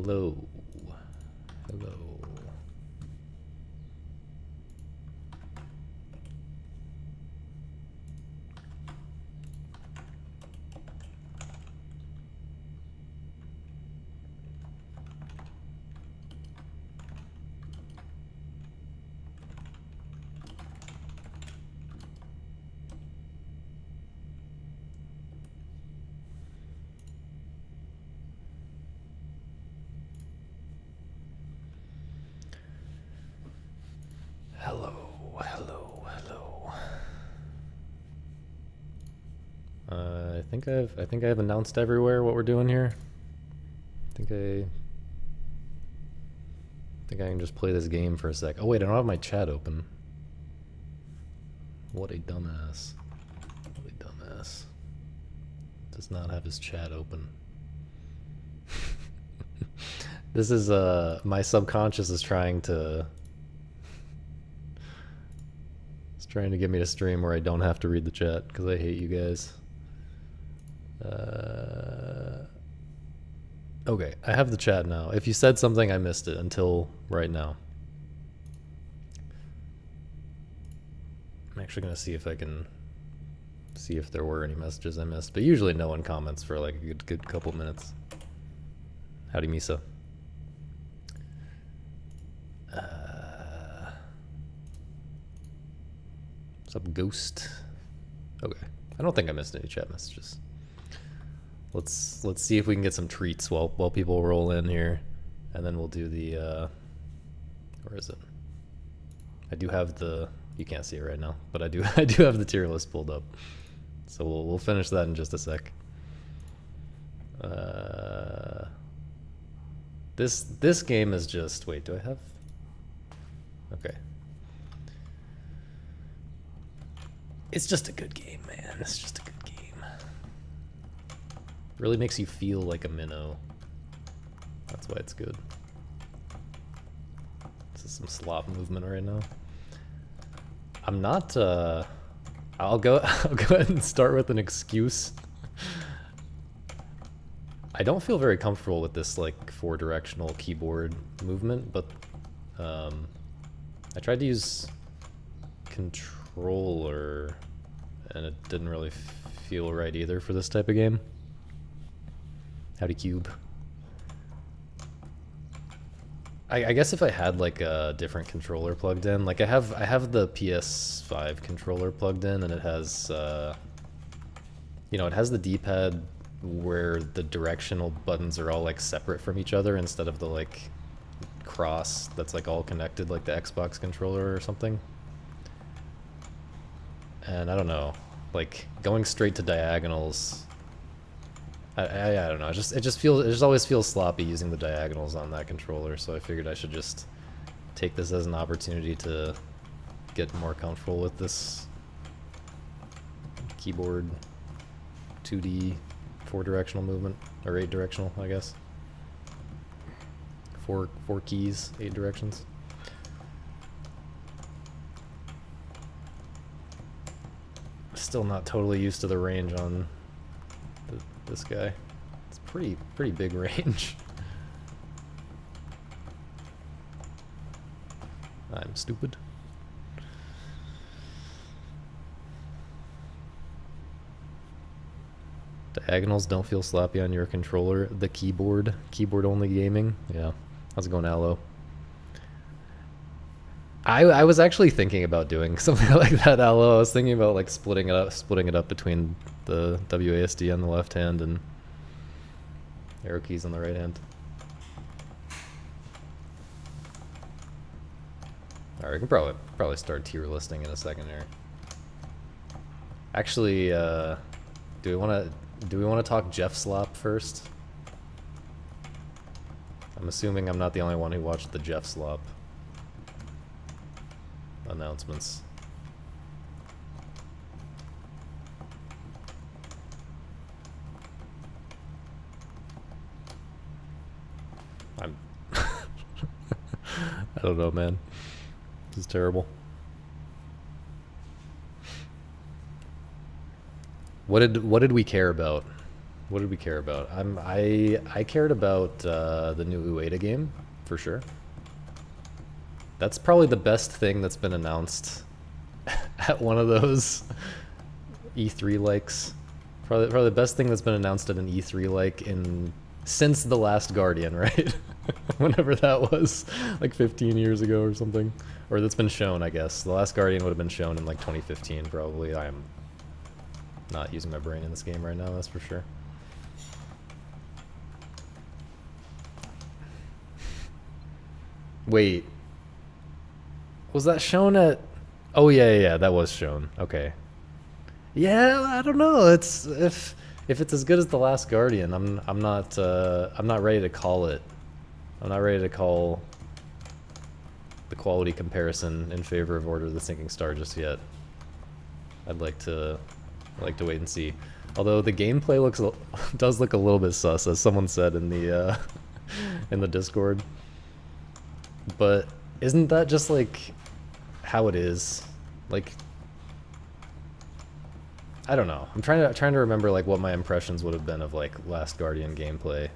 Hello. Hello. I think I've announced everywhere what we're doing here. I think I can just play this game for a sec. Oh wait, I don't have my chat open. What a dumbass. What a dumbass. Does not have his chat open. This is my subconscious is trying to get me to stream where I don't have to read the chat because I hate you guys. Okay, I have the chat now. If you said something, I missed it until right now. I'm actually gonna see if I can see if there were any messages I missed, but usually no one comments for like a good couple minutes. Howdy, Misa. What's up, Ghost? Okay, I don't think I missed any chat messages. Let's see if we can get some treats while people roll in here, and then we'll do the where is it? I do have the, you can't see it right now, but I do have the tier list pulled up, so we'll finish that in just a sec. This game is just, wait, do I have? Okay. It's just a good game, man. It's just a good game. Really makes you feel like a minnow. That's why it's good. This is some slop movement right now. I'm not, I'll go ahead and start with an excuse. I don't feel very comfortable with this like 4-directional keyboard movement, but I tried to use controller and it didn't really feel right either for this type of game. Howdy, Cube. I guess if I had like a different controller plugged in, like I have the PS5 controller plugged in, and it has you know, it has the D-pad where the directional buttons are all like separate from each other instead of the like cross that's like all connected like the Xbox controller or something. And I don't know, like going straight to diagonals, I don't know. It just always feels sloppy using the diagonals on that controller. So I figured I should just take this as an opportunity to get more comfortable with this keyboard 2D 4-directional movement, or 8-directional, I guess. Four keys, 8 directions. Still not totally used to the range on this guy. It's pretty big range. I'm stupid. Diagonals don't feel sloppy on your controller. The keyboard only gaming. Yeah. How's it going, Aloe? I was actually thinking about doing something like that, Aloe. I was thinking about like splitting it up between the WASD on the left hand and arrow keys on the right hand. Alright, we can probably start tier listing in a second here. Actually, do we want to talk Geoffslop first? I'm assuming I'm not the only one who watched the Geoffslop announcements. I don't know, man. This is terrible. What did we care about? What did we care about? I cared about the new Ueda game for sure. That's probably the best thing that's been announced at one of those E3 likes. Probably the best thing that's been announced at an E3 like since The Last Guardian, right? Whenever that was, like 15 years ago or something. Or that's been shown, I guess. The Last Guardian would have been shown in like 2015 probably. I am not using my brain in this game right now, that's for sure. Wait. Was that shown at... Oh yeah, that was shown. Okay. Yeah, I don't know. It's if it's as good as The Last Guardian, I'm not ready to call it. I'm not ready to call the quality comparison in favor of Order of the Sinking Star just yet. I'd like to wait and see. Although the gameplay does look a little bit sus, as someone said in the in the Discord. But isn't that just like how it is? Like, I don't know. I'm trying to remember like what my impressions would have been of like Last Guardian gameplay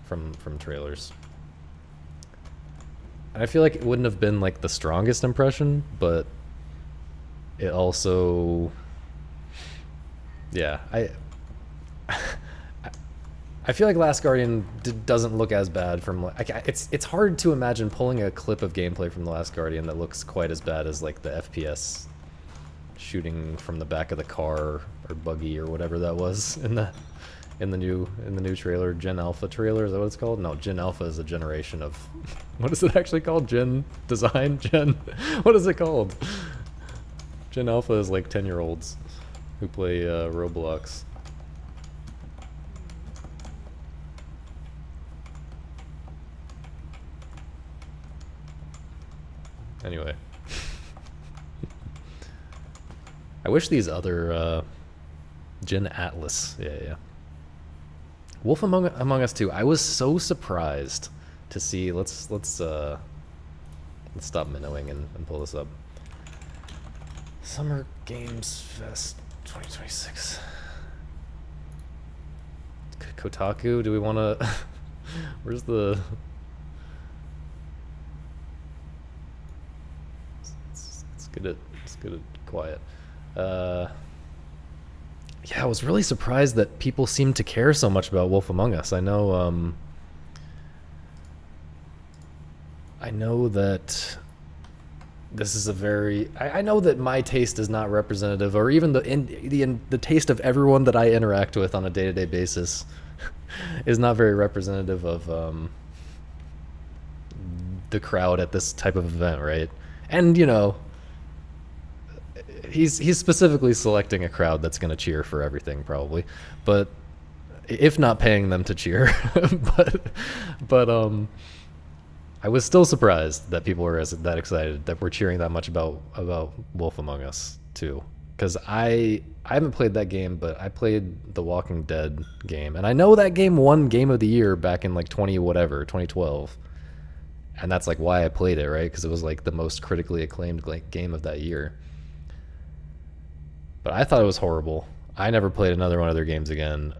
from trailers. And I feel like it wouldn't have been like the strongest impression, but it also, yeah, I feel like Last Guardian doesn't look as bad from like, it's hard to imagine pulling a clip of gameplay from The Last Guardian that looks quite as bad as like the FPS shooting from the back of the car or buggy or whatever that was in the new trailer. Gen Alpha trailer, is that what it's called? No, Gen Alpha is a generation of what is it actually called? Gen design? Gen what is it called? Gen Alpha is like 10-year-olds who play Roblox. Anyway. I wish these other Gen Atlas. Yeah. Wolf Among Us 2. I was so surprised to see. Let's stop minnowing and pull this up. Summer Games Fest 2026. Kotaku, do we want to... Where's the... Let's get it quiet. Yeah, I was really surprised that people seem to care so much about Wolf Among Us. I know that this is a very... I know that my taste is not representative, or even the taste of everyone that I interact with on a day-to-day basis is not very representative of the crowd at this type of event, right? And, you know, he's specifically selecting a crowd that's going to cheer for everything, probably, but if not paying them to cheer. but I was still surprised that people were that excited, that we're cheering that much about Wolf Among Us 2. Because I haven't played that game, but I played the Walking Dead game, and I know that game won Game of the Year back in like 2012, and that's like why I played it, right? Because it was like the most critically acclaimed like game of that year. But I thought it was horrible. I never played another one of their games again.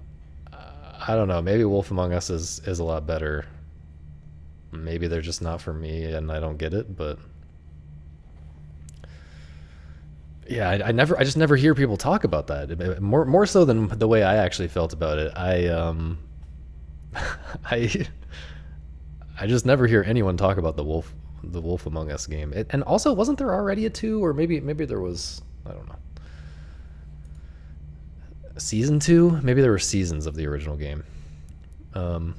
I don't know. Maybe Wolf Among Us is a lot better. Maybe they're just not for me and I don't get it, but yeah, I just never hear people talk about that. More so than the way I actually felt about it. I just never hear anyone talk about the Wolf Among Us game. And also, wasn't there already a 2, or maybe there was, I don't know. Season 2? Maybe there were seasons of the original game. You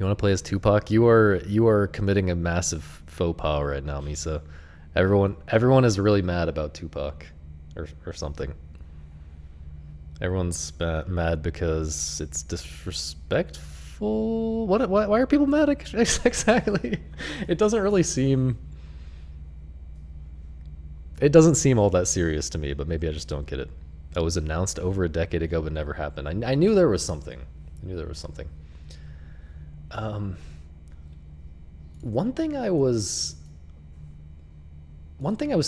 want to play as Tupac? You are committing a massive faux pas right now, Misa. Everyone is really mad about Tupac, or something. Everyone's mad because it's disrespectful. Why are people mad exactly? It doesn't really seem. It doesn't seem all that serious to me, but maybe I just don't get it. That was announced over a decade ago, but never happened. I knew there was something. One thing I was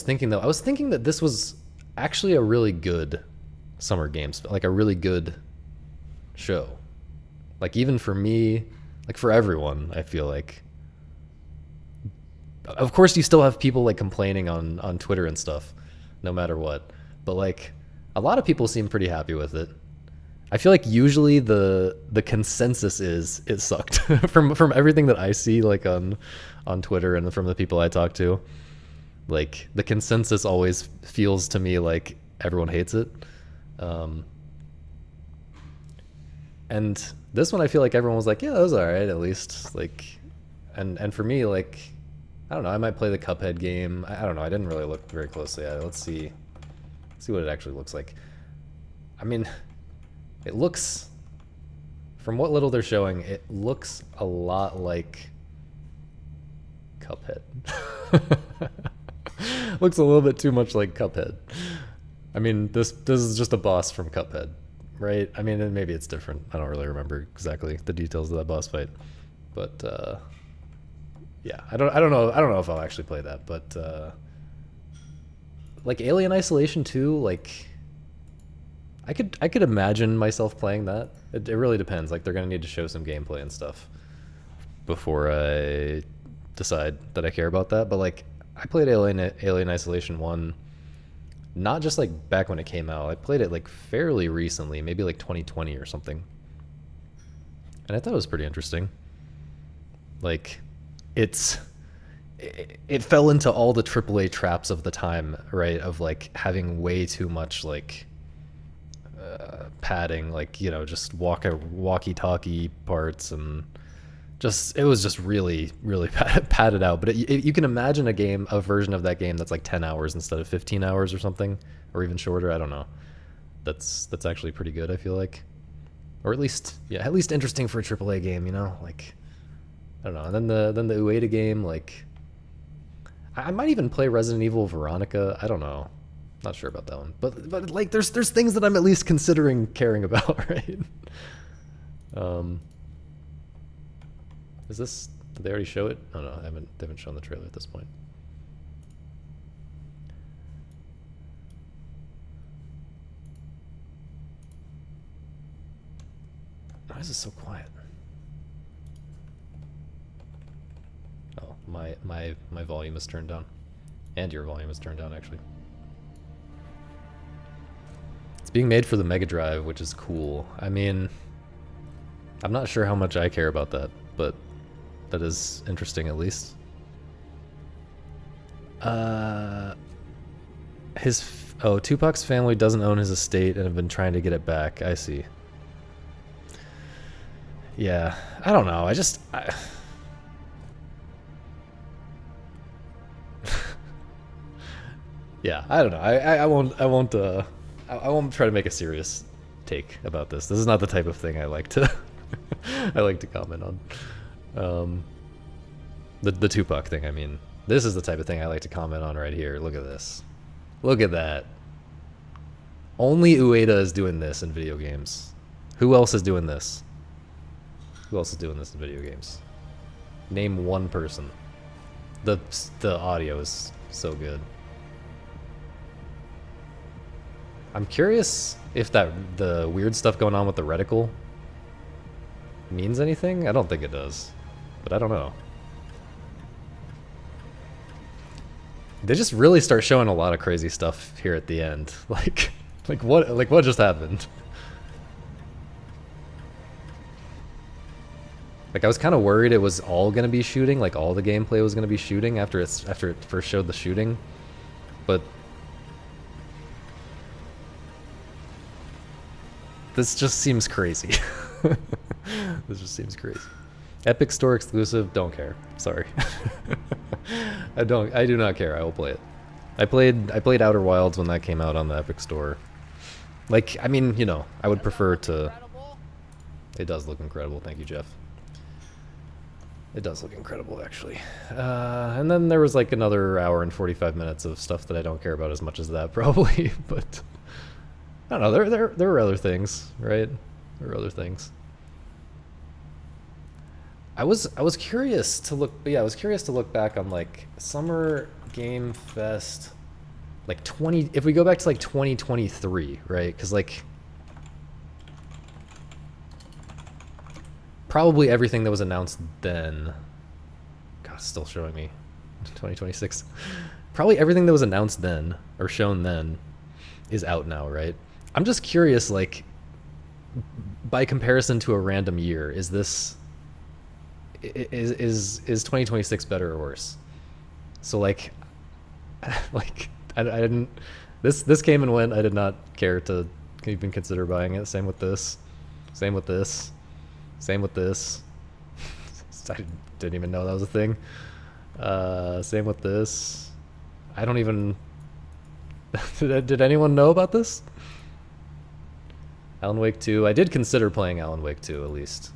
thinking, though, I was thinking that this was actually a really good Summer Games, like a really good show. Like even for me, like for everyone, I feel like. Of course, you still have people like complaining on Twitter and stuff, no matter what. But like, a lot of people seem pretty happy with it. I feel like usually the consensus is it sucked from everything that I see like on Twitter and from the people I talk to. Like the consensus always feels to me like everyone hates it. And this one I feel like everyone was like, yeah, that was all right at least. Like, and for me, like, I don't know, I might play the Cuphead game. I don't know, I didn't really look very closely at it. Let's see what it actually looks like. I mean, it looks, from what little they're showing, it looks a lot like Cuphead. Looks a little bit too much like Cuphead. I mean, this is just a boss from Cuphead, right? I mean, maybe it's different. I don't really remember exactly the details of that boss fight, but yeah, I don't know if I'll actually play that, but like Alien Isolation 2, like I could imagine myself playing that. It really depends. Like they're gonna need to show some gameplay and stuff before I decide that I care about that. But like I played Alien Isolation 1, not just like back when it came out. I played it like fairly recently, maybe like 2020 or something. And I thought it was pretty interesting. Like it fell into all the AAA traps of the time, right? Of like having way too much like padding, like, you know, just walkie-talkie parts, and just it was just really padded out. But you can imagine a version of that game that's like 10 hours instead of 15 hours or something, or even shorter. I don't know. That's actually pretty good, I feel like, or at least interesting for a AAA game, you know, like. I don't know. And then the Ueda game, like, I might even play Resident Evil Veronica. I don't know. Not sure about that one. But like there's things that I'm at least considering caring about, right? Is this, did they already show it? Oh no, they haven't shown the trailer at this point. Why is it so quiet? Oh, my volume is turned down. And your volume is turned down, actually. It's being made for the Mega Drive, which is cool. I mean, I'm not sure how much I care about that, but that is interesting at least. Tupac's family doesn't own his estate and have been trying to get it back. I see. Yeah, I don't know. Yeah, I don't know. I won't try to make a serious take about this. This is not the type of thing I like to comment on. The Tupac thing, I mean. This is the type of thing I like to comment on right here. Look at this. Look at that. Only Ueda is doing this in video games. Who else is doing this? Who else is doing this in video games? Name one person. The audio is so good. I'm curious if the weird stuff going on with the reticle means anything. I don't think it does, but I don't know. They just really start showing a lot of crazy stuff here at the end. Like what just happened? Like I was kind of worried it was all gonna be shooting, like all the gameplay was gonna be shooting after it first showed the shooting, but this just seems crazy. This just seems crazy. Epic Store exclusive, don't care. Sorry. I do not care. I will play it. I played Outer Wilds when that came out on the Epic Store. Like, I mean, you know, I would prefer to. It does look incredible. Thank you, Jeff. It does look incredible, actually. And then there was like another hour and 45 minutes of stuff that I don't care about as much as that, probably. But I don't know. There were other things, right? There were other things. I was curious to look. Yeah, I was curious to look back on like Summer Game Fest, like 20. If we go back to like 2023, right? Because like probably everything that was announced then. God, it's still showing me 2026. Probably everything that was announced then or shown then is out now, right? I'm just curious, like, by comparison to a random year, is 2026 better or worse? So like, like I didn't. This came and went. I did not care to even consider buying it. Same with this. Same with this. Same with this. I didn't even know that was a thing. Same with this. I don't even. Did anyone know about this? Alan Wake 2. I did consider playing Alan Wake 2 at least.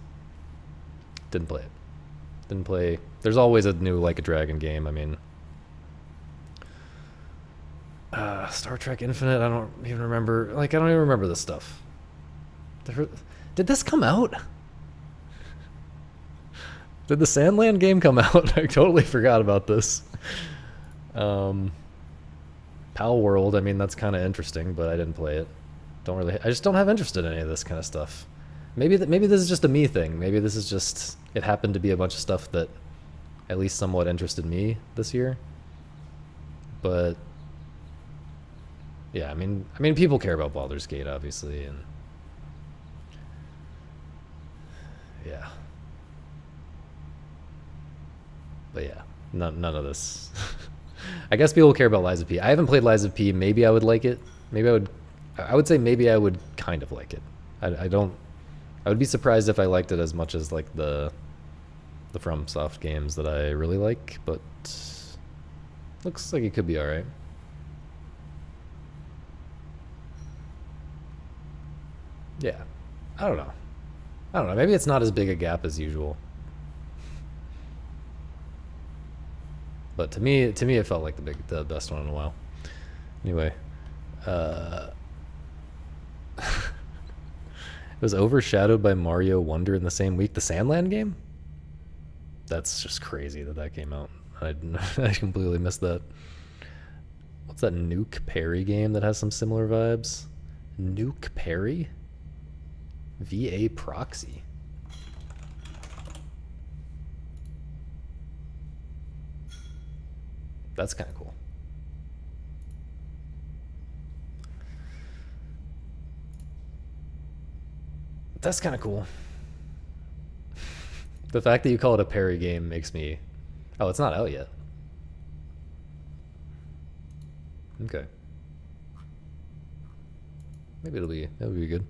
Didn't play it. Didn't play. There's always a new Like a Dragon game. I mean, Star Trek Infinite. I don't even remember. Like, I don't even remember this stuff. Did this come out? Did the Sandland game come out? I totally forgot about this. Pal World. I mean, that's kind of interesting, but I didn't play it. Don't really. I just don't have interest in any of this kind of stuff. Maybe this is just a me thing. Maybe this is just, it happened to be a bunch of stuff that at least somewhat interested me this year. But yeah, I mean people care about Baldur's Gate obviously, and yeah. But yeah, none of this. I guess people care about Lies of P. I haven't played Lies of P. Maybe I would like it. Maybe I would say maybe I would kind of like it. I would be surprised if I liked it as much as like the FromSoft games that I really like, but looks like it could be alright. Yeah. I don't know. Maybe it's not as big a gap as usual. But to me it felt like the best one in a while. Anyway, it was overshadowed by Mario Wonder in the same week. The Sandland game? That's just crazy that came out. I completely missed that. What's that Nuke Perry game that has some similar vibes? Nuke Perry? VA Proxy. That's kind of cool. That's kind of cool. The fact that you call it a parry game makes me... Oh, it's not out yet. Okay. Maybe it'll be good.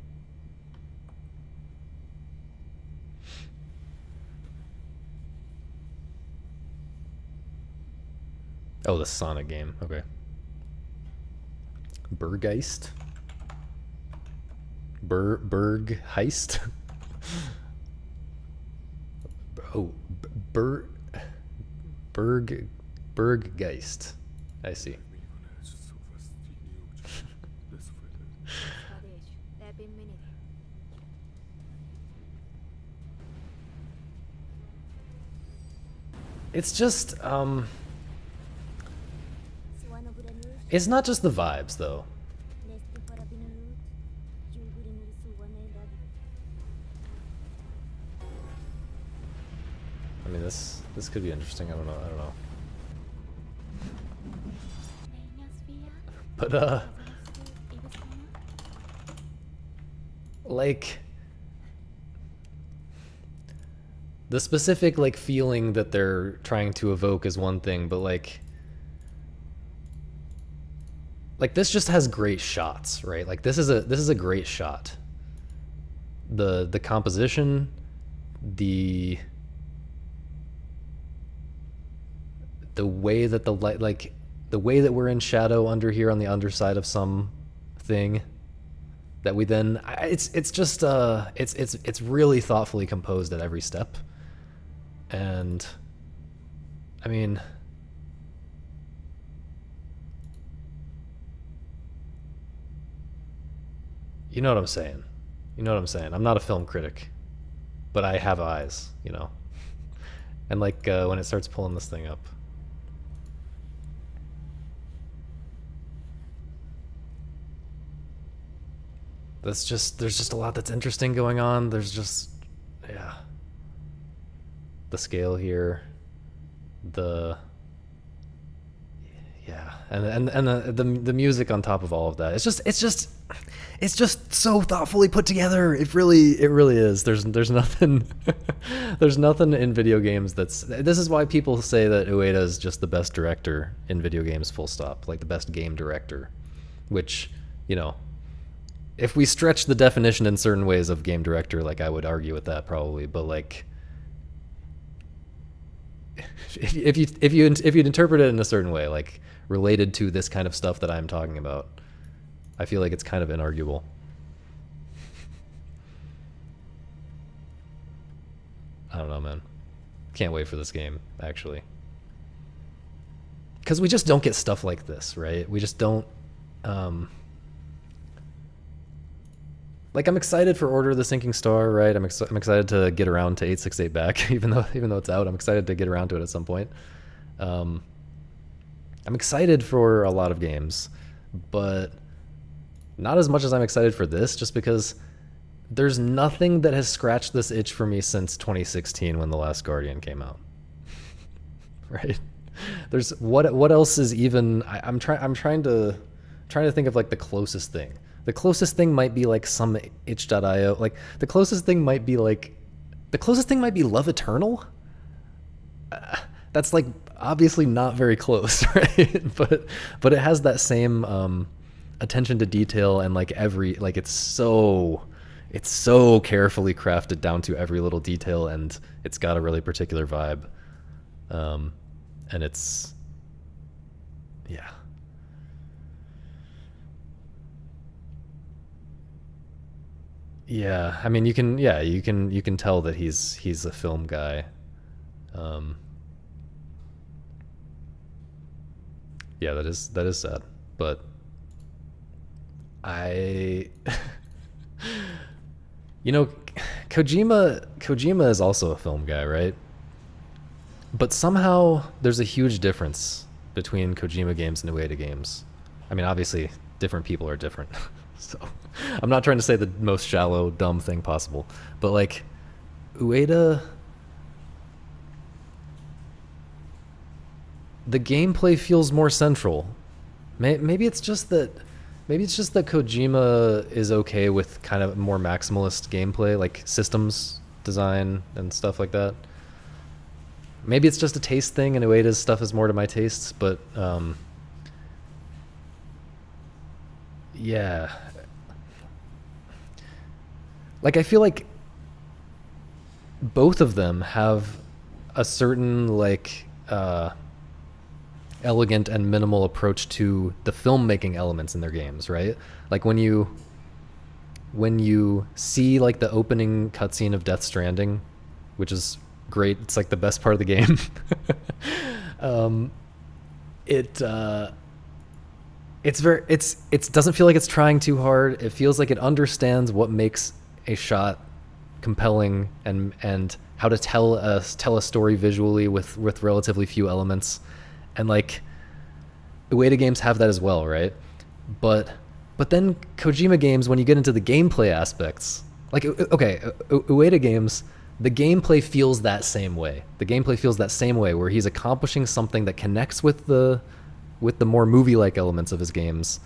Oh, the Sonic game. Okay. Burgeist. Berg Heist. Oh, Berggeist. I see. It's just it's not just the vibes though. I mean, this could be interesting. I don't know. But like the specific like feeling that they're trying to evoke is one thing, but like this just has great shots, right? Like this is a great shot. The composition, the way that the light, like the way that we're in shadow under here on the underside of some thing that we then, it's just it's really thoughtfully composed at every step. And I mean, you know what I'm saying. I'm not a film critic, but I have eyes, you know. And like when it starts pulling this thing up, there's just a lot that's interesting going on. There's just, yeah. the scale here, the yeah, and the music on top of all of that. It's just so thoughtfully put together. It really is. There's nothing there's nothing in video games this is why people say that Ueda is just the best director in video games, full stop. Like the best game director, which, you know, if we stretch the definition in certain ways of game director, like I would argue with that probably, but like if you'd interpret it in a certain way, like related to this kind of stuff that I'm talking about, I feel like it's kind of inarguable. I don't know, man. Can't wait for this game, actually. Because we just don't get stuff like this, right? We just don't... like, I'm excited for Order of the Sinking Star, right? I'm excited to get around to 868 back, even though it's out. I'm excited to get around to it at some point. I'm excited for a lot of games, but not as much as I'm excited for this, just because there's nothing that has scratched this itch for me since 2016 when The Last Guardian came out. Right? There's what else is even... I'm trying to think of like the closest thing. The closest thing might be like some itch.io. Like the closest thing might be Love Eternal. That's like obviously not very close, right? but it has that same attention to detail, and like it's so carefully crafted down to every little detail, and it's got a really particular vibe, and it's yeah. I mean, you can tell that he's a film guy. Yeah, that is sad, but you know, Kojima is also a film guy, right? But somehow there's a huge difference between Kojima games and Ueda games. I mean, obviously different people are different. So I'm not trying to say the most shallow, dumb thing possible, but like Ueda, the gameplay feels more central. Maybe it's just that Kojima is okay with kind of more maximalist gameplay, like systems design and stuff like that. Maybe it's just a taste thing, and Ueda's stuff is more to my tastes, but yeah. Like, I feel like both of them have a certain, like, elegant and minimal approach to the filmmaking elements in their games, right? Like, when you see, like, the opening cutscene of Death Stranding, which is great, it's, like, the best part of the game, it doesn't feel like it's trying too hard. It feels like it understands what makes a shot compelling and how to tell a story visually with relatively few elements. And like Ueda games have that as well, right? But then Kojima games, when you get into the gameplay aspects, like, okay, Ueda games, the gameplay feels that same way. The gameplay feels that same way, where he's accomplishing something that connects with the more movie-like elements of his games,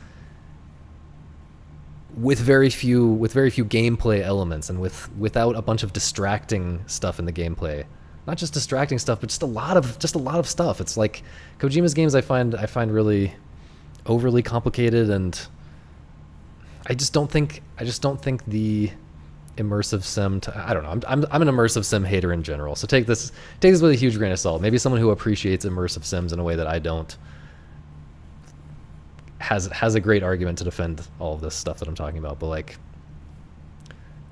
with very few gameplay elements, and without a bunch of distracting stuff in the gameplay. Not just distracting stuff, but just a lot of stuff. It's like Kojima's games I find really overly complicated, and I just don't think the immersive sim I don't know. I'm an immersive sim hater in general. So take this with a huge grain of salt. Maybe someone who appreciates immersive sims in a way that I don't has a great argument to defend all of this stuff that I'm talking about. But like,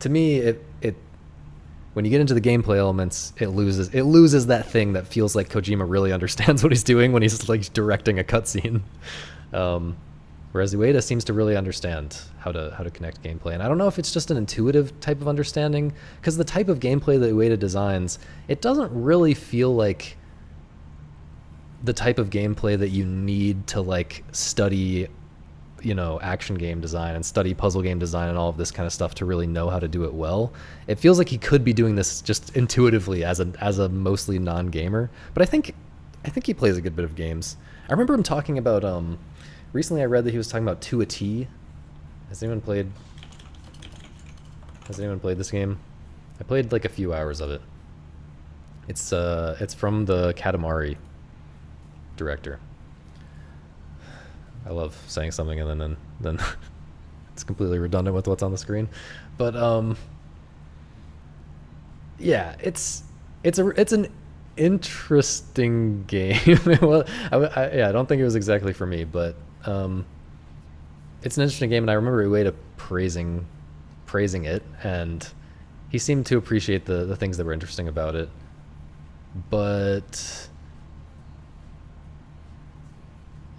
to me, it when you get into the gameplay elements, it loses that thing that feels like Kojima really understands what he's doing when he's like directing a cutscene. Whereas Ueda seems to really understand how to connect gameplay. And I don't know if it's just an intuitive type of understanding, because the type of gameplay that Ueda designs, it doesn't really feel like the type of gameplay that you need to like study you know, action game design and study puzzle game design and all of this kind of stuff to really know how to do it well. It feels like he could be doing this just intuitively as a mostly non-gamer. But I think he plays a good bit of games. I remember him talking about recently I read that he was talking about To a T. Has anyone played this game? I played like a few hours of it. It's from the Katamari director. I love saying something and then it's completely redundant with what's on the screen. But yeah, it's an interesting game. Well, I don't think it was exactly for me, but it's an interesting game, and I remember Ueda praising it, and he seemed to appreciate the things that were interesting about it. But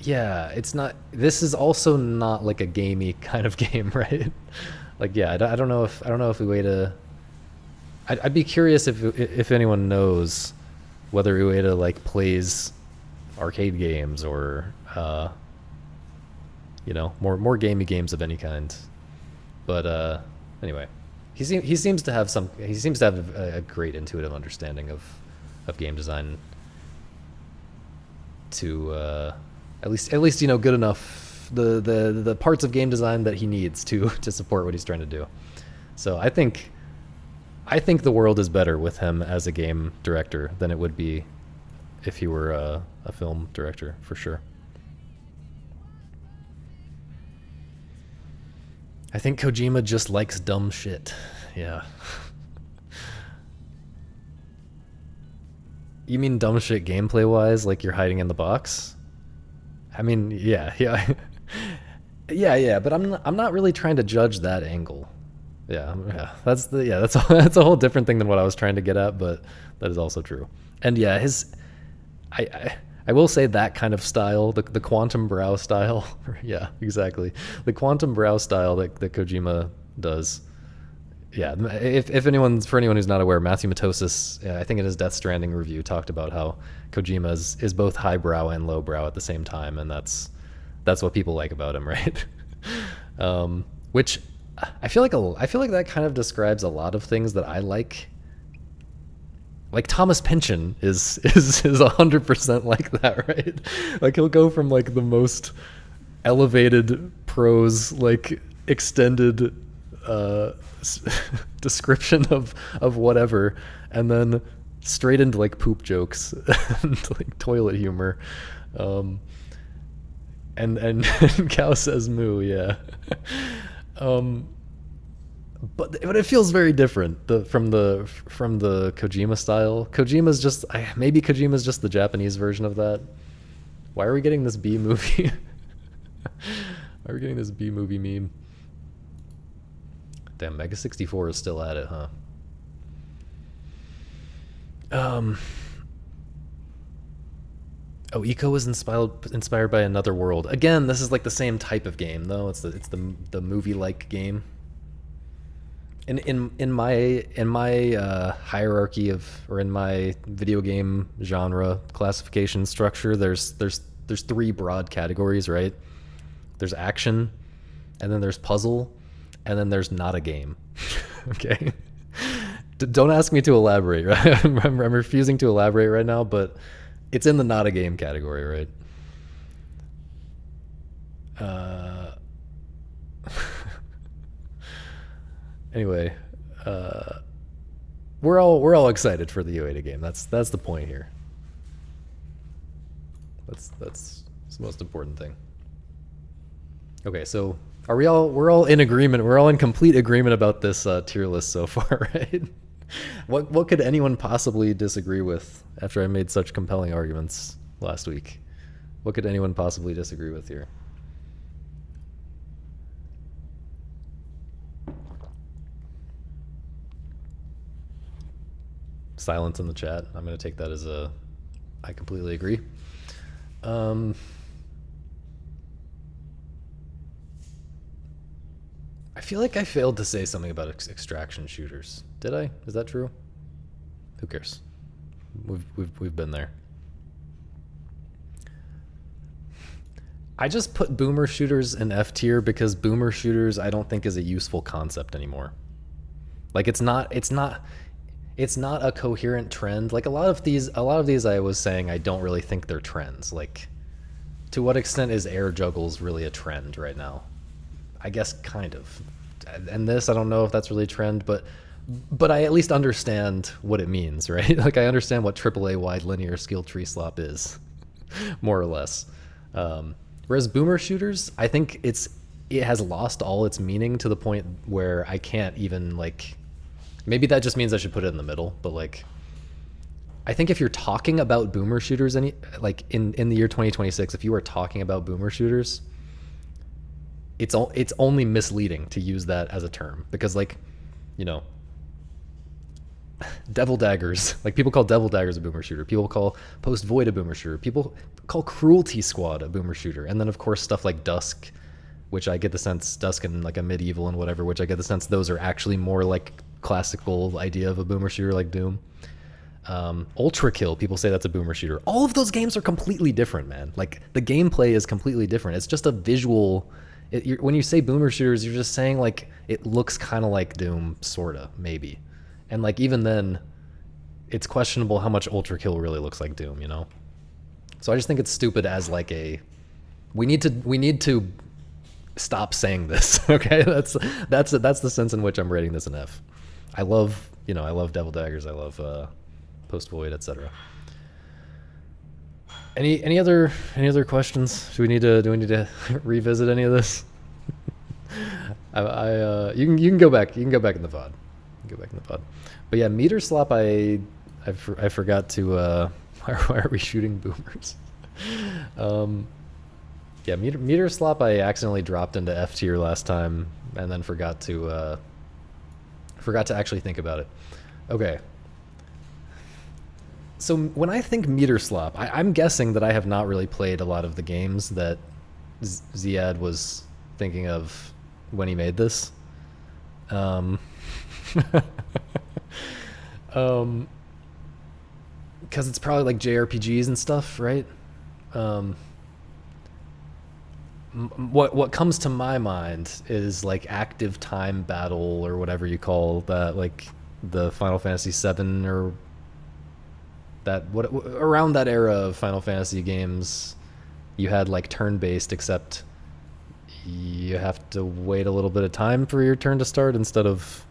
yeah, it's not. This is also not like a gamey kind of game, right? Like, yeah, I don't know if Ueda. I'd be curious if anyone knows whether Ueda like plays arcade games or you know, more gamey games of any kind. But anyway, he seems to have a great intuitive understanding of game design to at least you know, good enough, the parts of game design that he needs to support what he's trying to do. So I think the world is better with him as a game director than it would be if he were a film director, for sure. I think Kojima just likes dumb shit. Yeah. You mean dumb shit gameplay wise, like you're hiding in the box? I mean, yeah. Yeah, but I'm not really trying to judge that angle. Yeah. That's a whole different thing than what I was trying to get at, but that is also true. And yeah, I will say that kind of style, the quantum brow style. Yeah, exactly. The quantum brow style that Kojima does. Yeah, for anyone who's not aware, Matthew Matosis, I think in his Death Stranding review, talked about how Kojima is both highbrow and lowbrow at the same time, and that's what people like about him, right? Which I feel like that kind of describes a lot of things that I like. Like Thomas Pynchon is 100% like that, right? Like he'll go from like the most elevated prose, like extended description of whatever, and then straight into like poop jokes and like toilet humor. And Cow says moo, yeah. But it feels very different from the Kojima style. Kojima's just the Japanese version of that. Why are we getting this B movie? Why are we getting this B movie meme? Damn, Mega 64 is still at it, huh? Oh, Eco was inspired by Another World. Again, this is like the same type of game, though. It's the movie-like game. In my hierarchy or in my video game genre classification structure, there's three broad categories, right? There's action, and then there's puzzle, and then there's not a game. Okay. Don't ask me to elaborate, right? I'm refusing to elaborate right now, but it's in the not a game category, right? Anyway, we're all excited for the Ueda game. That's the point here. That's the most important thing. Okay, so we're all in agreement. We're all in complete agreement about this tier list so far, right? What could anyone possibly disagree with after I made such compelling arguments last week? What could anyone possibly disagree with here? Silence in the chat. I'm going to take that as I completely agree. I feel like I failed to say something about extraction shooters. Did I? Is that true? Who cares? We've been there. I just put boomer shooters in F tier because boomer shooters I don't think is a useful concept anymore. Like it's not a coherent trend. Like a lot of these I was saying I don't really think they're trends. Like to what extent is air juggles really a trend right now? I guess kind of. And this I don't know if that's really a trend, but I at least understand what it means, right? Like I understand what AAA wide linear skill tree slop is, more or less. Whereas boomer shooters, I think it has lost all its meaning to the point where I can't even like. Maybe that just means I should put it in the middle, but like, I think if you're talking about boomer shooters, in the year 2026, if you are talking about boomer shooters, it's only misleading to use that as a term because like, you know. Devil Daggers, like people call Devil Daggers a boomer shooter. People call Post Void a boomer shooter. People call Cruelty Squad a boomer shooter. And then of course stuff like Dusk, which I get the sense Dusk and like a medieval and whatever, which I get the sense those are actually more like classical idea of a boomer shooter like Doom. Ultra Kill, people say that's a boomer shooter. All of those games are completely different, man. Like the gameplay is completely different. It's just a visual. When you say boomer shooters, you're just saying like it looks kind of like Doom, sorta, maybe. And like even then, it's questionable how much Ultra Kill really looks like Doom, you know? So I just think it's stupid as like we need to stop saying this, okay? That's the sense in which I'm rating this an F. I love Devil Daggers, I love Post Void, etc. Any other questions? Do we need to revisit any of this? You can go back in the VOD. But yeah, meter slop I forgot to why are we shooting boomers? Yeah, meter slop I accidentally dropped into F tier last time and then forgot to actually think about it. Okay. So when I think meter slop, I'm guessing that I have not really played a lot of the games that Ziad was thinking of when he made this. Because it's probably like JRPGs and stuff, right? What comes to my mind is like active time battle or whatever you call that, like the Final Fantasy VII or around that era of Final Fantasy games. You had like turn-based, except you have to wait a little bit of time for your turn to start instead of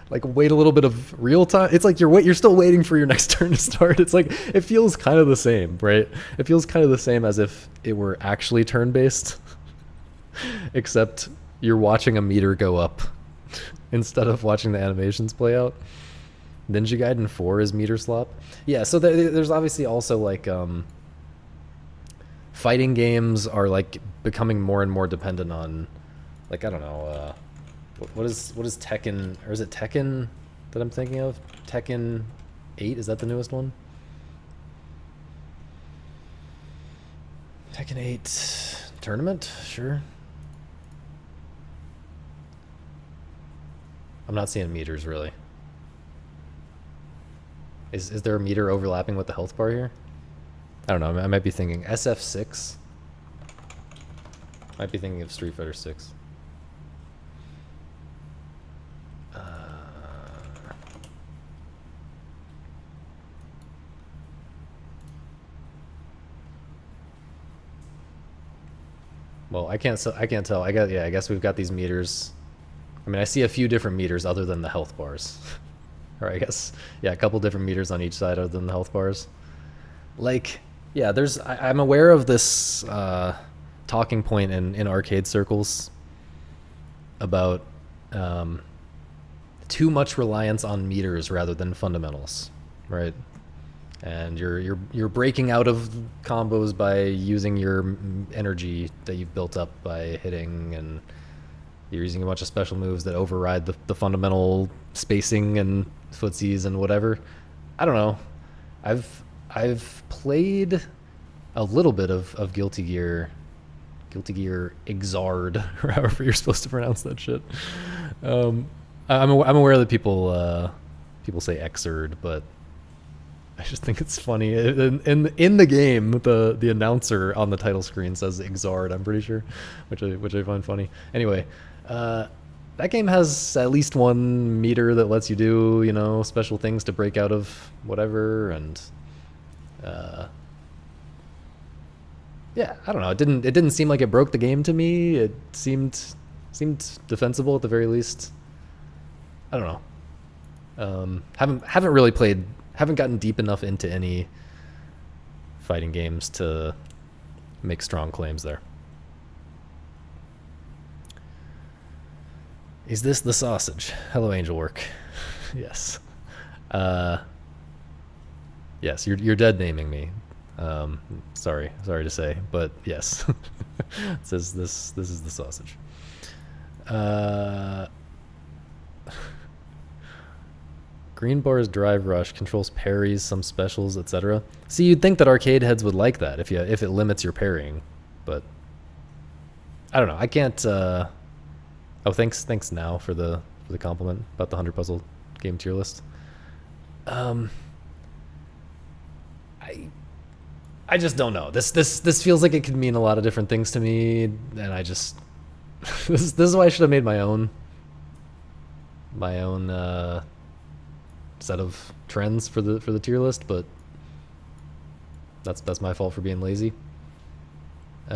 like wait a little bit of real time. It's like you're still waiting for your next turn to start. It's like it feels kind of the same, right? It feels kind of the same as if it were actually turn-based, except you're watching a meter go up instead of watching the animations play out. Ninja Gaiden 4 is meter slop. Yeah, so there's obviously also like fighting games are like becoming more and more dependent on, like, I don't know, what is Tekken, or is it Tekken that I'm thinking of? Tekken 8, is that the newest one? Tekken 8 tournament, sure. I'm not seeing meters really. Is there a meter overlapping with the health bar here? I don't know, I might be thinking SF6. Might be thinking of Street Fighter 6. Well, I can't tell. I guess we've got these meters. I mean, I see a few different meters other than the health bars. Or I guess, yeah, a couple different meters on each side other than the health bars. Like, yeah, I'm aware of this talking point in arcade circles about too much reliance on meters rather than fundamentals, right? And you're breaking out of combos by using your energy that you've built up by hitting, and you're using a bunch of special moves that override the fundamental spacing and footsies and whatever. I don't know. I've played a little bit of Guilty Gear Exard, or however you're supposed to pronounce that shit. I'm aware that people say Exard, but I just think it's funny. In the game, the announcer on the title screen says Exard, I'm pretty sure, which I find funny. Anyway, that game has at least one meter that lets you do, you know, special things to break out of whatever, and yeah, I don't know. It didn't seem like it broke the game to me. It seemed defensible at the very least. I don't know. Haven't really played. Haven't gotten deep enough into any fighting games to make strong claims there. Is this the sausage? Hello, Angelwork. Yes. Yes, you're dead naming me. Sorry to say, but yes. It says this is the sausage. Green Bar's Drive Rush controls parries, some specials, etc. See, you'd think that arcade heads would like that if it limits your parrying, but I don't know. I can't. Oh, thanks now for the compliment about the 100 puzzle game tier list. I just don't know. This feels like it could mean a lot of different things to me, and I just this is why I should have made my own set of trends for the tier list, but that's my fault for being lazy. I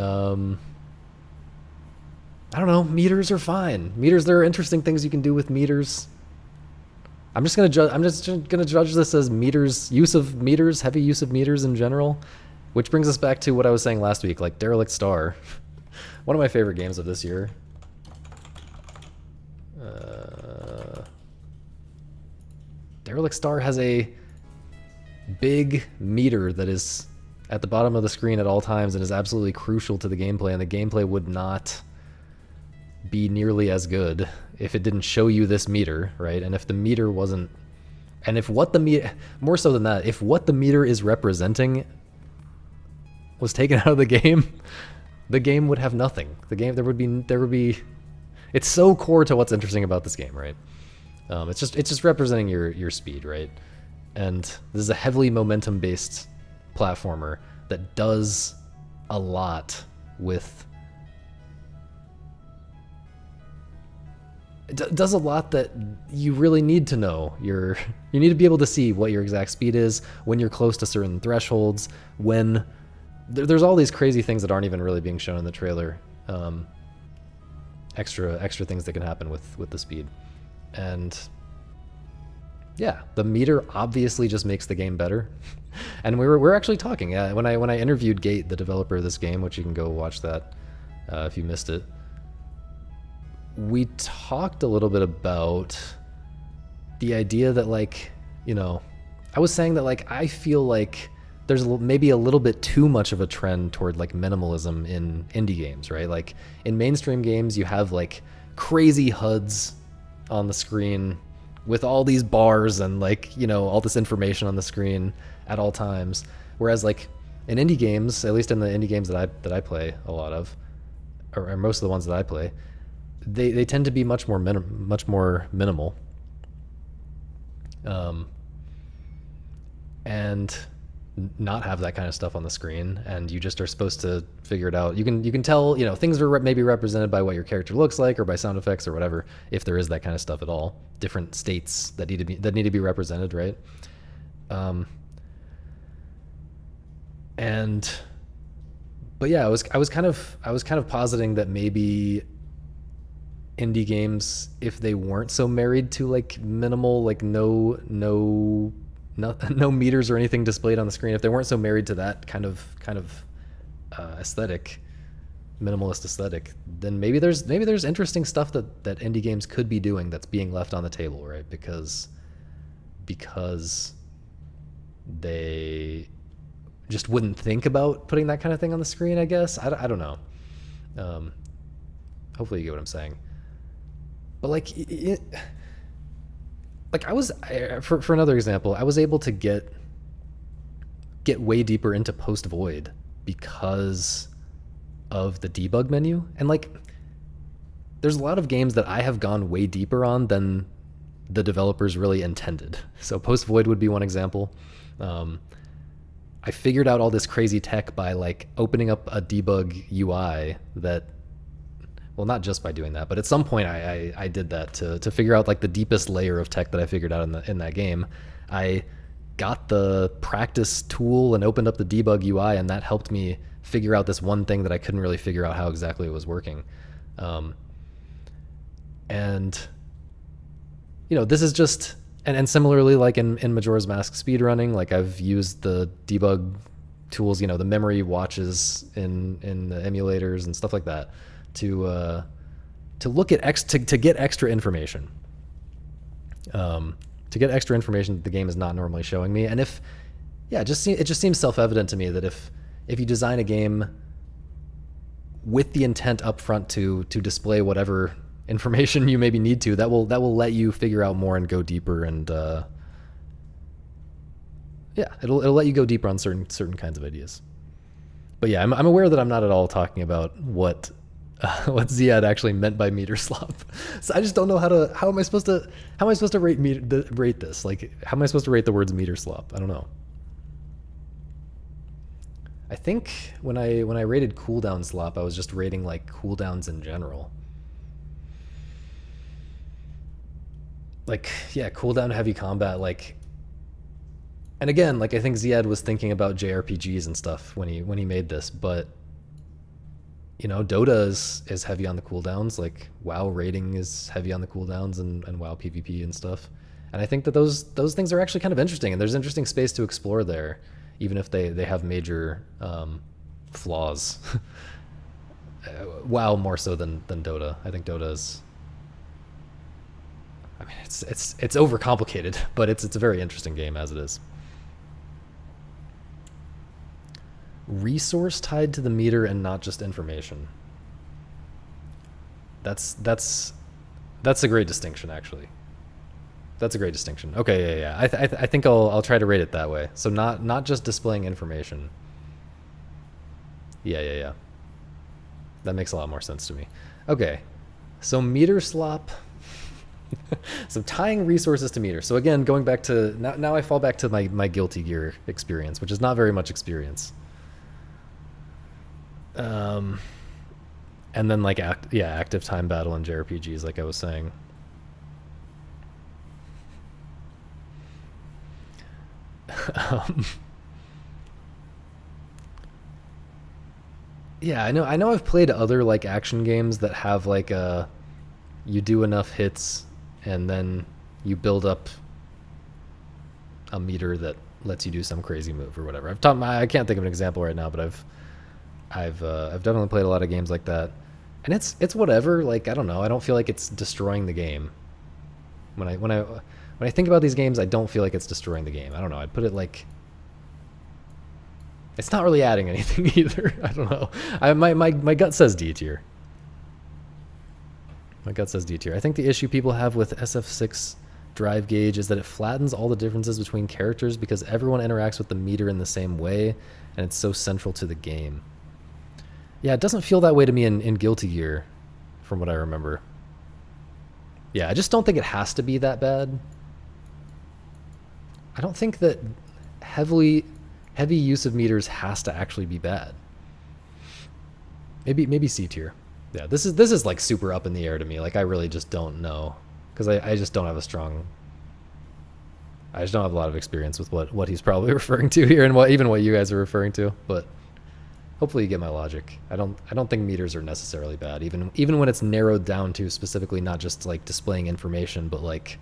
don't know. Meters are fine. Meters, there are interesting things you can do with meters. I'm just gonna judge this as meters, heavy use of meters in general, which brings us back to what I was saying last week, like Derelict Star, one of my favorite games of this year. Derelict Star has a big meter that is at the bottom of the screen at all times and is absolutely crucial to the gameplay, and the gameplay would not be nearly as good if it didn't show you this meter, right? And if the meter wasn't, and if what the meter, more so than that, if what the meter is representing was taken out of the game would have nothing. There would be it's so core to what's interesting about this game, right? It's just representing your speed, right? And this is a heavily momentum based platformer that does a lot with does a lot that you really need to know. You need to be able to see what your exact speed is when you're close to certain thresholds, when there's all these crazy things that aren't even really being shown in the trailer. Extra things that can happen with the speed. And yeah, the meter obviously just makes the game better. And we're actually talking when I interviewed Gate, the developer of this game, which you can go watch that if you missed it. We talked a little bit about the idea that, like, you know, I was saying that, like, I feel like there's maybe a little bit too much of a trend toward like minimalism in indie games, right? Like in mainstream games, you have like crazy HUDs on the screen with all these bars and, like, you know, all this information on the screen at all times. Whereas like in indie games, at least in the indie games that I play a lot of, or most of the ones that I play, they tend to be much more minimal. And not have that kind of stuff on the screen, and you just are supposed to figure it out. You can tell, you know, things are maybe represented by what your character looks like or by sound effects or whatever, if there is that kind of stuff at all. Different states that need to be represented, right? But yeah, I was kind of positing that maybe indie games, if they weren't so married to like minimal, like no meters or anything displayed on the screen, if they weren't so married to that kind of aesthetic, minimalist aesthetic, then maybe there's interesting stuff that indie games could be doing that's being left on the table, right? Because they just wouldn't think about putting that kind of thing on the screen, I guess. I don't know. Hopefully you get what I'm saying. But like, for another example, I was able to get way deeper into Post Void because of the debug menu. And like, there's a lot of games that I have gone way deeper on than the developers really intended. So Post Void would be one example. I figured out all this crazy tech by like opening up a debug UI that, well, not just by doing that, but at some point I did that to figure out like the deepest layer of tech that I figured out in that game. I got the practice tool and opened up the debug UI, and that helped me figure out this one thing that I couldn't really figure out how exactly it was working. And you know, this is just, and similarly, like in Majora's Mask speedrunning, like I've used the debug tools, you know, the memory watches in the emulators and stuff like that to look at to get extra information. To get extra information that the game is not normally showing me. And it just seems self-evident to me that if you design a game with the intent up front to display whatever information you maybe need to, that will let you figure out more and go deeper, and it'll let you go deeper on certain kinds of ideas. But yeah, I'm aware that I'm not at all talking about what Ziad actually meant by meter slop. So I just don't know how am I supposed to rate this? Like, how am I supposed to rate the words meter slop? I don't know. I think when I rated cooldown slop, I was just rating like cooldowns in general. Like, yeah, cooldown heavy combat, like, and again, like I think Ziad was thinking about JRPGs and stuff when he made this, but you know, Dota is heavy on the cooldowns, like WoW rating is heavy on the cooldowns and WoW PvP and stuff. And I think that those things are actually kind of interesting, and there's interesting space to explore there, even if they have major flaws. WoW more so than Dota. I think Dota is, I mean, it's overcomplicated, but it's a very interesting game as it is. Resource tied to the meter and not just information. That's a great distinction, actually. That's a great distinction. Okay, yeah. I think I'll try to rate it that way. So not just displaying information. Yeah. That makes a lot more sense to me. Okay, so meter slop. So tying resources to meter. So again, going back to now I fall back to my Guilty Gear experience, which is not very much experience. And then like active time battle and JRPGs, like I was saying. Yeah, I know I've played other like action games that have like you do enough hits and then you build up a meter that lets you do some crazy move or whatever. I can't think of an example right now, but I've definitely played a lot of games like that, and it's whatever. Like, I don't know. I don't feel like it's destroying the game. When I think about these games, I don't feel like it's destroying the game. I don't know. I'd put it like, it's not really adding anything either. I don't know. My gut says D tier. My gut says D tier. I think the issue people have with SF6 drive gauge is that it flattens all the differences between characters because everyone interacts with the meter in the same way, and it's so central to the game. Yeah, it doesn't feel that way to me in Guilty Gear, from what I remember. Yeah, I just don't think it has to be that bad. I don't think that heavy use of meters has to actually be bad. Maybe C tier. Yeah, this is like super up in the air to me. Like, I really just don't know, because I just don't have a lot of experience with what he's probably referring to here, and what you guys are referring to. But hopefully you get my logic. I don't think meters are necessarily bad, even when it's narrowed down to specifically not just like displaying information, but like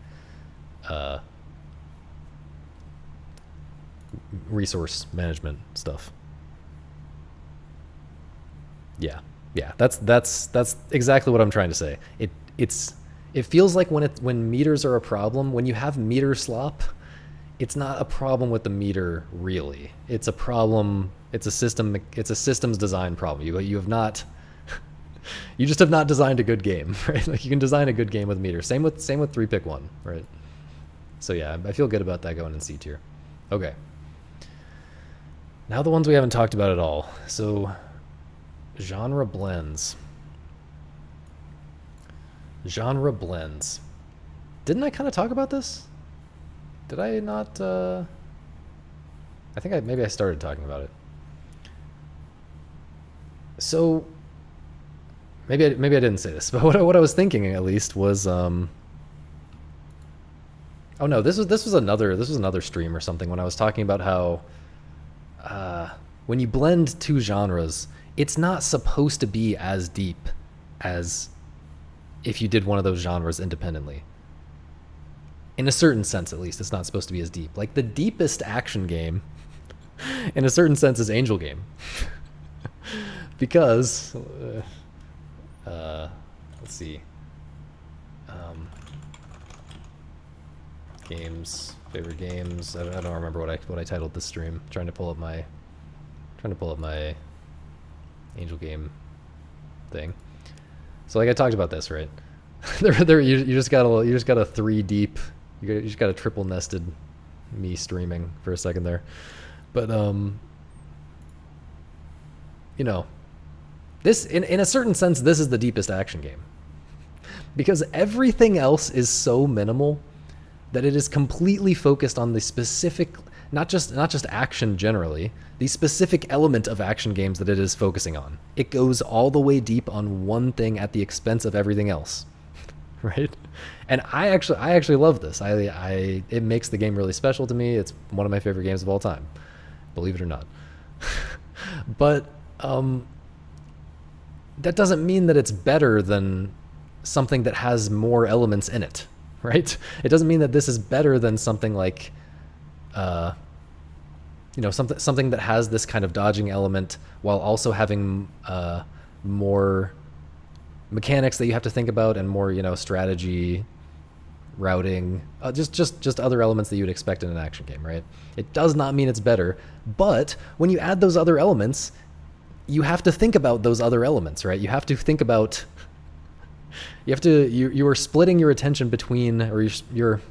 resource management stuff. Yeah, that's exactly what I'm trying to say. It feels like when meters are a problem, when you have meter slop, it's not a problem with the meter really. It's a problem. It's a systems design problem. You have not. You just have not designed a good game, right? Like, you can design a good game with meters. Same with 3-pick-1, right? So yeah, I feel good about that going in C tier. Okay. Now the ones we haven't talked about at all. So, genre blends. Genre blends. Didn't I kind of talk about this? Did I not? I think maybe I started talking about it. So maybe I didn't say this, but what I was thinking at least was oh no, this was another stream or something when I was talking about how when you blend two genres, it's not supposed to be as deep as if you did one of those genres independently. In a certain sense, at least, it's not supposed to be as deep. Like the deepest action game, in a certain sense, is Angel Game. Because, let's see, favorite games. I don't remember what I titled this stream. Trying to pull up my Angel Game thing. So like I talked about this, right? you just got a 3 deep. You just got a triple nested me streaming for a second there, but you know, this in a certain sense, this is the deepest action game because everything else is so minimal that it is completely focused on the specific, not just action generally, the specific element of action games that it is focusing on. It goes all the way deep on one thing at the expense of everything else. Right? And I actually love this. It makes the game really special to me. It's one of my favorite games of all time, believe it or not. But that doesn't mean that it's better than something that has more elements in it, right? It doesn't mean that this is better than something like something that has this kind of dodging element while also having more mechanics that you have to think about and more, strategy, routing, just other elements that you would expect in an action game, right? It does not mean it's better, but when you add those other elements, you have to think about those other elements, right? You have to think about, you are splitting your attention between, or you're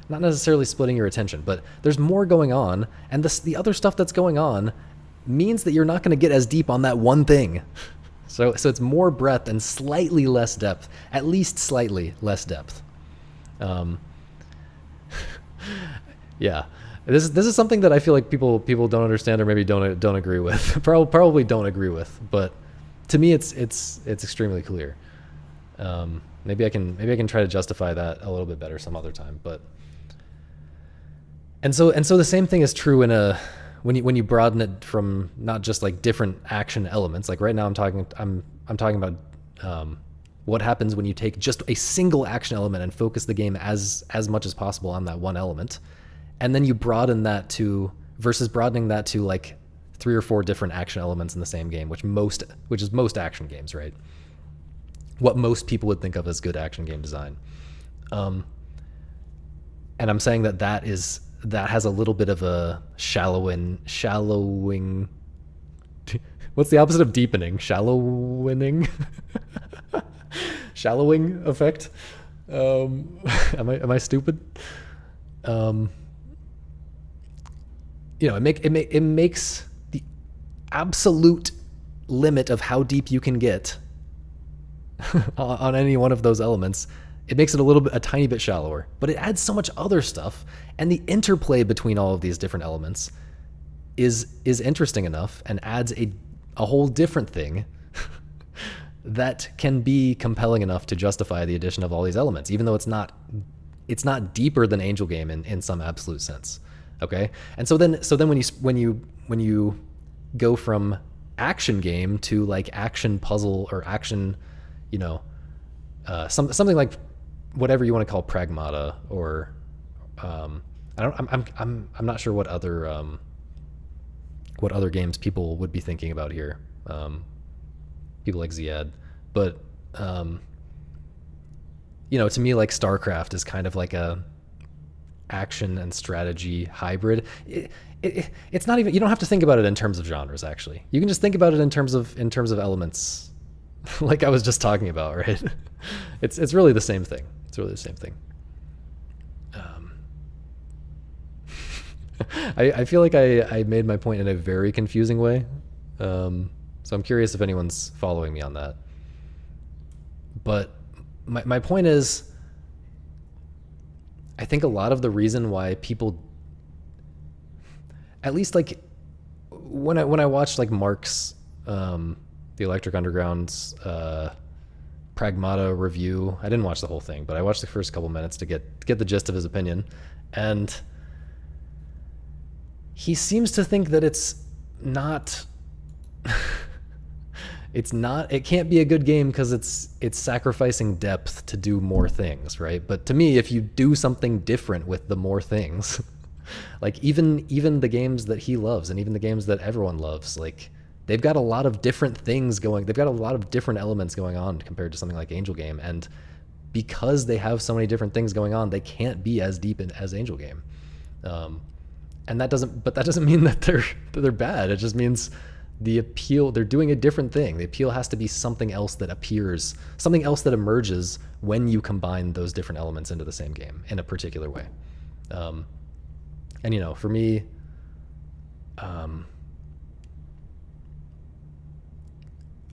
not necessarily splitting your attention, but there's more going on, and the other stuff that's going on means that you're not going to get as deep on that one thing. So it's more breadth and slightly less depth, at least slightly less depth. Yeah, this is something that I feel like people don't understand or maybe don't agree with. Probably don't agree with, but to me it's extremely clear. Maybe I can try to justify that a little bit better some other time, but and so the same thing is true in when you broaden it from not just like different action elements. Like right now I'm talking about what happens when you take just a single action element and focus the game as much as possible on that one element, and then you broaden that to versus broadening that to like 3 or 4 different action elements in the same game, which is most action games, right? What most people would think of as good action game design. And I'm saying that has a little bit of a shallowing. What's the opposite of deepening? Shallowing effect. Am I stupid? It makes the absolute limit of how deep you can get on any one of those elements. It makes it a tiny bit shallower, but it adds so much other stuff, and the interplay between all of these different elements is interesting enough and adds a whole different thing that can be compelling enough to justify the addition of all these elements, even though it's not deeper than Angel Game in some absolute sense. Okay, and so then when you go from action game to like action puzzle or action, something like whatever you want to call pragmata, or I'm not sure what other games people would be thinking about here. People like Ziad, but to me, like StarCraft is kind of like a action and strategy hybrid. It's not even, you don't have to think about it in terms of genres. Actually, you can just think about it in terms of elements, like I was just talking about, right? It's really the same thing. It's really the same thing. I feel like I made my point in a very confusing way. So I'm curious if anyone's following me on that. But my point is, I think a lot of the reason why people, at least like when I watched like Mark's the Electric Underground's Pragmata review, I didn't watch the whole thing, but I watched the first couple minutes to get the gist of his opinion, and he seems to think that it's not it can't be a good game because it's sacrificing depth to do more things, right? But to me, if you do something different with the more things, like even the games that he loves and even the games that everyone loves, like they've got a lot of different things going. They've got a lot of different elements going on compared to something like Angel Game, and because they have so many different things going on, they can't be as deep as Angel Game. And that doesn't mean that they're bad. It just means the appeal, they're doing a different thing. The appeal has to be something else that appears, something else that emerges when you combine those different elements into the same game in a particular way. And you know, for me,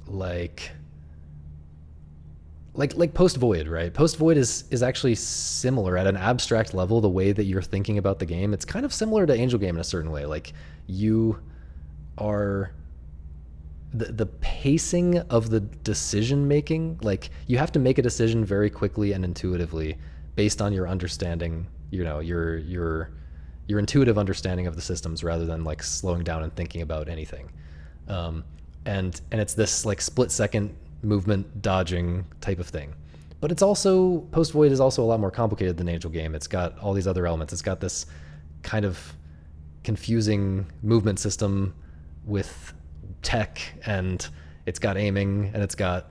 like Post Void, right? Post Void is actually similar at an abstract level. The way that you're thinking about the game, it's kind of similar to Angel Game in a certain way. Like you are the pacing of the decision making, like you have to make a decision very quickly and intuitively based on your understanding, you know, your intuitive understanding of the systems rather than like slowing down and thinking about anything. And it's this like split second movement dodging type of thing. But it's also, Post Void is also a lot more complicated than Angel Game. It's got all these other elements. It's got this kind of confusing movement system with tech, and it's got aiming, and it's got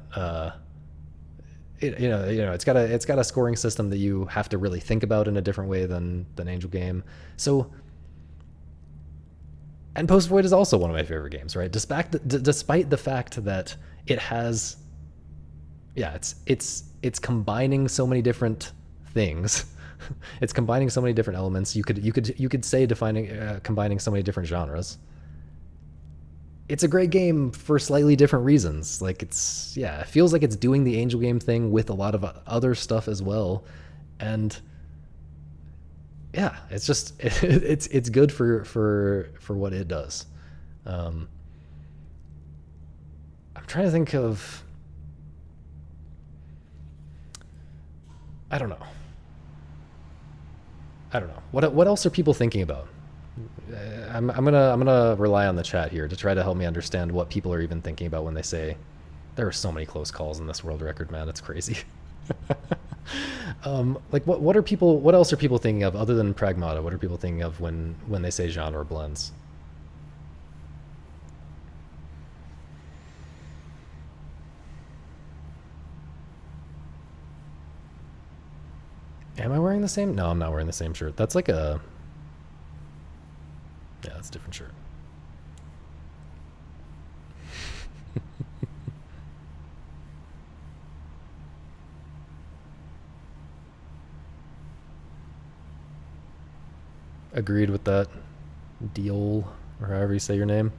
it's got a scoring system that you have to really think about in a different way than Angel Game. So, and Post Void is also one of my favorite games, right? Despite the fact that it has, it's combining so many different things. It's combining so many different elements. You could say combining so many different genres. It's a great game for slightly different reasons. Like it feels like it's doing the Angel Game thing with a lot of other stuff as well, and yeah, it's just it's good for what it does. I'm trying to think of, I don't know. What else are people thinking about? I'm gonna rely on the chat here to try to help me understand what people are even thinking about when they say there are so many close calls in this world record, man. It's crazy. Like what else are people thinking of other than Pragmata? What are people thinking of when they say genre blends? Am I wearing the same? No, I'm not wearing the same shirt. That's like a, yeah, that's a different shirt. Agreed with that. Deal, or however you say your name.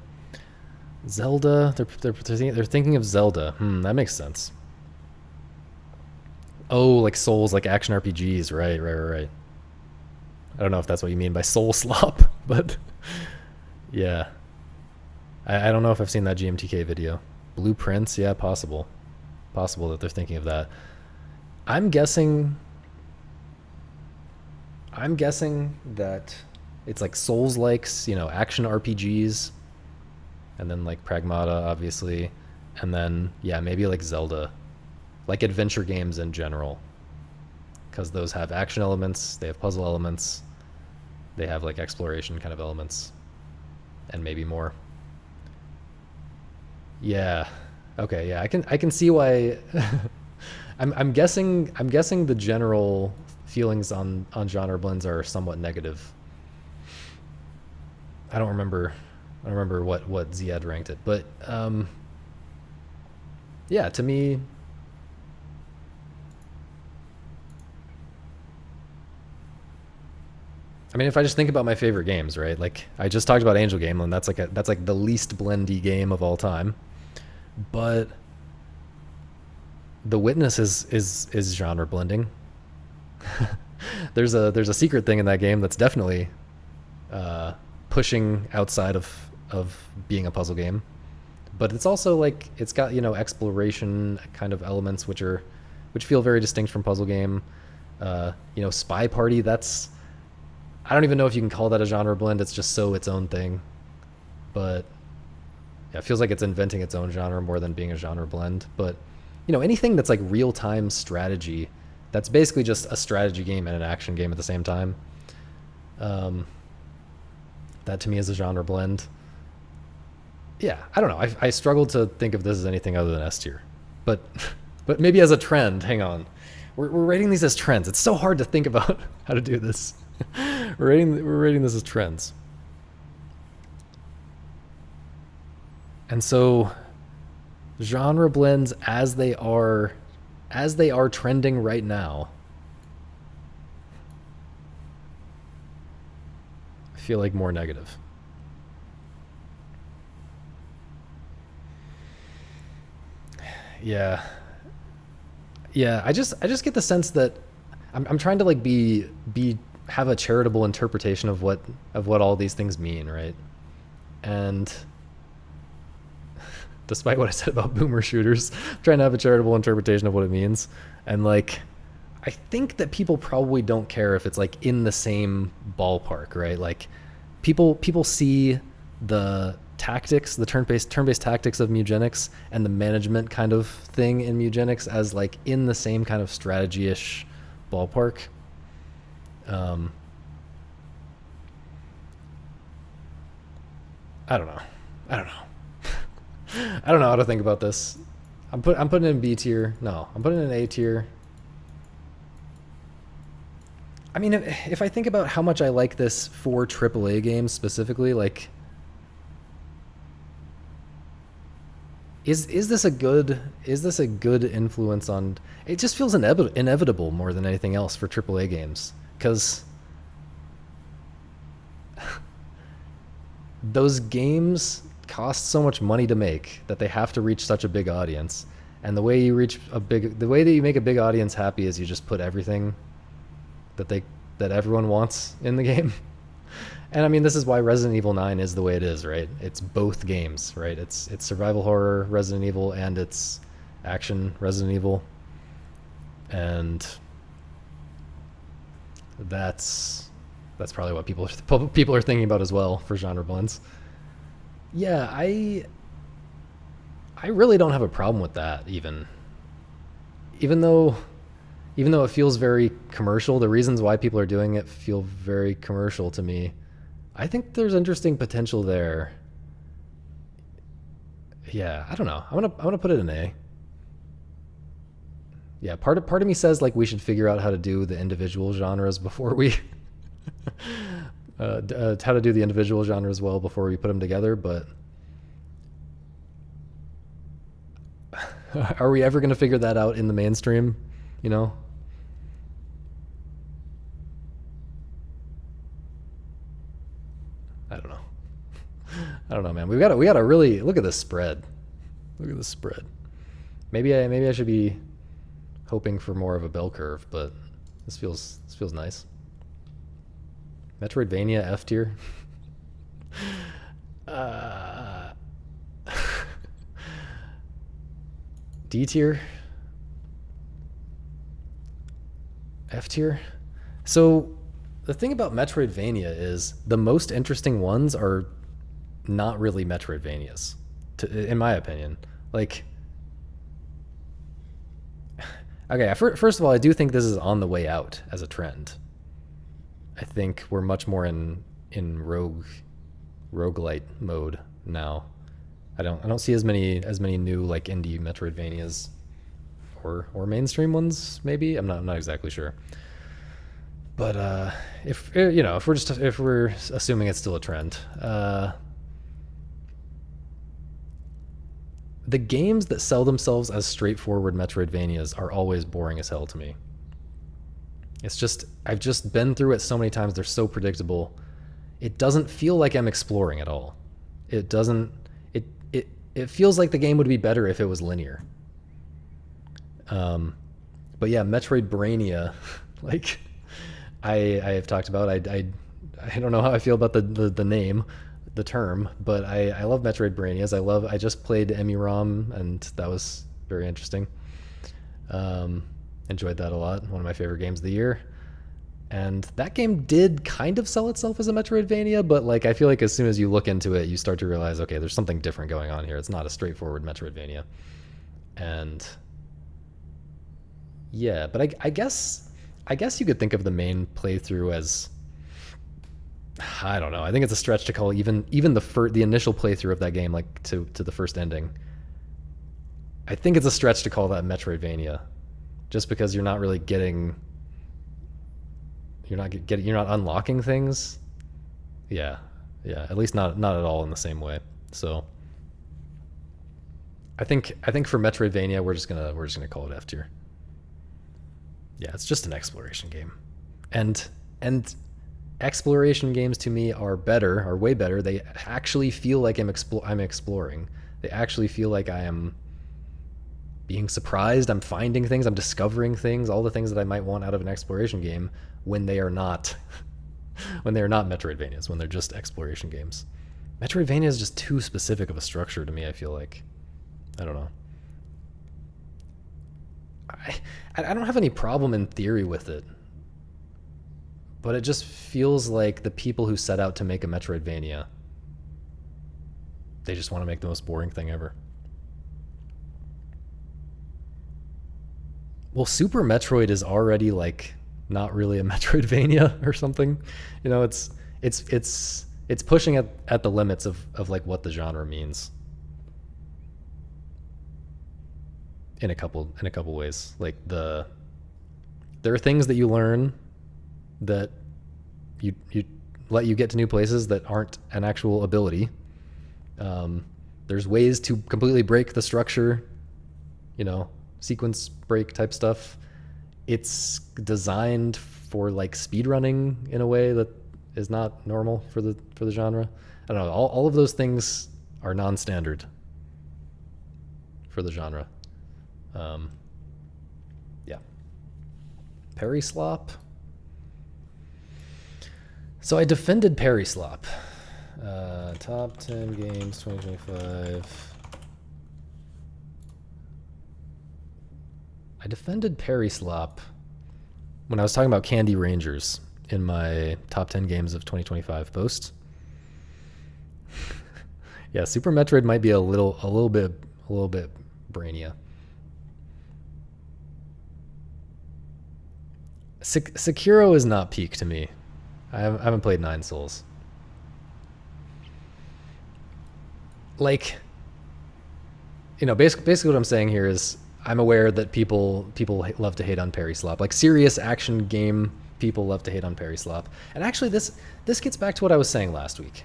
Zelda. They're thinking of Zelda. That makes sense. Oh, like Souls, like action RPGs. Right. I don't know if that's what you mean by soul slop, but yeah. I don't know if I've seen that GMTK video. Blueprints, yeah, possible that they're thinking of that. I'm guessing that it's like Souls-likes, action RPGs, and then like Pragmata, obviously, and then yeah, maybe like Zelda, like adventure games in general, because those have action elements, they have puzzle elements, they have like exploration kind of elements, and maybe more. Yeah. Okay. Yeah. I can see why. I'm guessing the general feelings on genre blends are somewhat negative. I don't remember what Ziad ranked it, but yeah, to me, I mean, if I just think about my favorite games, right? Like I just talked about Angel Game, and that's like the least blendy game of all time. But The Witness is genre blending. there's a secret thing in that game that's definitely pushing outside of being a puzzle game, but it's also like it's got, you know, exploration kind of elements which feel very distinct from puzzle game. You know, Spy Party, that's, I don't even know if you can call that a genre blend. It's just so its own thing, but yeah, it feels like it's inventing its own genre more than being a genre blend. But you know, anything that's like real-time strategy, that's basically just a strategy game and an action game at the same time. That to me is a genre blend. Yeah, I don't know. I struggle to think of this as anything other than S tier, but maybe as a trend. Hang on, we're rating these as trends. It's so hard to think about how to do this. we're rating this as trends, and so genre blends as they are trending right now, I feel like more negative. Yeah. I just get the sense that I'm trying to like have a charitable interpretation of what all these things mean, right? And despite what I said about boomer shooters, I'm trying to have a charitable interpretation of what it means. And like, I think that people probably don't care if it's like in the same ballpark, right? Like people see the tactics, the turn-based tactics of Mugenics and the management kind of thing in Mugenics as like in the same kind of strategy-ish ballpark. I don't know. I don't know how to think about this. I'm putting it in B tier. No, I'm putting it in A tier. I mean, if I think about how much I like this for AAA games specifically, like, is this a good influence on? It just feels inevitable more than anything else for AAA games, because those games cost so much money to make that they have to reach such a big audience, and the way that you make a big audience happy is you just put everything that everyone wants in the game. And I mean, this is why Resident Evil 9 is the way it is, right? It's both games, right? It's survival horror Resident Evil and it's action Resident Evil, and that's probably what people are thinking about as well for genre blends. Yeah, I really don't have a problem with that, even though it feels very commercial. The reasons why people are doing it feel very commercial to me. I think there's interesting potential there. Yeah, I don't know. I'm gonna put it in A. Yeah, part of me says like we should figure out how to do the individual genres before we how to do the individual genres well before we put them together, but are we ever going to figure that out in the mainstream, you know? I don't know, man. We gotta really look at this spread. Look at this spread. Maybe I should be hoping for more of a bell curve, but this feels nice. Metroidvania F tier. D tier. F tier. So the thing about Metroidvania is the most interesting ones are not really Metroidvanias, in my opinion. Like, okay, first of all, I do think this is on the way out as a trend. I think we're much more in roguelite mode now. I don't see as many new like indie Metroidvanias or mainstream ones. Maybe I'm not exactly sure. But if we're assuming it's still a trend, the games that sell themselves as straightforward Metroidvanias are always boring as hell to me. It's just, I've just been through it so many times. They're so predictable. It doesn't feel like I'm exploring at all. It doesn't. It feels like the game would be better if it was linear. But yeah, Metroidvania, like I have talked about. I don't know how I feel about the name, the term, but I love Metroidvanias. I just played EmuROM, and that was very interesting. Enjoyed that a lot. One of my favorite games of the year. And that game did kind of sell itself as a Metroidvania, but like I feel like as soon as you look into it, you start to realize, okay, there's something different going on here. It's not a straightforward Metroidvania. And yeah, but I guess you could think of the main playthrough as, I don't know. I think it's a stretch to call even the initial playthrough of that game, like to the first ending. I think it's a stretch to call that Metroidvania, just because you're not really getting. You're not unlocking things. Yeah. At least not at all in the same way. So I think for Metroidvania we're just gonna call it F tier. Yeah, it's just an exploration game, and exploration games to me are way better. They actually feel like I'm exploring. They actually feel like I am being surprised. I'm finding things. I'm discovering things. All the things that I might want out of an exploration game when they are not Metroidvanias, when they're just exploration games. Metroidvania is just too specific of a structure to me, I feel like. I don't know. I don't have any problem in theory with it, but it just feels like the people who set out to make a Metroidvania, they just want to make the most boring thing ever. Well, Super Metroid is already like not really a Metroidvania or something. You know, it's pushing at the limits of like what the genre means. In a couple ways. Like there are things that you learn that you let you get to new places that aren't an actual ability. There's ways to completely break the structure, you know, sequence break type stuff. It's designed for like speedrunning in a way that is not normal for the genre. I don't know. All of those things are non-standard for the genre. Yeah. PARRYSLOP. So I defended PARRYSLOP. Top 10 games 2025. I defended PARRYSLOP when I was talking about Candy Rangers in my top 10 games of 2025 post. Yeah, Super Metroid might be a little bit brainia. Sekiro is not peak to me. I haven't played Nine Souls. Like, you know, basically what I'm saying here is I'm aware that people love to hate on PARRYSLOP. Like serious action game people love to hate on PARRYSLOP. And actually this gets back to what I was saying last week.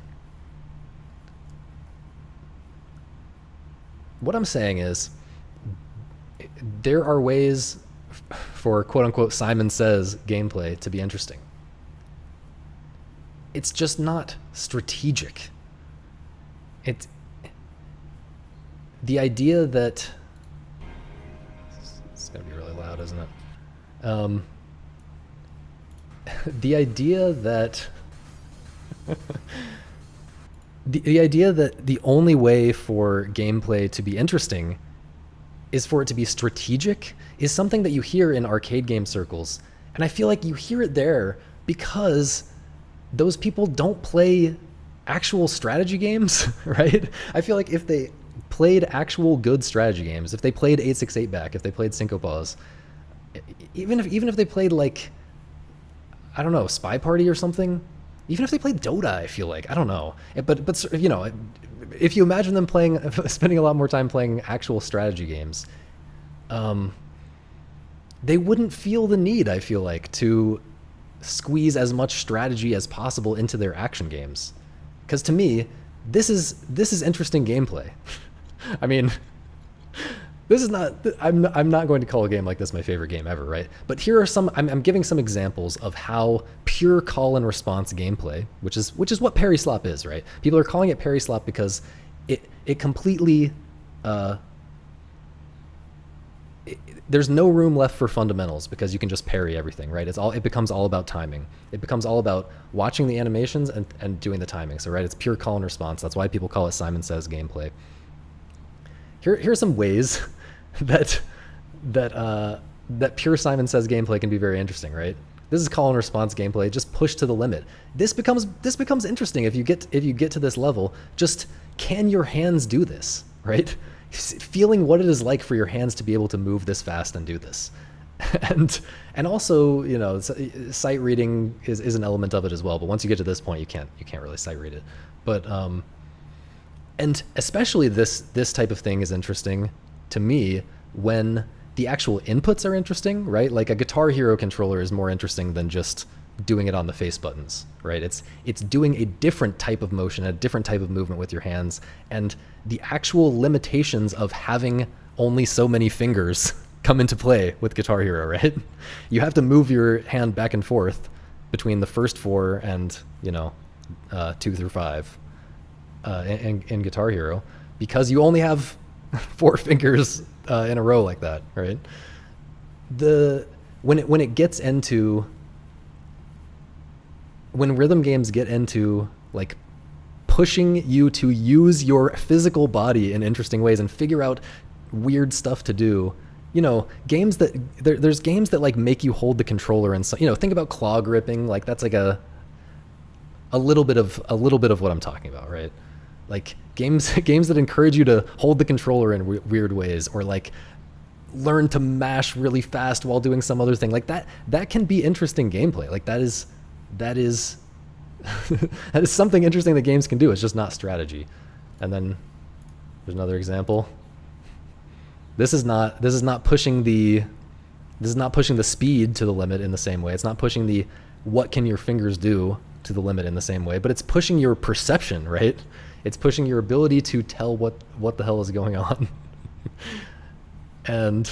What I'm saying is there are ways for quote unquote Simon Says gameplay to be interesting. It's just not strategic. The idea that it's gonna be really loud, isn't it? The idea that the idea that the only way for gameplay to be interesting is for it to be strategic is something that you hear in arcade game circles, and I feel like you hear it there because those people don't play actual strategy games, right? I feel like if they played actual good strategy games, if they played 868 back, if they played Cinco Paws, even if they played like, I don't know, Spy Party or something, even if they played Dota, I feel like, I don't know, but you know, if you imagine them spending a lot more time playing actual strategy games, they wouldn't feel the need, I feel like, to squeeze as much strategy as possible into their action games. Because to me, this is interesting gameplay. I mean, this is not. I'm not going to call a game like this my favorite game ever, right? But here are some. I'm giving some examples of how pure call and response gameplay, which is what PARRYSLOP is, right? People are calling it PARRYSLOP because it completely there's no room left for fundamentals because you can just parry everything, right? It becomes all about timing. It becomes all about watching the animations and doing the timing. So, right, it's pure call and response. That's why people call it Simon Says gameplay. Here's some ways that pure Simon Says gameplay can be very interesting, right? This is call and response gameplay. Just push to the limit. This becomes interesting if you get to this level. Just, can your hands do this, right? Feeling what it is like for your hands to be able to move this fast and do this. And also, you know, sight reading is an element of it as well. But once you get to this point, you can't really sight read it. But and especially this type of thing is interesting to me when the actual inputs are interesting, right? Like a Guitar Hero controller is more interesting than just doing it on the face buttons, right? It's doing a different type of motion, a different type of movement with your hands, and the actual limitations of having only so many fingers come into play with Guitar Hero, right? You have to move your hand back and forth between the first 4 and, you know, 2 through 5 in Guitar Hero, because you only have 4 fingers in a row like that, right? When rhythm games get into like pushing you to use your physical body in interesting ways and figure out weird stuff to do, you know, games that there's games that like make you hold the controller and so, you know, think about claw gripping. Like that's like a little bit of what I'm talking about, right? Like games that encourage you to hold the controller in weird ways, or like learn to mash really fast while doing some other thing like that can be interesting gameplay. Like that is that is something interesting that games can do. It's just not strategy. And then there's another example. This is not pushing the speed to the limit in the same way. It's not pushing the what can your fingers do to the limit in the same way, but it's pushing your perception, right? It's pushing your ability to tell what the hell is going on. And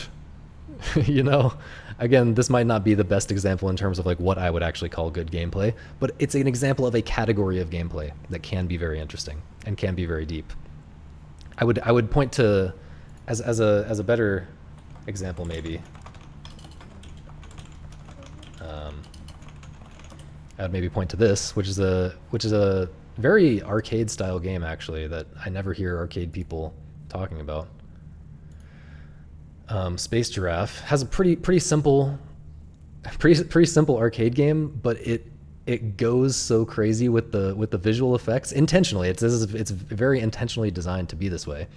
you know, again, this might not be the best example in terms of like what I would actually call good gameplay, but it's an example of a category of gameplay that can be very interesting and can be very deep. I would point to as a better example maybe. I would maybe point to this, which is a very arcade style game actually that I never hear arcade people talking about. Space Giraffe has a pretty simple arcade game, but it goes so crazy with the visual effects intentionally. It's very intentionally designed to be this way.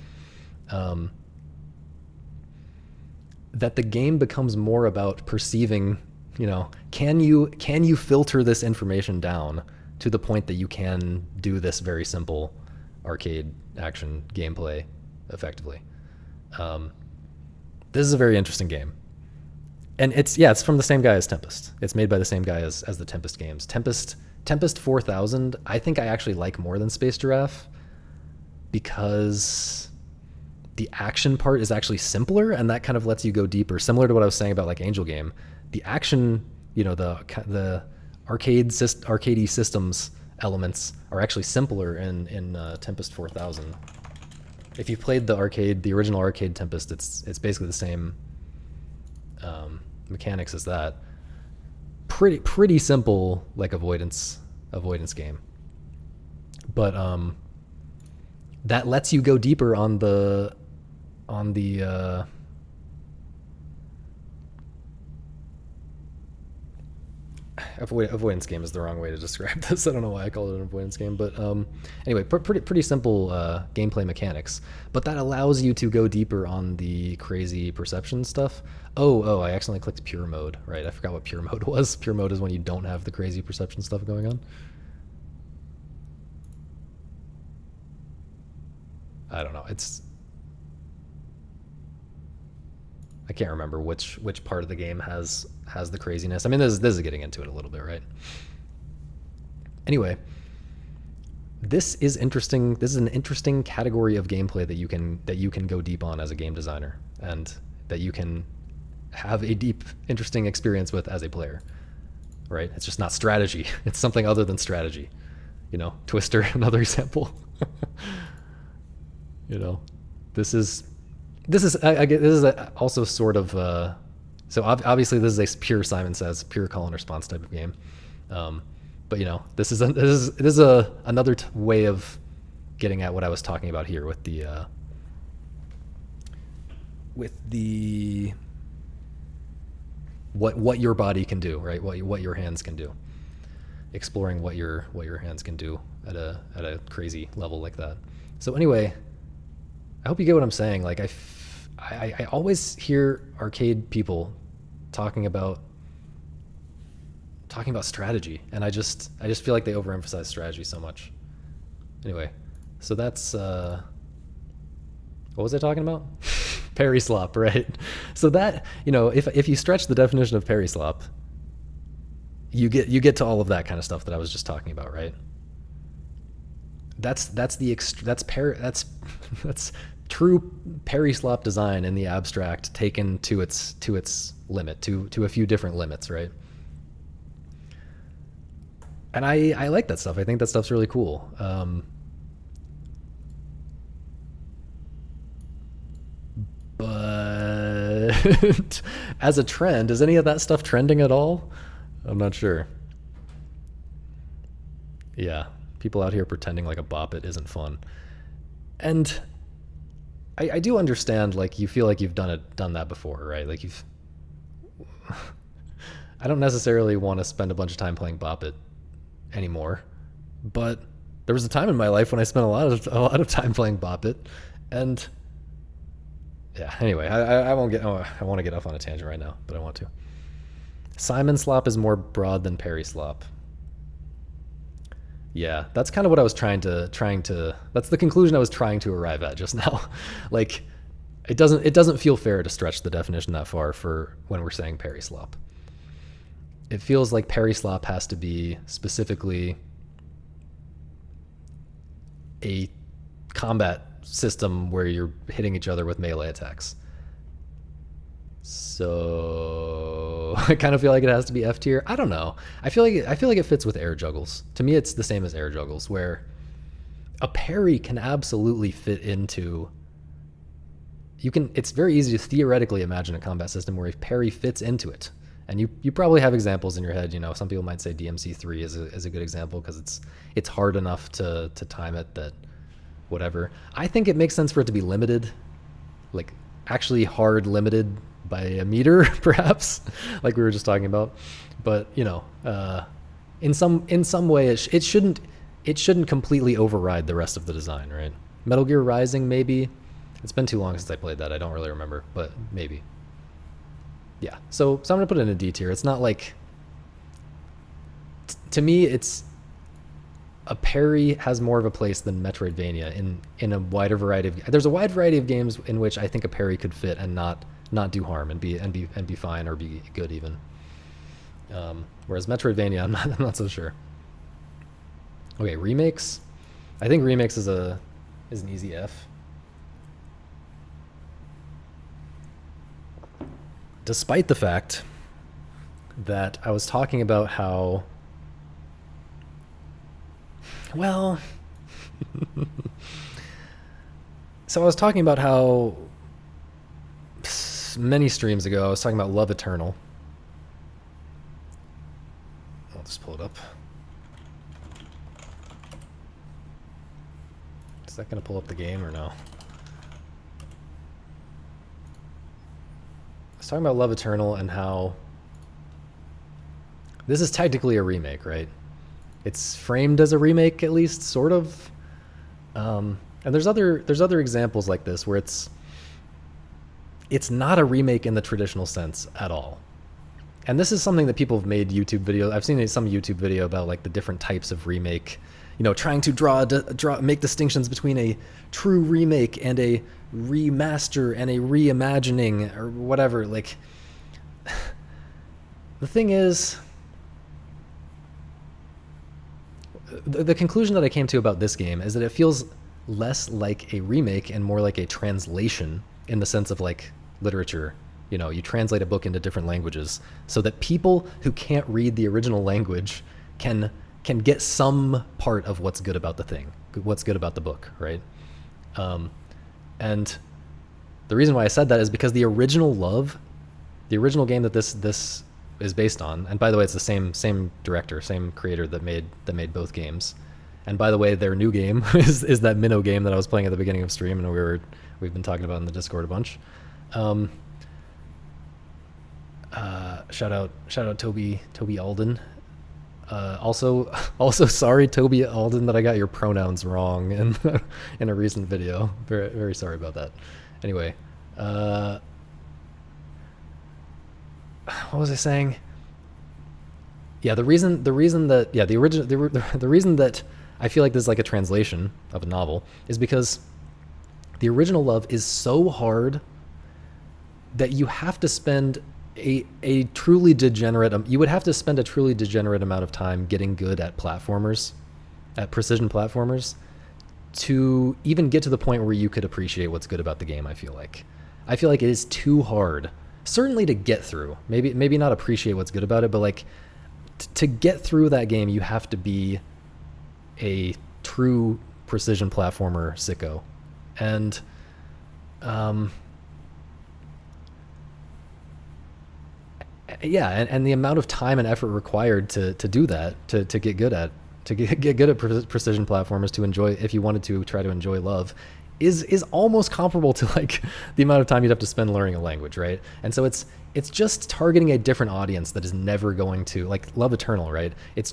That the game becomes more about perceiving, you know, can you filter this information down to the point that you can do this very simple arcade action gameplay effectively. This is a very interesting game. And it's from the same guy as Tempest. It's made by the same guy as the Tempest games. Tempest 4000, I think I actually like more than Space Giraffe because the action part is actually simpler, and that kind of lets you go deeper. Similar to what I was saying about like Angel Game, the action, you know, the arcadey systems elements are actually simpler in Tempest 4000. If you've played the original arcade Tempest, it's basically the same mechanics as that. Pretty simple like avoidance game, but that lets you go deeper on the avoidance game is the wrong way to describe this. I don't know why I called it an avoidance game, but anyway, pretty simple gameplay mechanics, but that allows you to go deeper on the crazy perception stuff. Oh, I accidentally clicked pure mode, right? I forgot what pure mode was. Pure mode is when you don't have the crazy perception stuff going on. I don't know. I can't remember which part of the game has the craziness. I mean, this is getting into it a little bit, right? Anyway, this is interesting. This is an interesting category of gameplay that you can go deep on as a game designer, and that you can have a deep, interesting experience with as a player, right? It's just not strategy. It's something other than strategy. You know, Twister, another example. You know, this is This is also sort of so obviously this is a pure Simon Says, pure call and response type of game, but you know, this is another way of getting at what I was talking about here with the what your body can do, right? What your hands can do, exploring what your hands can do at a crazy level like that. So anyway, I hope you get what I'm saying. Like I always hear arcade people talking about strategy, and I just feel like they overemphasize strategy so much. Anyway, so that's what was I talking about? PARRYSLOP, right? So that, you know, if you stretch the definition of PARRYSLOP, you get to all of that kind of stuff that I was just talking about, right? That's true PARRYSLOP design in the abstract, taken to its limit, to a few different limits, right? And I like that stuff. I think that stuff's really cool. But as a trend, is any of that stuff trending at all? I'm not sure. Yeah, people out here pretending like a bop it isn't fun. And I do understand, like, you feel like you've done that before, right? Like I don't necessarily want to spend a bunch of time playing bop it anymore, but there was a time in my life when I spent a lot of time playing bop it, and yeah. Anyway, I won't get. Oh, I want to get off on a tangent right now, but I want to. Simon Slop is more broad than PARRYSLOP. Yeah, that's kind of what I was trying to. That's the conclusion I was trying to arrive at just now. Like, it doesn't feel fair to stretch the definition that far for when we're saying PARRYSLOP. It feels like PARRYSLOP has to be specifically a combat system where you're hitting each other with melee attacks. So I kind of feel like it has to be F tier. I don't know. I feel like it fits with air juggles. To me, it's the same as air juggles, where a parry can absolutely fit into. It's very easy to theoretically imagine a combat system where a parry fits into it. And you probably have examples in your head. You know, some people might say DMC3 is a good example because it's hard enough to time it that whatever. I think it makes sense for it to be limited, like actually hard limited by a meter, perhaps, like we were just talking about. But you know, in some way, it shouldn't completely override the rest of the design, right? Metal Gear Rising, maybe. It's been too long since I played that. I don't really remember, but maybe. Yeah. So I'm gonna put it in a D tier. It's not like. To me, it's. A parry has more of a place than Metroidvania in a wider variety of. There's a wide variety of games in which I think a parry could fit and not do harm and be fine or be good even. Whereas Metroidvania, I'm not so sure. Okay, remakes. I think remakes is an easy F. Despite the fact that I was talking about how. Well, so I was talking about how many streams ago I was talking about Love Eternal. I'll just pull it up. Is that going to pull up the game or no? I was talking about Love Eternal and how this is technically a remake, right? It's framed as a remake, at least, sort of. And there's other examples like this where it's not a remake in the traditional sense at all. And this is something that people have made YouTube videos. I've seen some YouTube video about like the different types of remake, you know, trying to make distinctions between a true remake and a remaster and a reimagining or whatever. Like, the thing is, the conclusion that I came to about this game is that it feels less like a remake and more like a translation in the sense of like literature. You know, you translate a book into different languages so that people who can't read the original language can get some part of what's good about the thing, what's good about the book, right? And The reason why I said that is because the original game that this is based on, and by the way, it's the same director, same creator that made both games. And by the way, their new game is that Minnow game that I was playing at the beginning of stream, and we've been talking about in the Discord a bunch. Shout out Toby Alden. Also sorry, Toby Alden, that I got your pronouns wrong in a recent video. Very, very sorry about that. Anyway, what was I saying? Yeah, the reason that I feel like this is like a translation of a novel is because the original love is so hard that you have to spend a truly degenerate amount of time getting good at platformers, at precision platformers, to even get to the point where you could appreciate what's good about the game. I feel like it is too hard, certainly to get through, maybe not appreciate what's good about it, but like to get through that game, you have to be a true precision platformer sicko. And yeah, and the amount of time and effort required to do that, to get good at precision platformers, to enjoy, if you wanted to try to enjoy love, is almost comparable to like the amount of time you'd have to spend learning a language, right? And so it's just targeting a different audience that is never going to, like Love Eternal, right? It's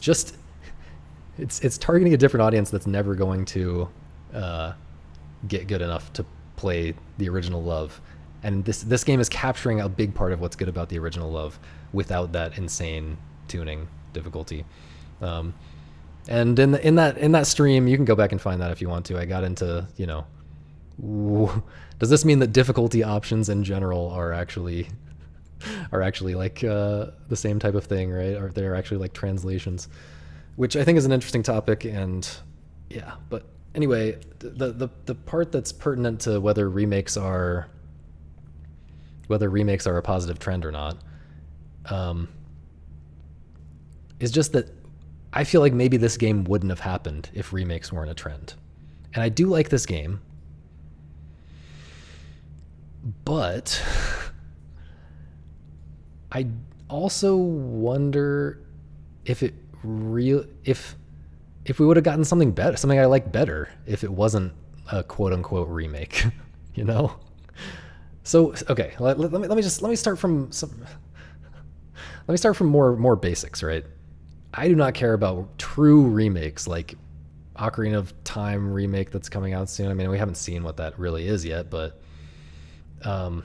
targeting a different audience that's never going to get good enough to play the original Love. And this game is capturing a big part of what's good about the original Love without that insane tuning difficulty. And in that stream, you can go back and find that if you want to. I got into, does this mean that difficulty options in general are actually like the same type of thing, right? Or they're actually like translations, which I think is an interesting topic. And yeah, but anyway, the part that's pertinent to whether remakes are a positive trend or not, is just that I feel like maybe this game wouldn't have happened if remakes weren't a trend. And I do like this game, but I also wonder if we would have gotten something better, something I like better, if it wasn't a quote unquote remake, So okay, let me start from more basics, right? I do not care about true remakes like Ocarina of Time remake that's coming out soon. I mean, we haven't seen what that really is yet, but the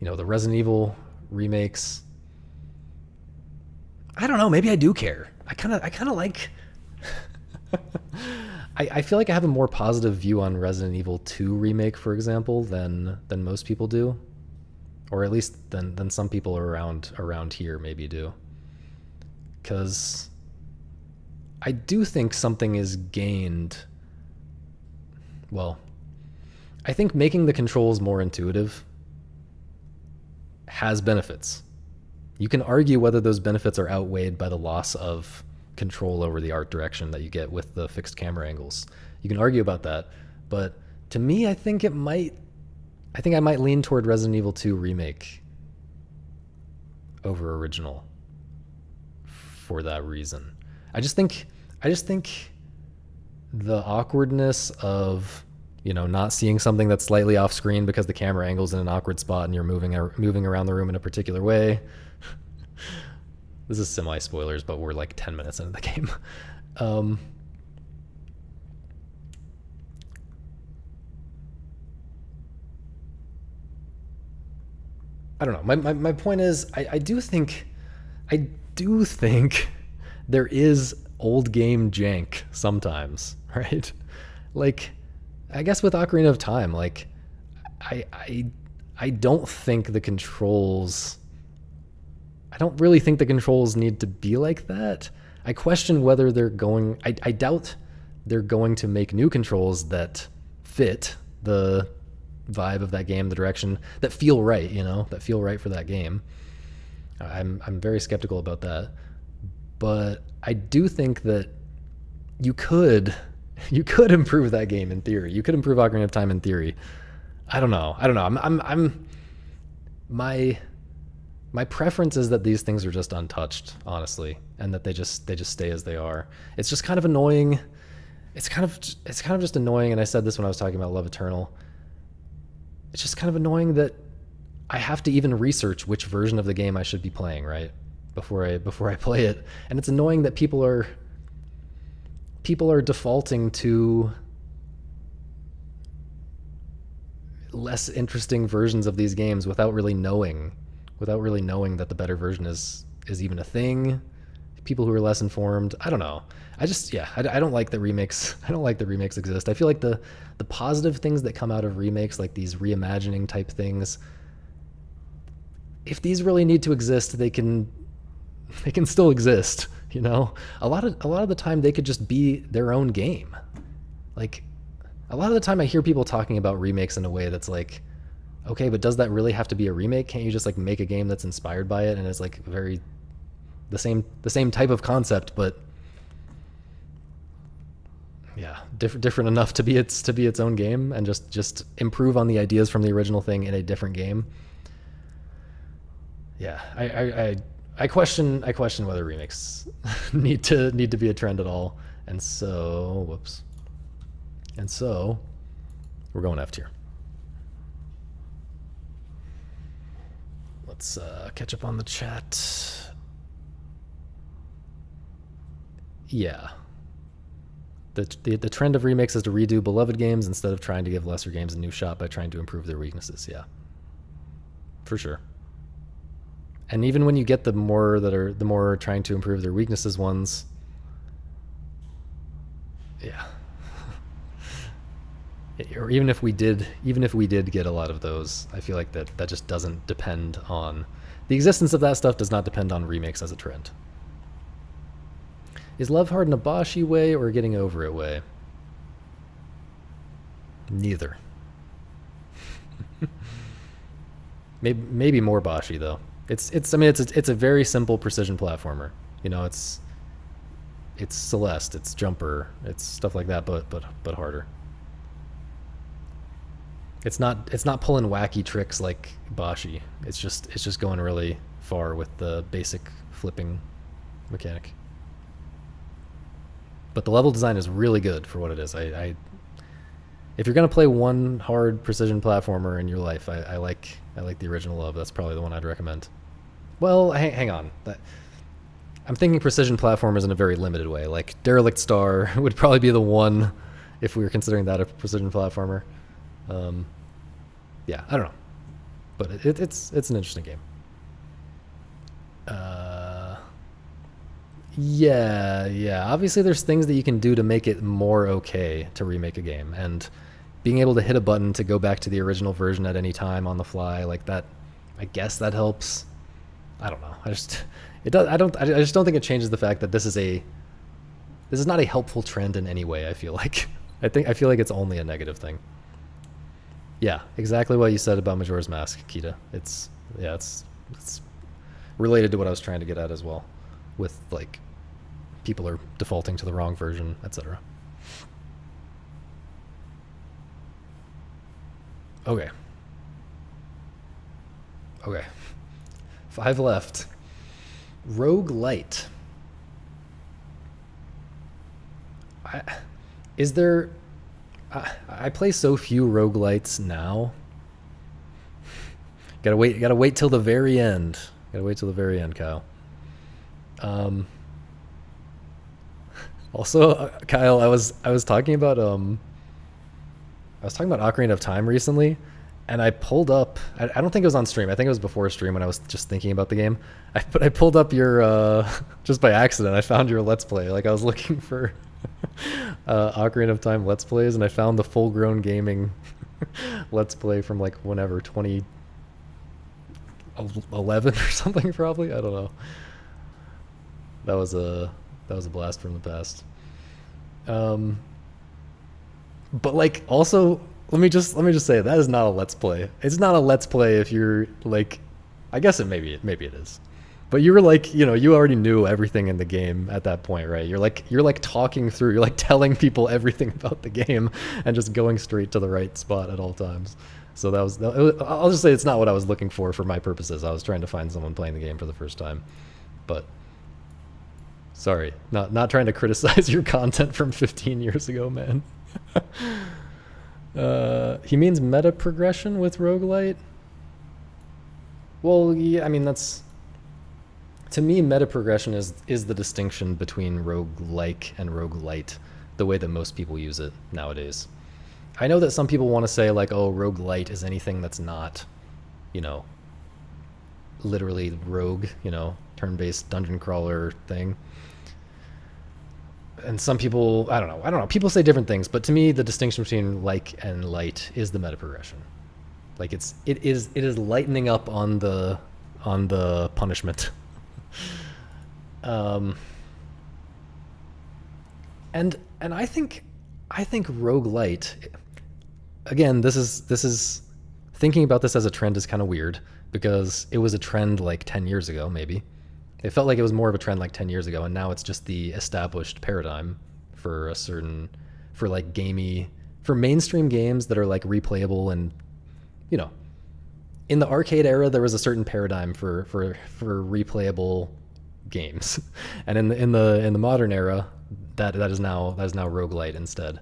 Resident Evil remakes, I don't know, maybe I do care. I kind of like I feel like I have a more positive view on Resident Evil 2 remake, for example, than most people do, or at least than some people around here maybe do, because I do think something is gained. Well, I think making the controls more intuitive has benefits. You can argue whether those benefits are outweighed by the loss of control over the art direction that you get with the fixed camera angles. You can argue about that, but to me, I think I might lean toward Resident Evil 2 remake over original for that reason. I just think the awkwardness of, not seeing something that's slightly off screen because the camera angle's in an awkward spot and you're moving around the room in a particular way. This is semi-spoilers, but we're like 10 minutes into the game. I don't know. My point is, I do think there is old game jank sometimes, right? Like, I guess with Ocarina of Time, like, I don't think the controls... I don't really think the controls need to be like that. I question whether they're going... I doubt they're going to make new controls that fit the vibe of that game, the direction, that feel right, that feel right for that game. I'm very skeptical about that. But I do think that you could improve that game in theory. You could improve Ocarina of Time in theory I don't know. I'm my preference is that these things are just untouched, honestly, and that they just stay as they are. It's just kind of annoying. It's kind of just annoying, and I said this when I was talking about Love Eternal. It's just kind of annoying that I have to even research which version of the game I should be playing, right? Before I play it. And it's annoying that people are defaulting to less interesting versions of these games without really knowing that the better version is even a thing. People who are less informed, I don't know. I don't like that remakes. I don't like that remakes exist. I feel like the positive things that come out of remakes, like these reimagining type things, if these really need to exist, they can still exist. You know, a lot of the time they could just be their own game. Like, a lot of the time I hear people talking about remakes in a way that's like, okay, but does that really have to be a remake? Can't you just like make a game that's inspired by it and is like very the same type of concept, but yeah, different enough to be its own game, and just improve on the ideas from the original thing in a different game? Yeah, I question whether remakes need to be a trend at all. And so, we're going F tier. Let's catch up on the chat. Yeah. The trend of remakes is to redo beloved games instead of trying to give lesser games a new shot by trying to improve their weaknesses. Yeah. For sure. And even when you get the more trying to improve their weaknesses ones, yeah. Or even if we did get a lot of those, I feel like that just doesn't depend on the existence of that stuff. Does not depend on remakes as a trend. Is love hard in a Boshi way or getting over it way? Neither. maybe more Boshi though. It's a very simple precision platformer. You know, it's Celeste, it's Jumper, it's stuff like that, but harder. It's not pulling wacky tricks like Boshi. It's just going really far with the basic flipping mechanic. But the level design is really good for what it is. If you're gonna play one hard precision platformer in your life, I like the original Love. That's probably the one I'd recommend. Well, hang on. I'm thinking precision platformers in a very limited way. Like Derelict Star would probably be the one if we were considering that a precision platformer. Yeah, I don't know, but it's an interesting game. Yeah. Obviously, there's things that you can do to make it more okay to remake a game, and being able to hit a button to go back to the original version at any time on the fly, like that. I guess that helps. I don't know. I just don't think it changes the fact that this is not a helpful trend in any way. I feel like it's only a negative thing. Yeah, exactly what you said about Majora's Mask, Kita. It's related to what I was trying to get at as well, with like people are defaulting to the wrong version, etc. Okay. 5 left. Roguelite. I play so few roguelites now. Gotta wait till the very end. Kyle. Also, Kyle, I was talking about Ocarina of Time recently, and I pulled up. I don't think it was on stream. I think it was before stream when I was just thinking about the game. I pulled up your just by accident. I found your Let's Play. Like I was looking for Ocarina of Time Let's Plays, and I found the Full Grown Gaming Let's Play from like whenever 2011 or something, probably. I don't know. That was a blast from the past. But like also let me just say that is not a Let's Play. It's not a Let's Play if you're like, I guess maybe it is. But you were like, you know, you already knew everything in the game at that point, right? You're like talking through, you're like telling people everything about the game and just going straight to the right spot at all times. So I'll just say it's not what I was looking for my purposes. I was trying to find someone playing the game for the first time. But sorry, not trying to criticize your content from 15 years ago, man. He means meta progression with roguelite. Well, yeah, I mean, that's, to me, meta progression is the distinction between roguelike and roguelite, the way that most people use it nowadays. I know that some people want to say like, oh, roguelite is anything that's not, literally rogue, turn-based dungeon crawler thing. And some people, I don't know. People say different things, but to me, the distinction between like and light is the meta progression. Like it is lightening up on the punishment. And I think roguelite, again, this is thinking about this as a trend is kind of weird, because it was a trend like 10 years ago, maybe. It felt like it was more of a trend like 10 years ago, and now it's just the established paradigm for mainstream games that are like replayable. And in the arcade era, there was a certain paradigm for replayable games, and in the modern era, that is now roguelite instead.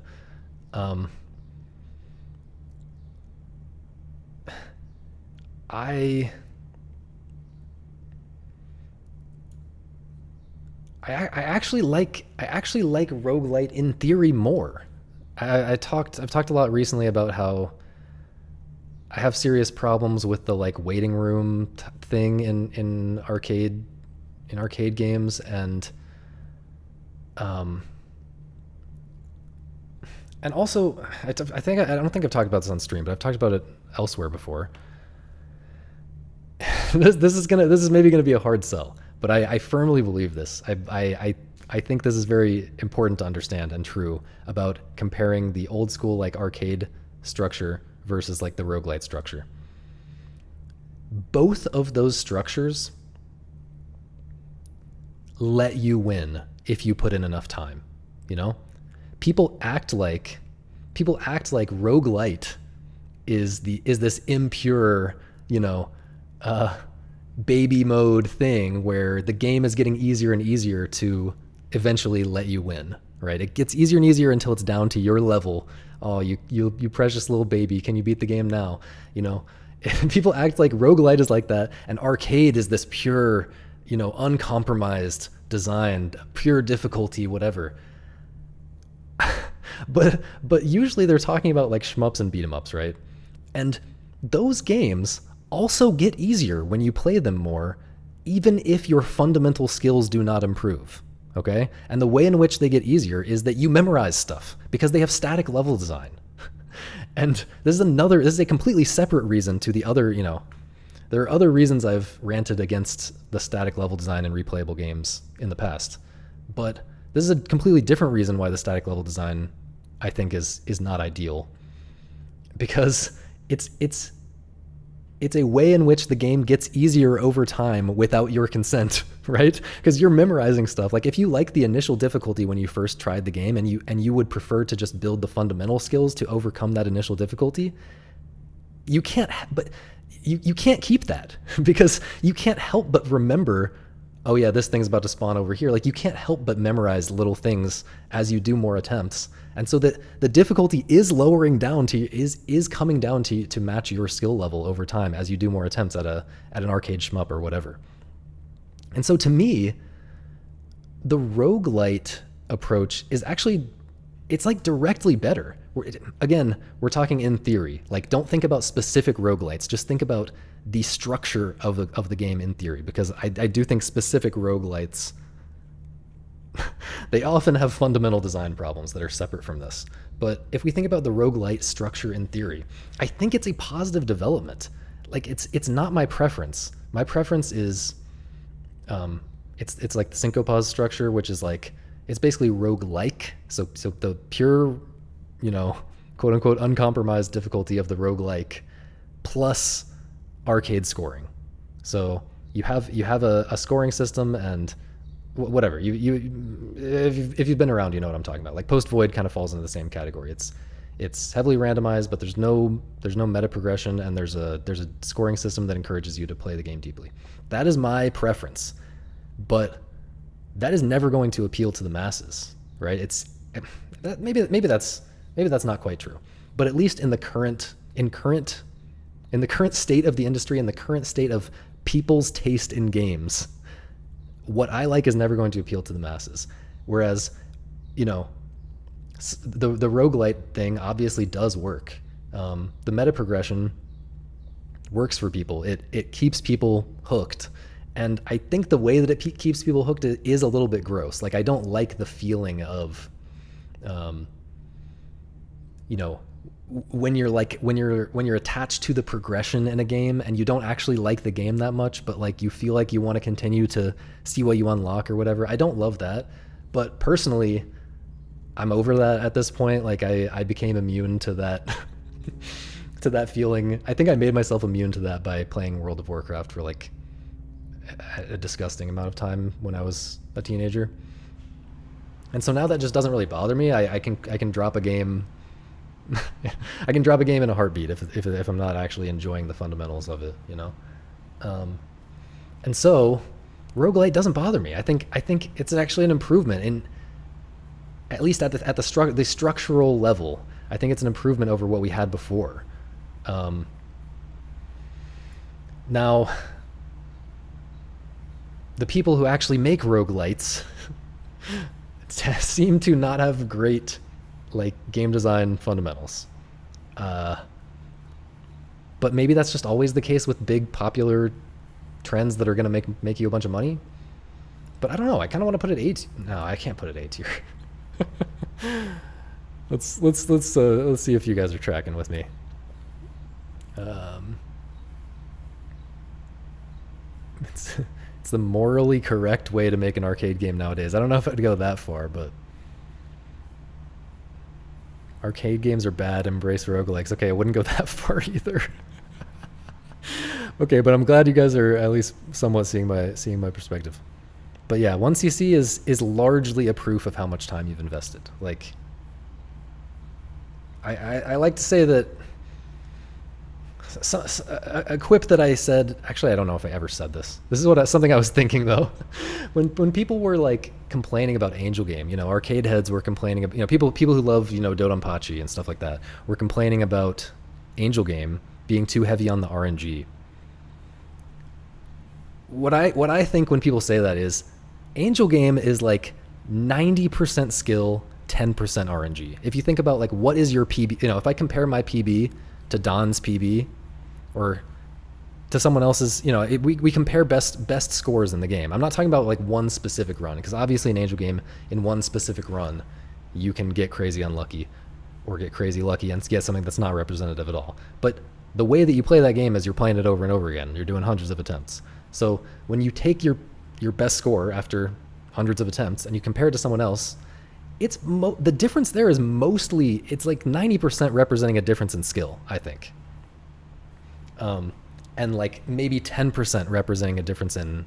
I actually like roguelite in theory more. I've talked a lot recently about how I have serious problems with the like waiting room thing in arcade games, and also I don't think I've talked about this on stream, but I've talked about it elsewhere before. This is maybe gonna be a hard sell, but I firmly believe this. I think this is very important to understand and true about comparing the old school like arcade structure versus like the roguelite structure. Both of those structures let you win if you put in enough time. People act like roguelite is this impure, baby mode thing where the game is getting easier and easier to eventually let you win, right? It gets easier and easier until it's down to your level. Oh, you precious little baby, can you beat the game now? People act like roguelite is like that, and arcade is this pure, uncompromised design, pure difficulty, whatever. But usually they're talking about like shmups and beat 'em ups, right? And those games also get easier when you play them more, even if your fundamental skills do not improve. Okay? And the way in which they get easier is that you memorize stuff because they have static level design. And this is a completely separate reason to the other, there are other reasons I've ranted against the static level design in replayable games in the past. But this is a completely different reason why the static level design, I think, is not ideal. Because it's a way in which the game gets easier over time without your consent, right? Because you're memorizing stuff. Like if you like the initial difficulty when you first tried the game, and you would prefer to just build the fundamental skills to overcome that initial difficulty, you can't keep that because you can't help but remember, oh yeah, this thing's about to spawn over here. Like you can't help but memorize little things as you do more attempts. And so that the difficulty is lowering down is coming down to match your skill level over time as you do more attempts at an arcade shmup or whatever. And so to me, the roguelite approach is actually, it's like directly better. We're talking in theory. Like don't think about specific roguelites, just think about the structure of the game in theory, because I do think specific roguelites, they often have fundamental design problems that are separate from this. But if we think about the roguelite structure in theory, I think it's a positive development. Like it's not my preference. My preference is it's like the syncopause structure, which is like, it's basically roguelike. So the pure, quote unquote uncompromised difficulty of the roguelike plus arcade scoring. So you have a scoring system, and whatever if you've been around, you know what I'm talking about. Like Post Void kind of falls into the same category. It's heavily randomized, but there's no meta progression, and there's a scoring system that encourages you to play the game deeply. That is my preference, but that is never going to appeal to the masses, right? It's maybe that's not quite true, but at least in the current state of the industry, in the current state of people's taste in games, what I like is never going to appeal to the masses. Whereas, you know, the roguelite thing obviously does work. The meta progression works for people. It keeps people hooked. And I think the way that it keeps people hooked is a little bit gross. Like, I don't like the feeling of, you know, when you're attached to the progression in a game and you don't actually like the game that much, but like you feel like you want to continue to see what you unlock or whatever. I don't love that. But personally, I'm over that at this point. Like, I became immune to that to that feeling. I think I made myself immune to that by playing World of Warcraft for like a disgusting amount of time when I was a teenager. And so now that just doesn't really bother me. I can drop a game I can drop a game in a heartbeat if I'm not actually enjoying the fundamentals of it, you know. And so roguelite doesn't bother me. I think it's actually an improvement in, at least at the structural level. I think it's an improvement over what we had before. Now, the people who actually make roguelites seem to not have great like game design fundamentals. But maybe that's just always the case with big popular trends that are going to make you a bunch of money. But I don't know. I kind of want to put it No, I can't put it A tier. Let's see if you guys are tracking with me. It's the morally correct way to make an arcade game nowadays. I don't know if I'd go that far, but arcade games are bad. Embrace roguelikes. Okay, I wouldn't go that far either. Okay, but I'm glad you guys are at least somewhat seeing my perspective. But yeah, 1cc is largely a proof of how much time you've invested. Like, I like to say that a quip that I said, actually I don't know if I ever said this. This is something I was thinking though. When people were like complaining about Angel Game, you know, arcade heads were complaining about, you know, people who love, you know, Dodonpachi and stuff like that were complaining about Angel Game being too heavy on the RNG. What I think when people say that is Angel Game is like 90% skill, 10% RNG. If you think about like what is your PB, you know, if I compare my PB to Don's PB or to someone else's, you know, we compare best scores in the game. I'm not talking about like one specific run, because obviously in Angel Game, in one specific run, you can get crazy unlucky or get crazy lucky and get something that's not representative at all. But the way that you play that game is you're playing it over and over again. You're doing hundreds of attempts. So when you take your best score after hundreds of attempts and you compare it to someone else, it's the difference there is mostly, it's like 90% representing a difference in skill, I think. And like maybe 10% representing a difference in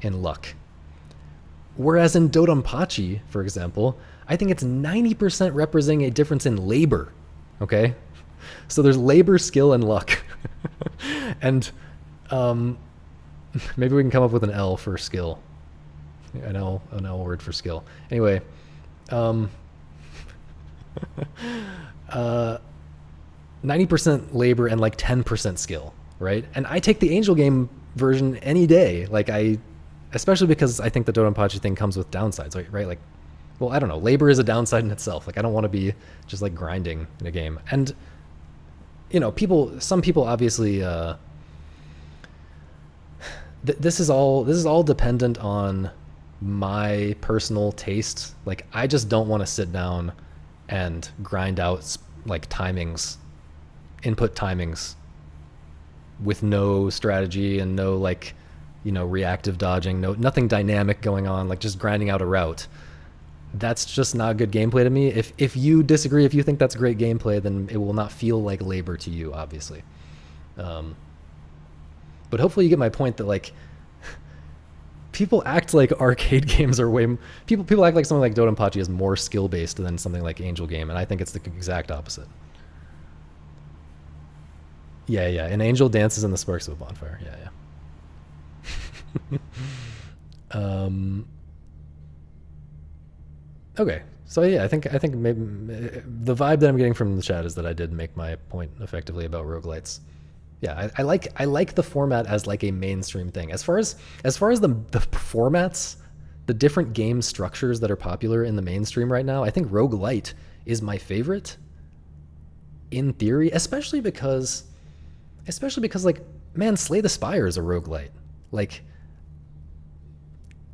luck. Whereas in Dodonpachi, for example, I think it's 90% representing a difference in labor. Okay? So there's labor, skill, and luck. And maybe we can come up with an L for skill. An L word for skill. Anyway, 90% labor and like 10% skill, right? And I take the Angel Game version any day. Like especially because I think the Dodonpachi thing comes with downsides, right? Like, well, I don't know. Labor is a downside in itself. Like, I don't want to be just like grinding in a game. And, you know, some people obviously, this is all dependent on my personal taste. Like, I just don't want to sit down and grind out like input timings with no strategy and no like, you know, reactive dodging, nothing dynamic going on, like just grinding out a route. That's just not good gameplay to me. If you disagree, if you think that's great gameplay, then it will not feel like labor to you, obviously. But hopefully you get my point that like people act like arcade games are people act like something like Dodonpachi is more skill based than something like Angel Game, and I think it's the exact opposite. Yeah, and Angel dances in the sparks of a bonfire. Yeah. Okay, so yeah, I think maybe the vibe that I'm getting from the chat is that I did make my point effectively about roguelites. Yeah, I like the format as like a mainstream thing. As far as the formats, the different game structures that are popular in the mainstream right now, I think roguelite is my favorite in theory, especially because like, man, Slay the Spire is a roguelite. Like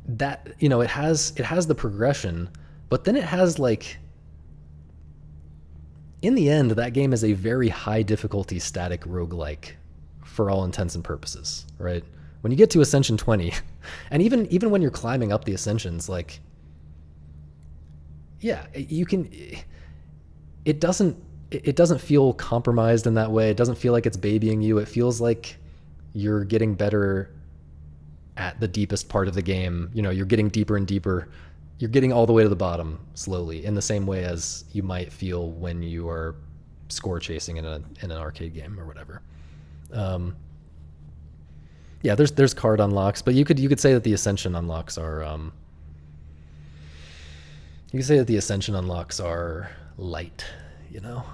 that, you know, it has the progression, but then it has like, in the end, that game is a very high difficulty static roguelike for all intents and purposes, right? When you get to Ascension 20, and even when you're climbing up the Ascensions, like, yeah, you can, it doesn't feel compromised in that way. It doesn't feel like it's babying you. It feels like you're getting better at the deepest part of the game. You know, you're getting deeper and deeper. You're getting all the way to the bottom slowly, in the same way as you might feel when you are score chasing in an arcade game or whatever. Yeah, there's card unlocks, but you could say that the Ascension unlocks are you could say that the Ascension unlocks are light, you know.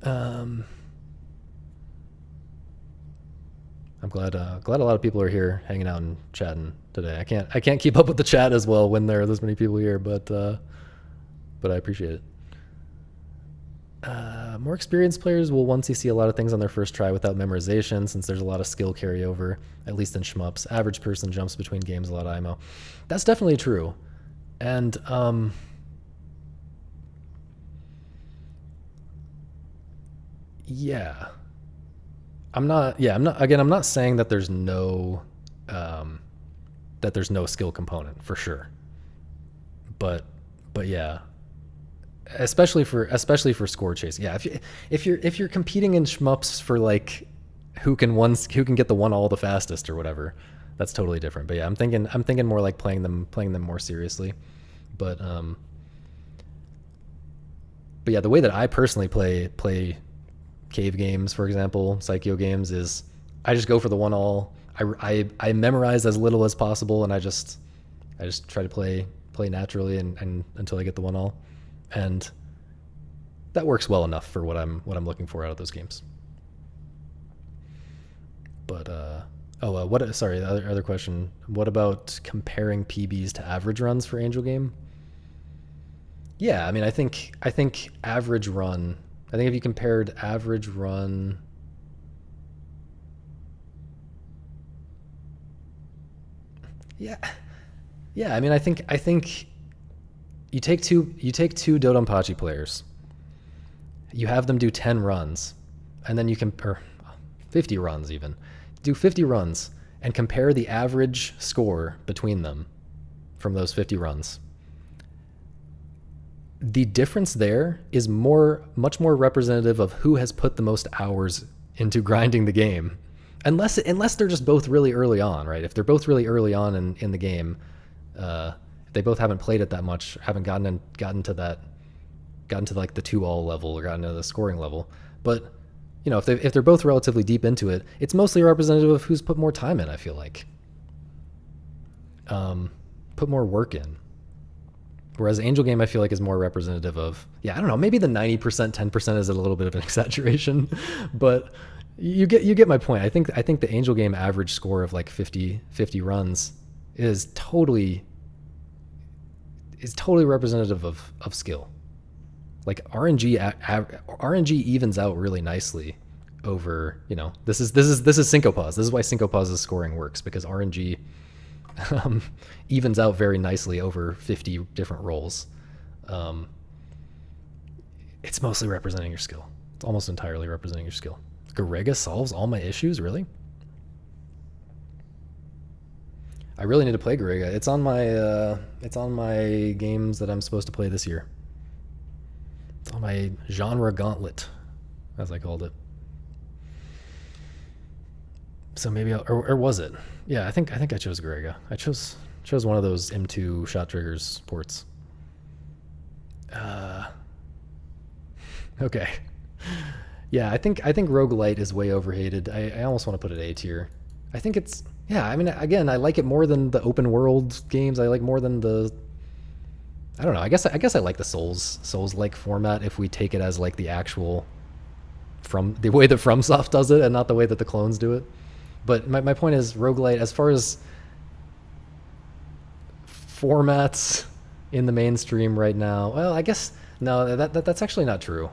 I'm glad a lot of people are here hanging out and chatting today. I can't keep up with the chat as well when there are this many people here, but I appreciate it. More experienced players will once you see a lot of things on their first try without memorization, since there's a lot of skill carryover, at least in shmups. Average person jumps between games a lot of IMO. That's definitely true. And yeah. I'm not saying that there's no skill component for sure. But yeah. Especially for score chase. Yeah, if you're competing in shmups for like who can get the one all the fastest or whatever, that's totally different. But yeah, I'm thinking more like playing them more seriously. But yeah, the way that I personally play cave games, for example, Psycho games, is I just go for the one all. I memorize as little as possible, and I just try to play naturally and until I get the one all. And that works well enough for what I'm looking for out of those games. But sorry, the other question. What about comparing PBs to average runs for Angel Game? Yeah, I mean, I think average run. I think if you compared average run. Yeah. I mean, I think you take two Dodonpachi players, you have them do 10 runs, and then you compare 50 runs even. Do 50 runs and compare the average score between them from those 50 runs. The difference there is much more representative of who has put the most hours into grinding the game. Unless they're just both really early on, right? If they're both really early on in the game, they both haven't played it that much, haven't gotten to like the 2-all level or gotten to the scoring level. But you know, if they're both relatively deep into it, it's mostly representative of who's put more time in. I feel like put more work in. Whereas Angel Game, I feel like, is more representative of, yeah, I don't know, maybe the 90%, 10% is a little bit of an exaggeration, but you get my point. I think the Angel Game average score of like 50 runs is totally representative of skill. Like RNG evens out really nicely over, you know, this is Syncopause. This is why Syncopause's scoring works, because RNG evens out very nicely over 50 different rolls. It's mostly representing your skill. It's almost entirely representing your skill. Garega solves all my issues, really? I really need to play Garega. It's on my games that I'm supposed to play this year. It's on my genre gauntlet, as I called it. So maybe or was it? Yeah, I think I chose Garega. I chose one of those M2 shot triggers ports. Okay. Yeah, I think Roguelite is way overhated. I almost want to put it A tier. I think it's, yeah, I mean, again, I like it more than the open world games. I like more than the, I don't know. I guess I like the Souls like format if we take it as like the actual from the way that FromSoft does it and not the way that the clones do it. But my point is Roguelite, as far as formats in the mainstream right now, well, I guess no, that's actually not true.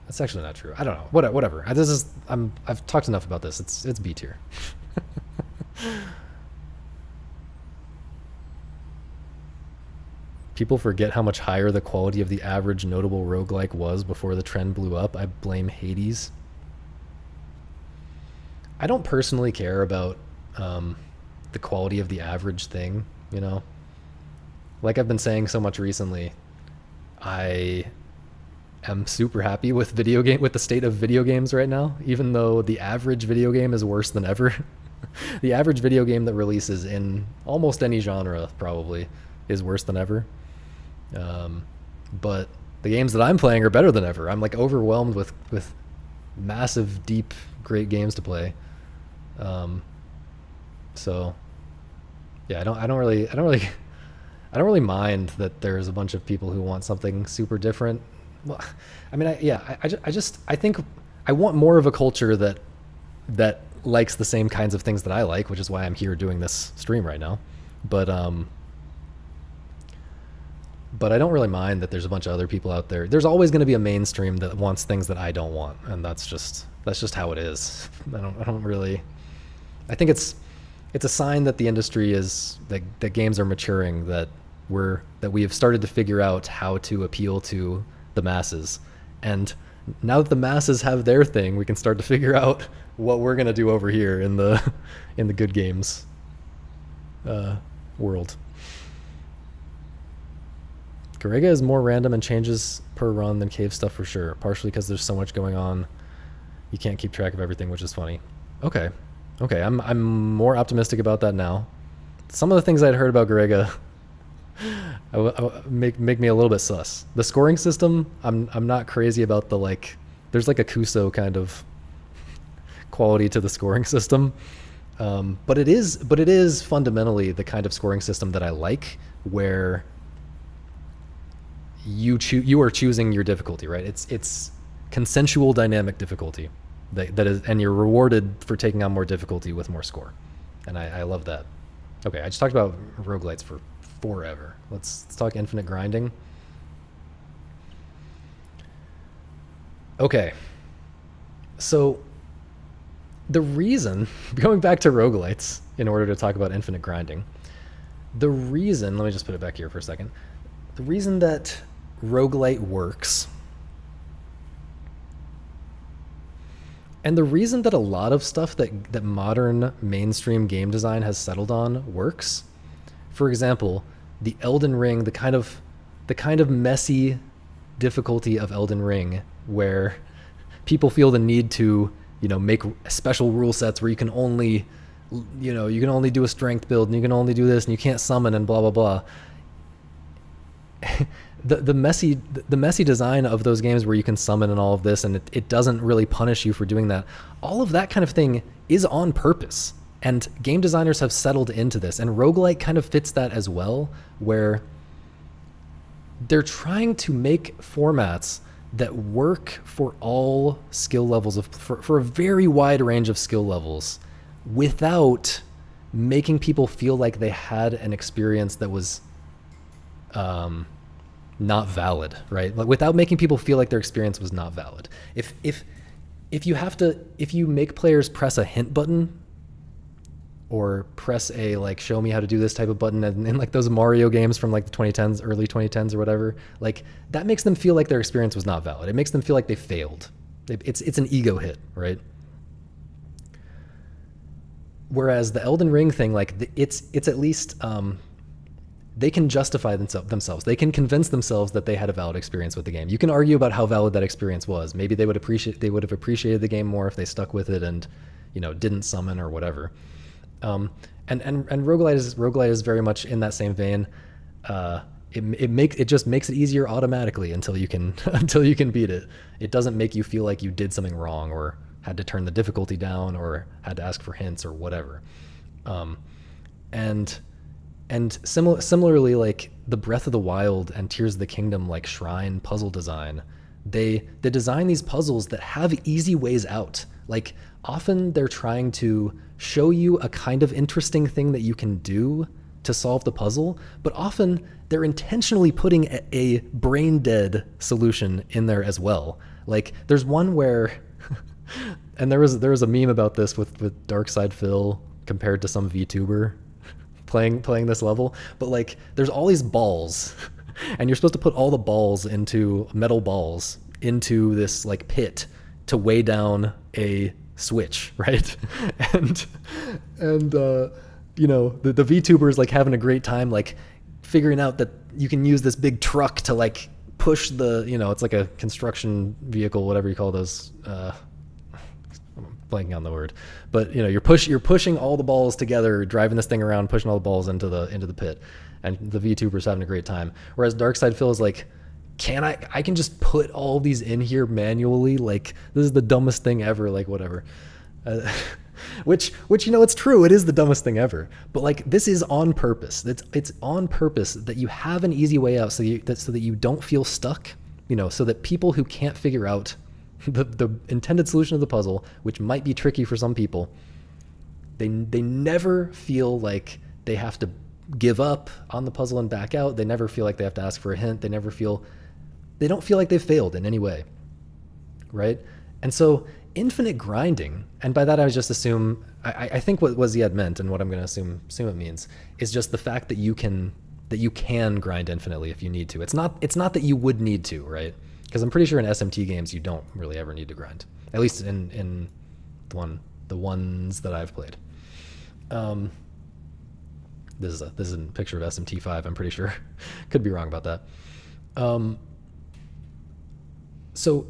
That's actually not true. I don't know. Whatever. I've talked enough about this. It's B tier. People forget how much higher the quality of the average notable roguelike was before the trend blew up. I blame Hades. I don't personally care about the quality of the average thing, you know? Like I've been saying so much recently, I am super happy with the state of video games right now, even though the average video game is worse than ever. The average video game that releases in almost any genre probably is worse than ever. But the games that I'm playing are better than ever. I'm like overwhelmed with massive, deep, great games to play. So yeah, I don't really mind that there's a bunch of people who want something super different. Well, I mean, I think I want more of a culture that likes the same kinds of things that I like, which is why I'm here doing this stream right now. But I don't really mind that there's a bunch of other people out there. There's always going to be a mainstream that wants things that I don't want, and that's just how it is. I don't really. I think it's a sign that the industry is that games are maturing, that we have started to figure out how to appeal to the masses, and now that the masses have their thing, we can start to figure out what we're gonna do over here in the good games world. Garega is more random and changes per run than cave stuff for sure, partially because there's so much going on you can't keep track of everything, which is funny. Okay, I'm more optimistic about that now. Some of the things I'd heard about Garega make me a little bit sus. The scoring system, I'm not crazy about the, like, there's like a Kuso kind of quality to the scoring system, but it is fundamentally the kind of scoring system that I like, where you are choosing your difficulty, right? It's consensual dynamic difficulty that is, and you're rewarded for taking on more difficulty with more score, and I love that. Okay, I just talked about roguelites for forever. Let's talk infinite grinding. Okay, so the reason, going back to roguelites in order to talk about infinite grinding, the reason, let me just put it back here for a second. The reason that roguelite works, and the reason that a lot of stuff that modern mainstream game design has settled on works, for example, the Elden Ring, the kind of messy difficulty of Elden Ring, where people feel the need to, make special rule sets where you can only do a strength build and you can only do this and you can't summon and blah blah blah. The messy design of those games where you can summon and all of this, and it doesn't really punish you for doing that. All of that kind of thing is on purpose, and game designers have settled into this, and roguelite kind of fits that as well, where they're trying to make formats that work for all skill levels for a very wide range of skill levels, without making people feel like they had an experience that was not valid, right? Like, without making people feel like their experience was not valid. If you make players press a hint button, or press a, like, show me how to do this type of button in like those Mario games from like the 2010s, early 2010s or whatever, like, that makes them feel like their experience was not valid. It makes them feel like they failed. It's an ego hit, right? Whereas the Elden Ring thing, like, it's at least they can justify themselves. They can convince themselves that they had a valid experience with the game. You can argue about how valid that experience was. Maybe they would have appreciated the game more if they stuck with it and, didn't summon or whatever. And Roguelite is very much in that same vein. It just makes it easier automatically until you can beat it. It doesn't make you feel like you did something wrong or had to turn the difficulty down or had to ask for hints or whatever. And similarly, like the Breath of the Wild and Tears of the Kingdom, like shrine puzzle design, they design these puzzles that have easy ways out. Like often they're trying to show you a kind of interesting thing that you can do to solve the puzzle, but often they're intentionally putting a brain dead solution in there as well. Like there's one where, and there was a meme about this with Darkside Phil compared to some VTuber playing this level, but like there's all these balls and you're supposed to put all the balls into metal balls into this like pit to weigh down a switch, right? and the VTuber is like having a great time like figuring out that you can use this big truck to like push the, it's like a construction vehicle, whatever you call those, blanking on the word, but you're pushing all the balls together, driving this thing around, pushing all the balls into the pit, and the VTuber's having a great time. Whereas Darkside Phil is like, I can just put all these in here manually, like this is the dumbest thing ever, like whatever. Which it's true, it is the dumbest thing ever, but like this is on purpose. It's on purpose that you have an easy way out so that you don't feel stuck, so that people who can't figure out the intended solution of the puzzle, which might be tricky for some people, they never feel like they have to give up on the puzzle and back out. They never feel like they have to ask for a hint. They don't feel like they've failed in any way, right? And so infinite grinding, and by that I just assume, I think what Ziad meant, and what I'm going to assume it means, is just the fact that you can grind infinitely if you need to. It's not that you would need to, right? Because I'm pretty sure in SMT games you don't really ever need to grind, at least in the ones that I've played. This is a picture of SMT5. I'm pretty sure. Could be wrong about that. So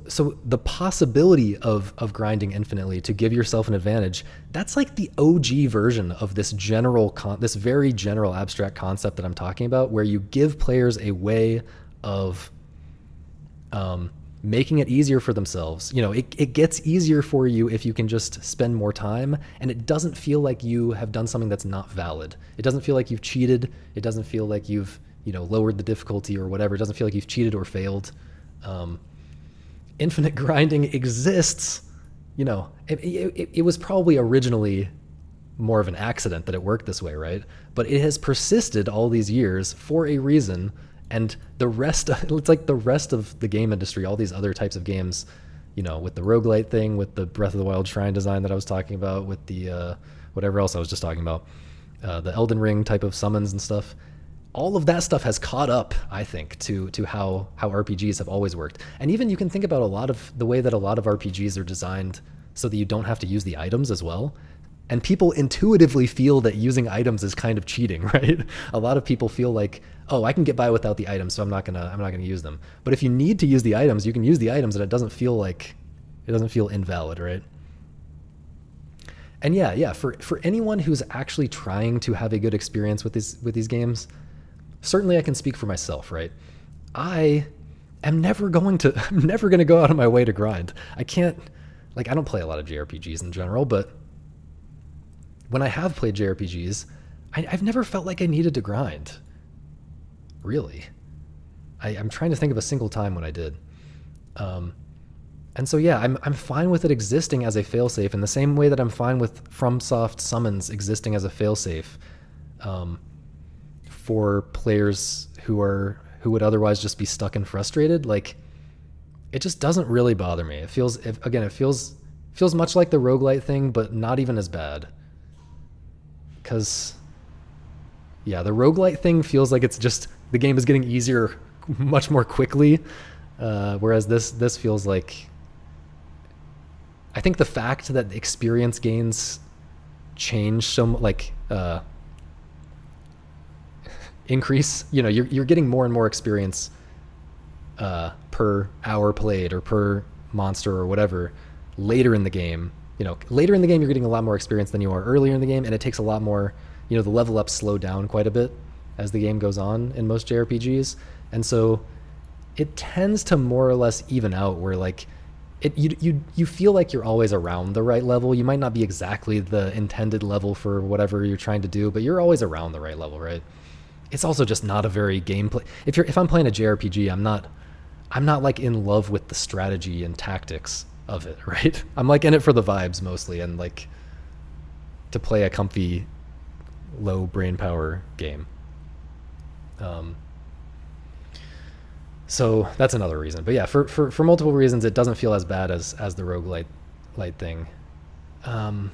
the possibility of grinding infinitely to give yourself an advantage, that's like the OG version of this this very general abstract concept that I'm talking about, where you give players a way of making it easier for themselves. It gets easier for you if you can just spend more time, and it doesn't feel like you have done something that's not valid. It doesn't feel like you've cheated. It doesn't feel like you've lowered the difficulty or whatever. It doesn't feel like you've cheated or failed. Infinite grinding exists. It was probably originally more of an accident that it worked this way, right? But it has persisted all these years for a reason. And it's like the rest of the game industry, all these other types of games, with the roguelite thing, with the Breath of the Wild shrine design that I was talking about, with the whatever else I was just talking about, the Elden Ring type of summons and stuff. All of that stuff has caught up, I think, to how RPGs have always worked. And even you can think about a lot of the way that a lot of RPGs are designed so that you don't have to use the items as well. And people intuitively feel that using items is kind of cheating, right? A lot of people feel like, oh, I can get by without the items, so I'm not gonna use them. But if you need to use the items, you can use the items, and it doesn't feel invalid, right? And yeah, for anyone who's actually trying to have a good experience with these games, certainly I can speak for myself, right? I'm never going to go out of my way to grind. I don't play a lot of JRPGs in general, but when I have played JRPGs, I've never felt like I needed to grind. Really. I'm trying to think of a single time when I did. And so yeah, I'm fine with it existing as a failsafe in the same way that I'm fine with FromSoft summons existing as a failsafe for players who would otherwise just be stuck and frustrated. Like, it just doesn't really bother me. It feels much like the roguelite thing, but not even as bad. Because yeah, the roguelite thing feels like it's just the game is getting easier much more quickly, whereas this feels like, I think the fact that experience gains change so increase. You know, you're getting more and more experience per hour played or per monster or whatever later in the game. You know, later in the game you're getting a lot more experience than you are earlier in the game, and it takes a lot more, you know, the level ups slow down quite a bit as the game goes on in most JRPGs. And so it tends to more or less even out where like you feel like you're always around the right level. You might not be exactly the intended level for whatever you're trying to do, but you're always around the right level, right? It's also just not a very gameplay. If I'm playing a JRPG, I'm not like in love with the strategy and tactics of it, right? I'm like in it for the vibes mostly, and like to play a comfy low brain power game. So that's another reason. But yeah, for multiple reasons, it doesn't feel as bad as the roguelite thing. But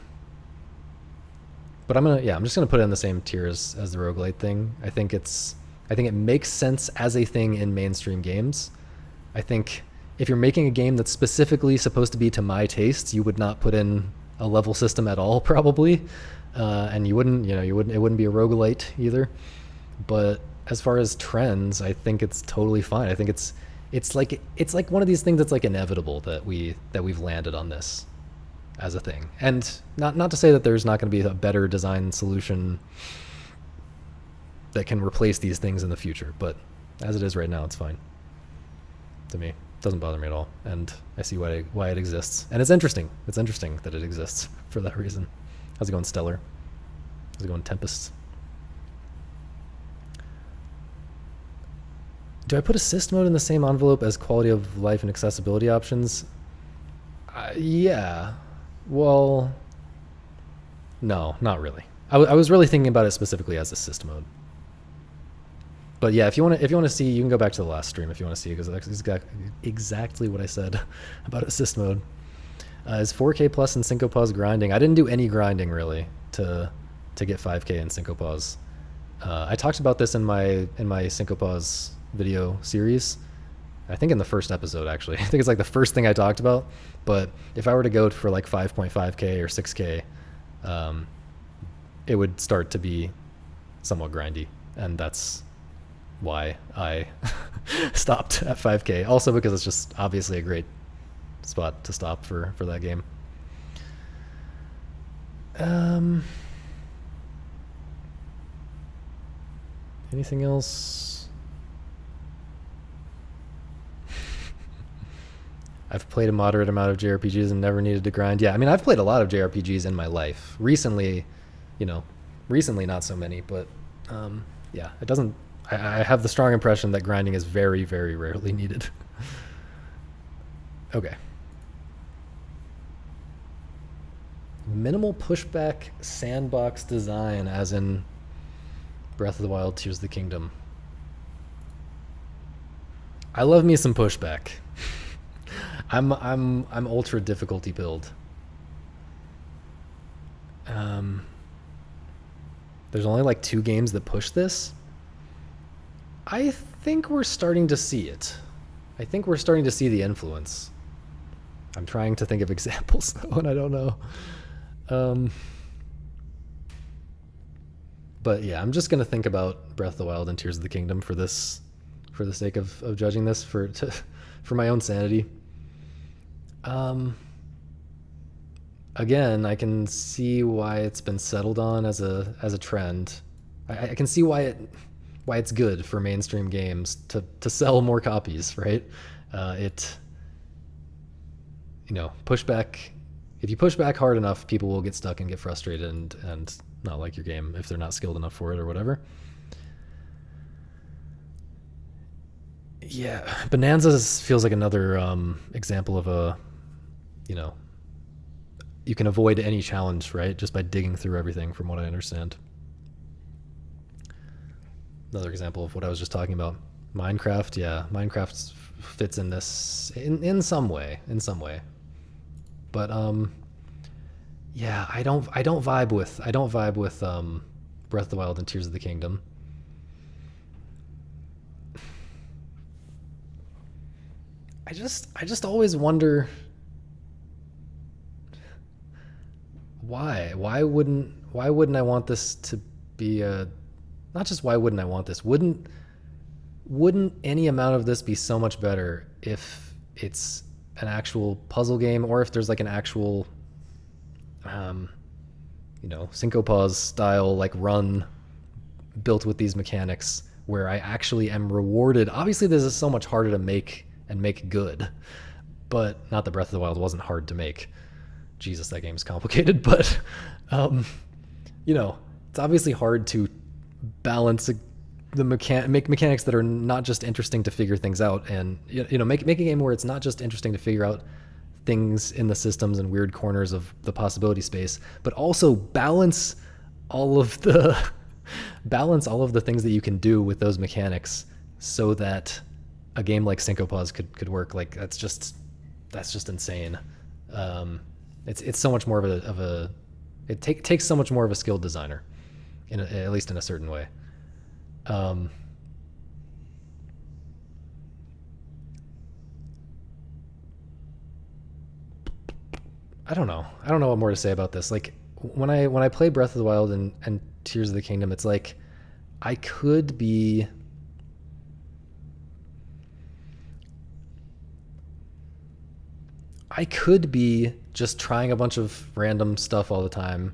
I'm just gonna put it in the same tier as the roguelite thing. I think it makes sense as a thing in mainstream games. I think if you're making a game that's specifically supposed to be to my tastes, you would not put in a level system at all, probably, and it wouldn't be a roguelite either. But as far as trends, I think it's totally fine. I think it's like one of these things that's like inevitable that we've landed on this as a thing. And not to say that there's not going to be a better design solution that can replace these things in the future, but as it is right now, it's fine. To me, it doesn't bother me at all, and I see why it exists. And it's interesting. It's interesting that it exists for that reason. How's it going, Stellar? How's it going, Tempest? Do I put assist mode in the same envelope as quality of life and accessibility options? Yeah. Well, no, not really. I was really thinking about it specifically as assist mode. But yeah, if you want to see, you can go back to the last stream if you want to see, because that's exactly what I said about assist mode. Is 4K plus and Syncopause grinding? I didn't do any grinding really to get 5K in Syncopause. I talked about this in my Syncopause video series. I think in the first episode, actually. I think it's like the first thing I talked about. But if I were to go for like 5.5K or 6K, it would start to be somewhat grindy. And that's why I stopped at 5K. Also because it's just obviously a great spot to stop for that game. Anything else? I've played a moderate amount of JRPGs and never needed to grind. Yeah, I mean, I've played a lot of JRPGs in my life. Recently, not so many, but yeah, it doesn't. I have the strong impression that grinding is very, very rarely needed. Okay. Minimal pushback sandbox design, as in Breath of the Wild, Tears of the Kingdom. I love me some pushback. I'm ultra difficulty build. There's only like 2 games that push this. I think we're starting to see it. I think we're starting to see the influence. I'm trying to think of examples though, and I don't know. But yeah, I'm just gonna think about Breath of the Wild and Tears of the Kingdom for the sake of judging this for my own sanity. Again, I can see why it's been settled on as a trend. I can see why it's good for mainstream games to sell more copies, right? Push back. If you push back hard enough, people will get stuck and get frustrated and not like your game if they're not skilled enough for it or whatever. Yeah, Bonanza feels like another example of a, you can avoid any challenge, right? Just by digging through everything, from what I understand. Another example of what I was just talking about. Minecraft, yeah, Minecraft fits in this in some way. But yeah, I don't vibe with Breath of the Wild and Tears of the Kingdom. I just always wonder why wouldn't I want this to be a not just why wouldn't I want this, wouldn't any amount of this be so much better if it's an actual puzzle game, or if there's like an actual Syncopause style like run built with these mechanics where I actually am rewarded. Obviously this is so much harder to make and make good, but not that Breath of the Wild wasn't hard to make. Jesus, that game's complicated, but it's obviously hard to balance make mechanics that are not just interesting to figure things out, and make a game where it's not just interesting to figure out things in the systems and weird corners of the possibility space, but also balance all of the things that you can do with those mechanics so that a game like Syncopause could work. Like that's just insane. It's so much more of a it takes so much more of a skilled designer, at least in a certain way. I don't know what more to say about this. Like when I play Breath of the Wild and Tears of the Kingdom, it's like I could be just trying a bunch of random stuff all the time,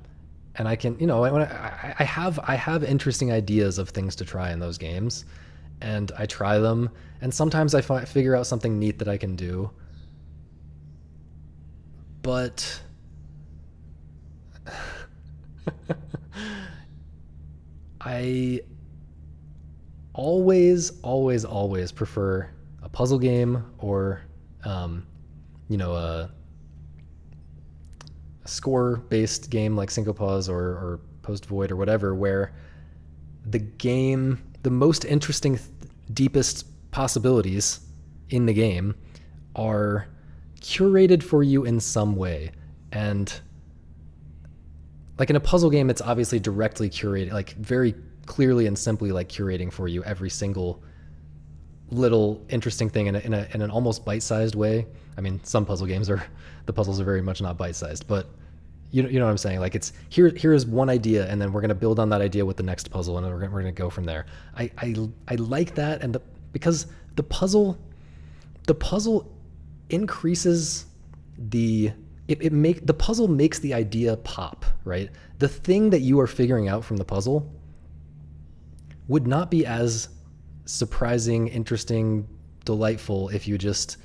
and I can, I have interesting ideas of things to try in those games, and I try them, and sometimes I figure out something neat that I can do. But I always prefer a puzzle game or a score-based game like Syncopause or Post Void or whatever, where the most interesting, deepest possibilities in the game are curated for you in some way. And like in a puzzle game, it's obviously directly curated, like very clearly and simply like curating for you every single little interesting thing in an almost bite-sized way. I mean, some puzzle games the puzzles are very much not bite-sized, but you know what I'm saying? Like it's here is one idea, and then we're going to build on that idea with the next puzzle, and we're going to go from there. I like that, and because the puzzle increases the puzzle makes the idea pop, right? The thing that you are figuring out from the puzzle would not be as surprising, interesting, delightful if you just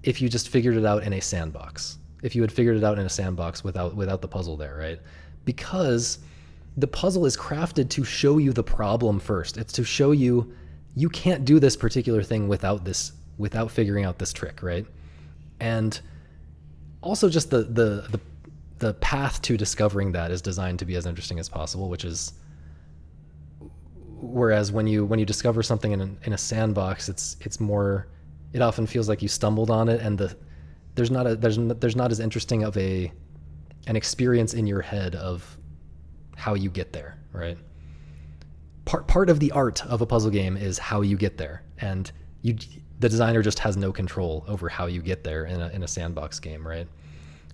figured it out in a sandbox. If you had figured it out in a sandbox without the puzzle there, right? Because the puzzle is crafted to show you the problem first. It's to show you can't do this particular thing without figuring out this trick, right? And also just the path to discovering that is designed to be as interesting as possible, which is, whereas when you discover something in a sandbox, it's more, it often feels like you stumbled on it, and there's not as interesting of an experience in your head of how you get there, right? Part of the art of a puzzle game is how you get there, and the designer just has no control over how you get there in a sandbox game, right?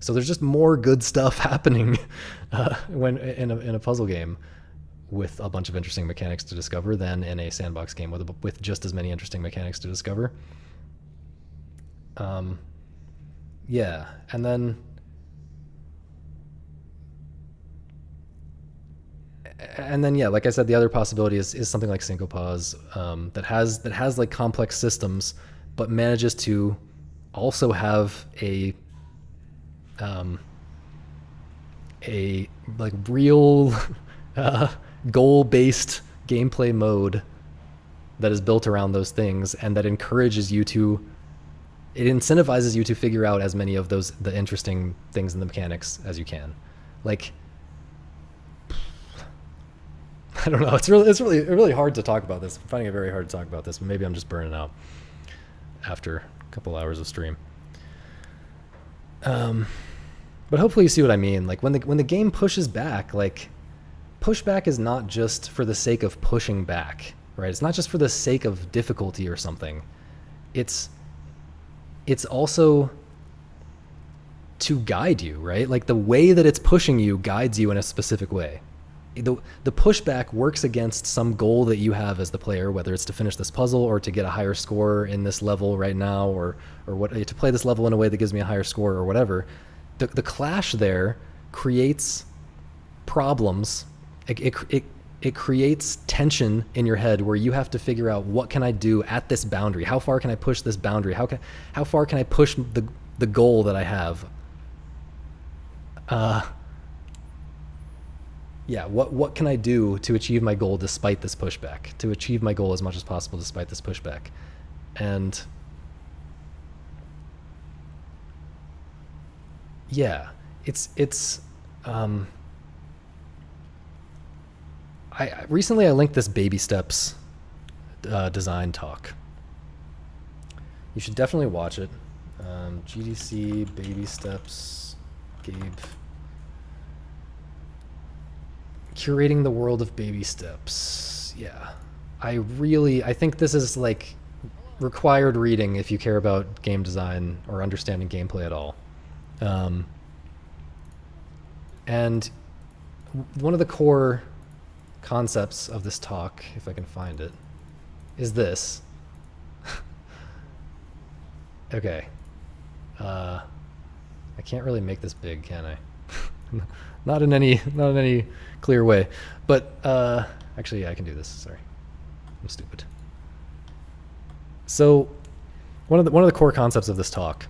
So there's just more good stuff happening when in a puzzle game with a bunch of interesting mechanics to discover than in a sandbox game with just as many interesting mechanics to discover. Yeah, and then yeah, like I said, the other possibility is something like Syncopause, that has like complex systems, but manages to also have a like real goal-based gameplay mode that is built around those things, and that encourages you it incentivizes you to figure out as many of the interesting things in the mechanics as you can. Like, I don't know. It's really hard to talk about this. I'm finding it very hard to talk about this, but maybe I'm just burning out after a couple hours of stream. But hopefully you see what I mean. Like when the game pushes back, like pushback is not just for the sake of pushing back, right? It's not just for the sake of difficulty or something. It's also to guide you, right? Like the way that it's pushing you guides you in a specific way. the pushback works against some goal that you have as the player, whether it's to finish this puzzle or to get a higher score in this level right now, or what, to play this level in a way that gives me a higher score or whatever. The clash there creates problems. It creates tension in your head where you have to figure out, what can I do at this boundary? How far can I push this boundary? How far can I push the goal that I have? Yeah, what can I do to achieve my goal despite this pushback? To achieve my goal as much as possible despite this pushback. And yeah, recently I linked this baby steps design talk. You should definitely watch it. GDC baby steps, Gabe. Curating the world of baby steps. Yeah, I think this is like required reading if you care about game design or understanding gameplay at all. And one of the core concepts of this talk, if I can find it, is this. Okay. I can't really make this big, can I? Not in any clear way, but actually, yeah, I can do this. Sorry, I'm stupid. So, one of the core concepts of this talk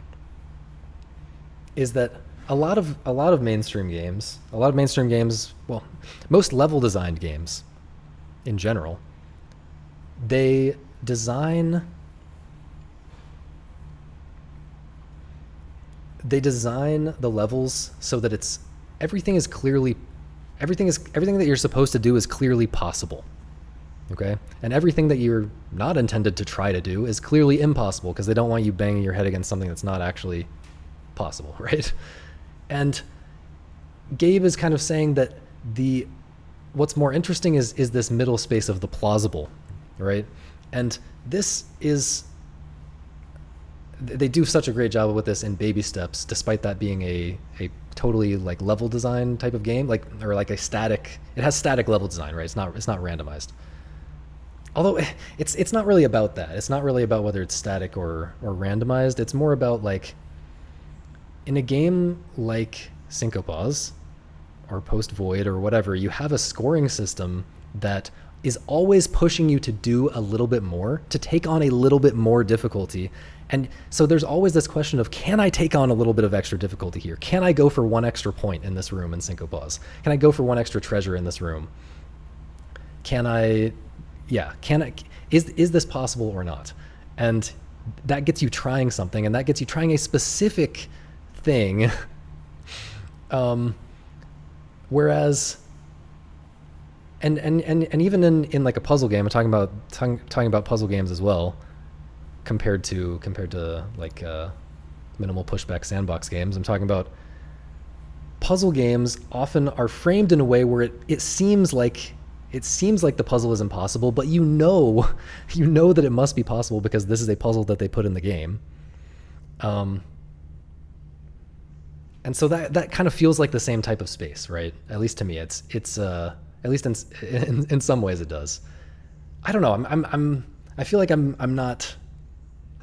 is that a lot of mainstream games, well, most level designed games, in general, they design the levels so that everything that you're supposed to do is clearly possible. Okay? And everything that you're not intended to try to do is clearly impossible, because they don't want you banging your head against something that's not actually possible, right? And Gabe is kind of saying that what's more interesting is this middle space of the plausible, right? And they do such a great job with this in Baby Steps, despite that being a totally like level design type of game, it has static level design, right? It's not randomized. Although it's not really about that. It's not really about whether it's static or randomized. It's more about, like, in a game like Syncopause or Post Void or whatever, you have a scoring system that is always pushing you to do a little bit more, to take on a little bit more difficulty. And so there's always this question of, can I take on a little bit of extra difficulty here? Can I go for one extra point in this room in Syncopause? Can I go for one extra treasure in this room? Is this possible or not? And that gets you trying something, and that gets you trying a specific thing. Whereas, and even in like a puzzle game, I'm talking about puzzle games as well, compared to like minimal pushback sandbox games. I'm talking about puzzle games often are framed in a way where it seems like the puzzle is impossible, but you know that it must be possible because this is a puzzle that they put in the game. And so that kind of feels like the same type of space, right? At least to me, it's at least in some ways it does. I don't know. I feel like I'm not.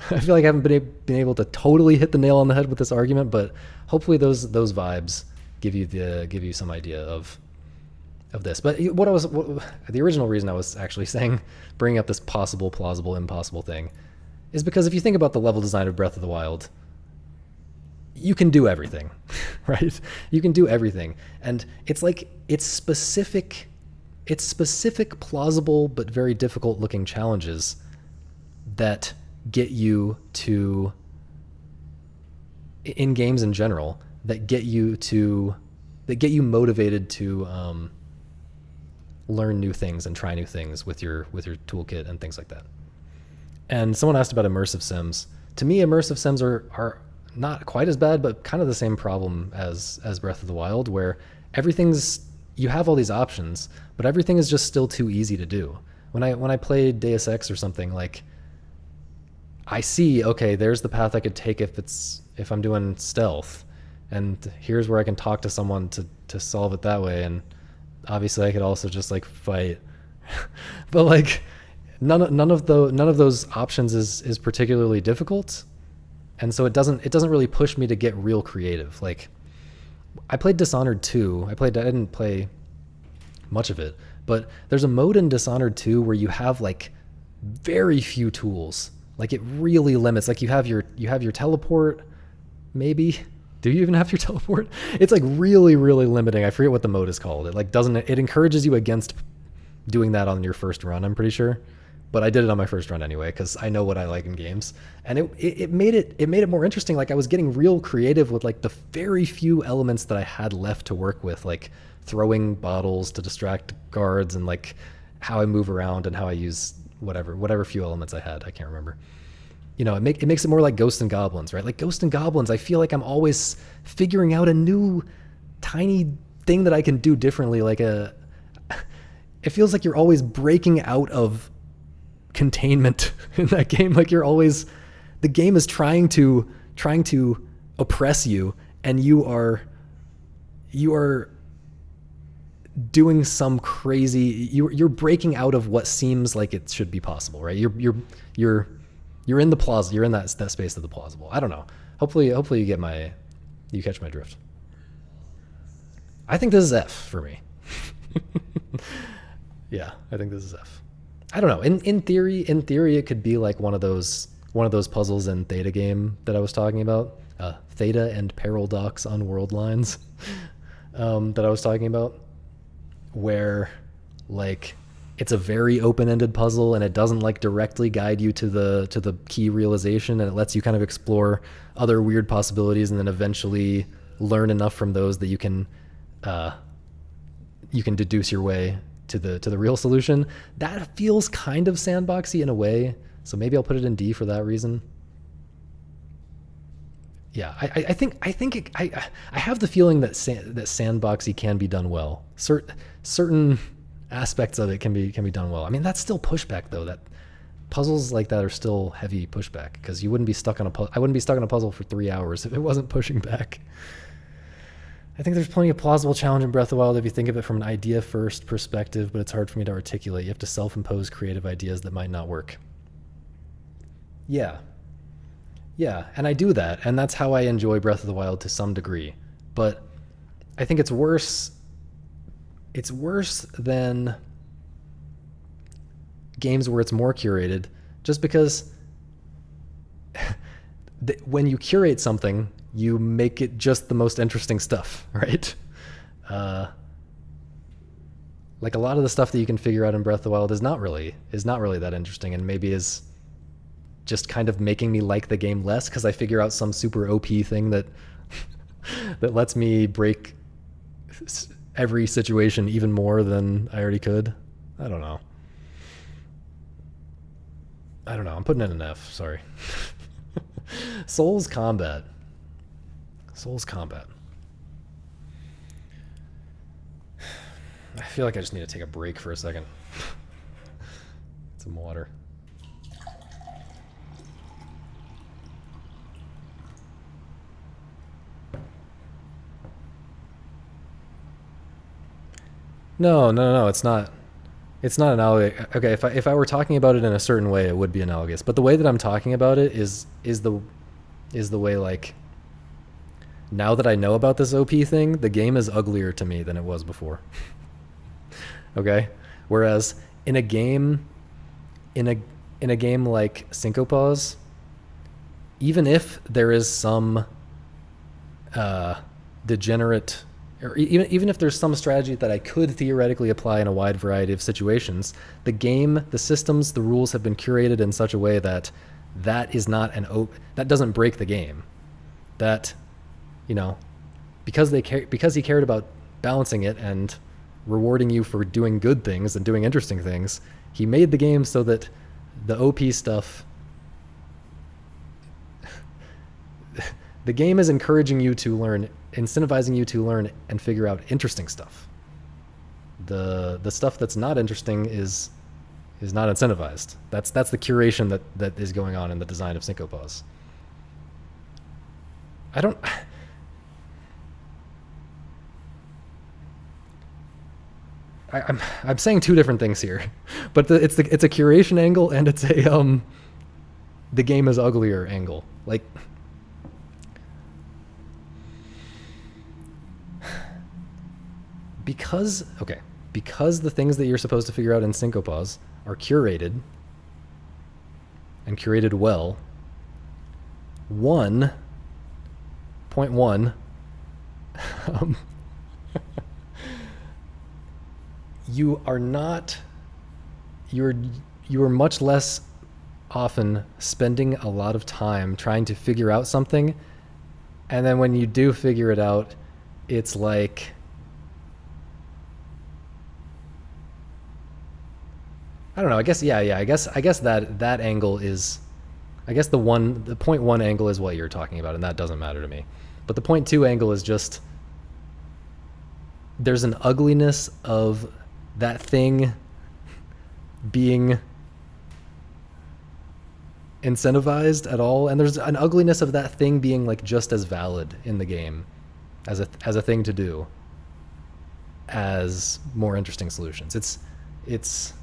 I feel like I haven't been able to totally hit the nail on the head with this argument, but hopefully those vibes give you some idea of this. But the original reason I was actually bringing up this possible, plausible, impossible thing is because if you think about the level design of Breath of the Wild, you can do everything, right? You can do everything. And it's specific, plausible, but very difficult looking challenges that get you to, in games in general, that get you motivated to learn new things and try new things with your toolkit and things like that. And someone asked about immersive sims. To me, immersive sims are not quite as bad, but kind of the same problem as Breath of the Wild, where you have all these options, but everything is just still too easy to do. When I play Deus Ex or something, like, I see, okay, there's the path I could take if I'm doing stealth, and here's where I can talk to someone to solve it that way, and obviously I could also just like fight, but like none of those options is particularly difficult, and so it doesn't really push me to get real creative. Like I played Dishonored 2. I didn't play much of it, but there's a mode in Dishonored 2 where you have like very few tools. Like it really limits. Like you have your teleport, maybe. Do you even have your teleport? It's like really, really limiting. I forget what the mode is called. It like it encourages you against doing that on your first run, I'm pretty sure. But I did it on my first run anyway, because I know what I like in games. And it made it more interesting. Like I was getting real creative with like the very few elements that I had left to work with, like throwing bottles to distract guards, and like how I move around and how I use whatever few elements I had. I can't remember. You know, it makes it more like Ghosts and Goblins, right? Like Ghosts and Goblins, I feel like I'm always figuring out a new tiny thing that I can do differently. Like it feels like you're always breaking out of containment in that game. Like the game is trying to oppress you, and you are doing some crazy, you're breaking out of what seems like it should be possible, right? You're in the plaza. You're in that space of the plausible. I don't know. Hopefully you catch my drift. I think this is F for me. Yeah, I think this is F. I don't know. In theory, it could be like one of those puzzles in Theta game that I was talking about, Theta and Paradox on World Lines, that I was talking about, where like it's a very open-ended puzzle, and it doesn't like directly guide you to the key realization, and it lets you kind of explore other weird possibilities, and then eventually learn enough from those that you can deduce your way to the real solution. That feels kind of sandboxy in a way, so maybe I'll put it in D for that reason. Yeah, I have the feeling that sandboxy can be done well. Certain aspects of it can be done well. I mean, that's still pushback though. That puzzles like that are still heavy pushback, because you wouldn't be stuck on I wouldn't be stuck on a puzzle for 3 hours if it wasn't pushing back. I think there's plenty of plausible challenge in Breath of the Wild if you think of it from an idea first perspective, but it's hard for me to articulate. You have to self-impose creative ideas that might not work. Yeah, and I do that, and that's how I enjoy Breath of the Wild to some degree. But I think it's worse than games where it's more curated, just because when you curate something, you make it just the most interesting stuff, right? Like a lot of the stuff that you can figure out in Breath of the Wild is not really that interesting, and maybe is just kind of making me like the game less because I figure out some super OP thing that that lets me break every situation even more than I already could. I don't know. I'm putting it in an F. Sorry. Souls combat. I feel like I just need to take a break for a second. Some water. No, it's not. It's not analogous. Okay, if I were talking about it in a certain way, it would be analogous. But the way that I'm talking about it is the way, like, now that I know about this OP thing, the game is uglier to me than it was before. Okay? Whereas in a game like Syncopause, even if there is some degenerate, or even if there's some strategy that I could theoretically apply in a wide variety of situations, the game, the systems, the rules have been curated in such a way that is not that doesn't break the game. That, you know, because he cared about balancing it and rewarding you for doing good things and doing interesting things, he made the game so that the OP stuff, the game is encouraging you to learn, incentivizing you to learn and figure out interesting stuff. The stuff that's not interesting is not incentivized. That's the curation that is going on in the design of Syncopause. I'm saying two different things here, but it's a curation angle and it's a the game is uglier angle. Like, because the things that you're supposed to figure out in Syncopause are curated and curated well. 1.1 you are much less often spending a lot of time trying to figure out something, and then when you do figure it out, it's like, I don't know, I guess that angle is, I guess the 0.1 angle is what you're talking about, and that doesn't matter to me. But the 0.2 angle is just, there's an ugliness of that thing being incentivized at all, and there's an ugliness of that thing being like just as valid in the game as a thing to do as more interesting solutions. It's just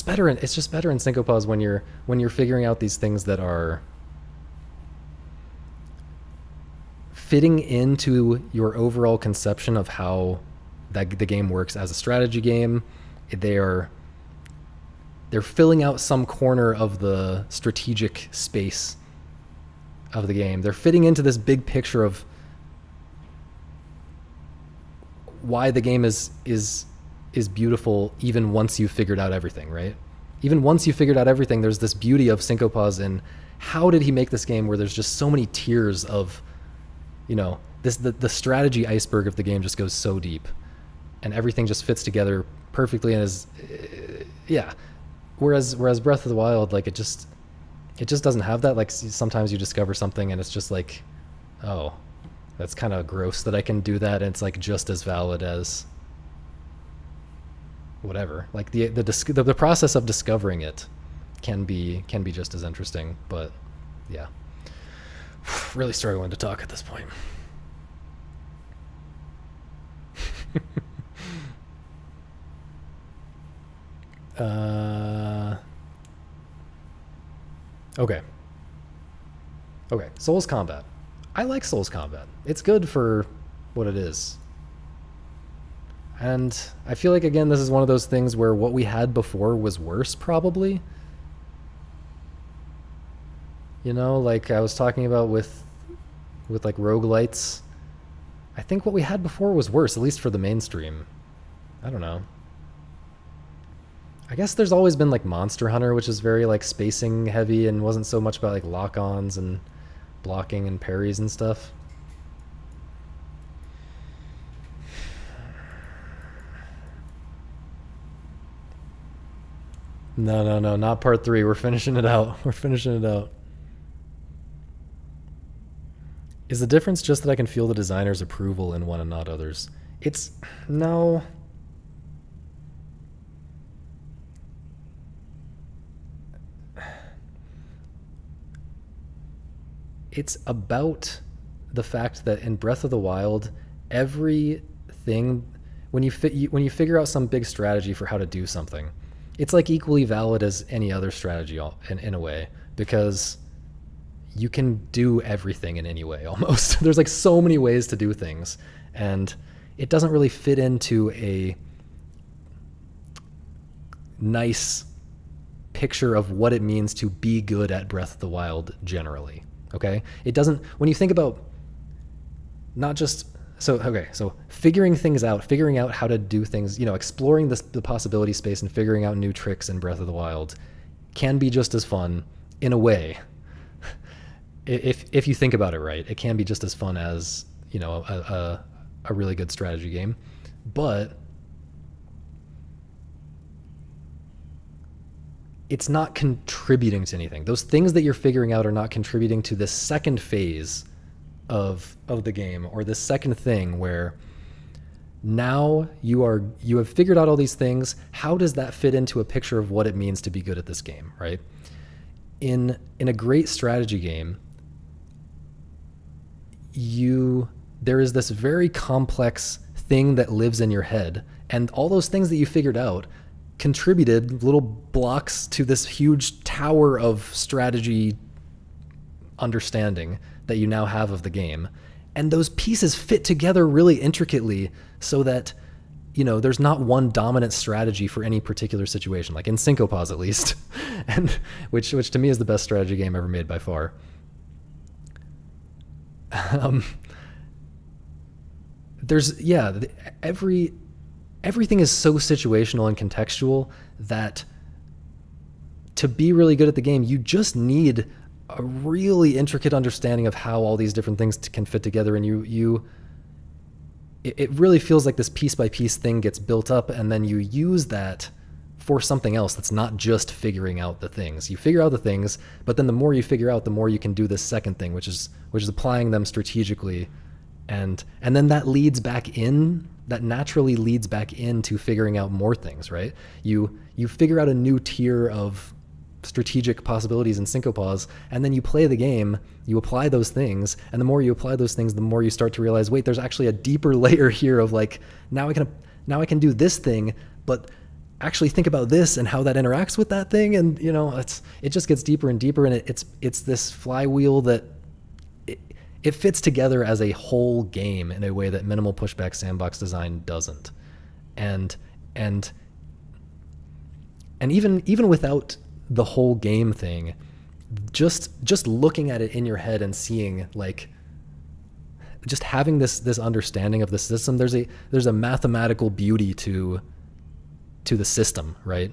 better in Syncopause when you're figuring out these things that are fitting into your overall conception of how that the game works as a strategy game. They're filling out some corner of the strategic space of the game. They're fitting into this big picture of why the game is beautiful, even once you've figured out everything, right? Even once you've figured out everything, there's this beauty of Syncopause in how did he make this game where there's just so many tiers of, the strategy iceberg of the game just goes so deep, and everything just fits together perfectly and is, yeah. Whereas Breath of the Wild, like, it just doesn't have that. Like, sometimes you discover something and it's just like, oh, that's kind of gross that I can do that, and it's like just as valid as whatever. Like the process of discovering it can be just as interesting. But yeah, really struggling to talk at this point. Okay. Souls combat. I like Souls combat. It's good for what it is. And I feel like, again, this is one of those things where what we had before was worse, probably. Like I was talking about with like roguelites. I think what we had before was worse, at least for the mainstream. I don't know. I guess there's always been like Monster Hunter, which is very like spacing heavy and wasn't so much about like lock-ons and blocking and parries and stuff. No, not part 3. We're finishing it out. Is the difference just that I can feel the designer's approval in one and not others? No. It's about the fact that in Breath of the Wild, everything, when you figure out some big strategy for how to do something, it's like equally valid as any other strategy in a way, because you can do everything in any way almost. There's like so many ways to do things, and it doesn't really fit into a nice picture of what it means to be good at Breath of the Wild generally. Okay? It doesn't, when you think about not just, so figuring things out, figuring out how to do things, exploring the possibility space and figuring out new tricks in Breath of the Wild can be just as fun in a way. If you think about it right, it can be just as fun as, a really good strategy game. But it's not contributing to anything. Those things that you're figuring out are not contributing to this second phase of the game, or this second thing where now you have figured out all these things. How does that fit into a picture of what it means to be good at this game, right? In a great strategy game, there is this very complex thing that lives in your head. And all those things that you figured out contributed little blocks to this huge tower of strategy understanding that you now have of the game. And those pieces fit together really intricately so that, you know, there's not one dominant strategy for any particular situation, like in Syncopause at least, and which to me is the best strategy game ever made by far. Everything is so situational and contextual that to be really good at the game, you just need a really intricate understanding of how all these different things can fit together. And it really feels like this piece by piece thing gets built up, and then you use that for something else that's not just figuring out the things. You figure out the things, but then the more you figure out, the more you can do this second thing, which is applying them strategically. And then that naturally leads back into figuring out more things, right? You figure out a new tier of strategic possibilities in Syncopause, and then you play the game, you apply those things, and the more you apply those things, the more you start to realize, wait, there's actually a deeper layer here of like, now I can do this thing, but actually think about this and how that interacts with that thing. And you know, it just gets deeper and deeper, and it's this flywheel that it fits together as a whole game in a way that minimal pushback sandbox design doesn't. And even without the whole game thing, just looking at it in your head and seeing, like, just having this understanding of the system, there's a mathematical beauty to the system, right?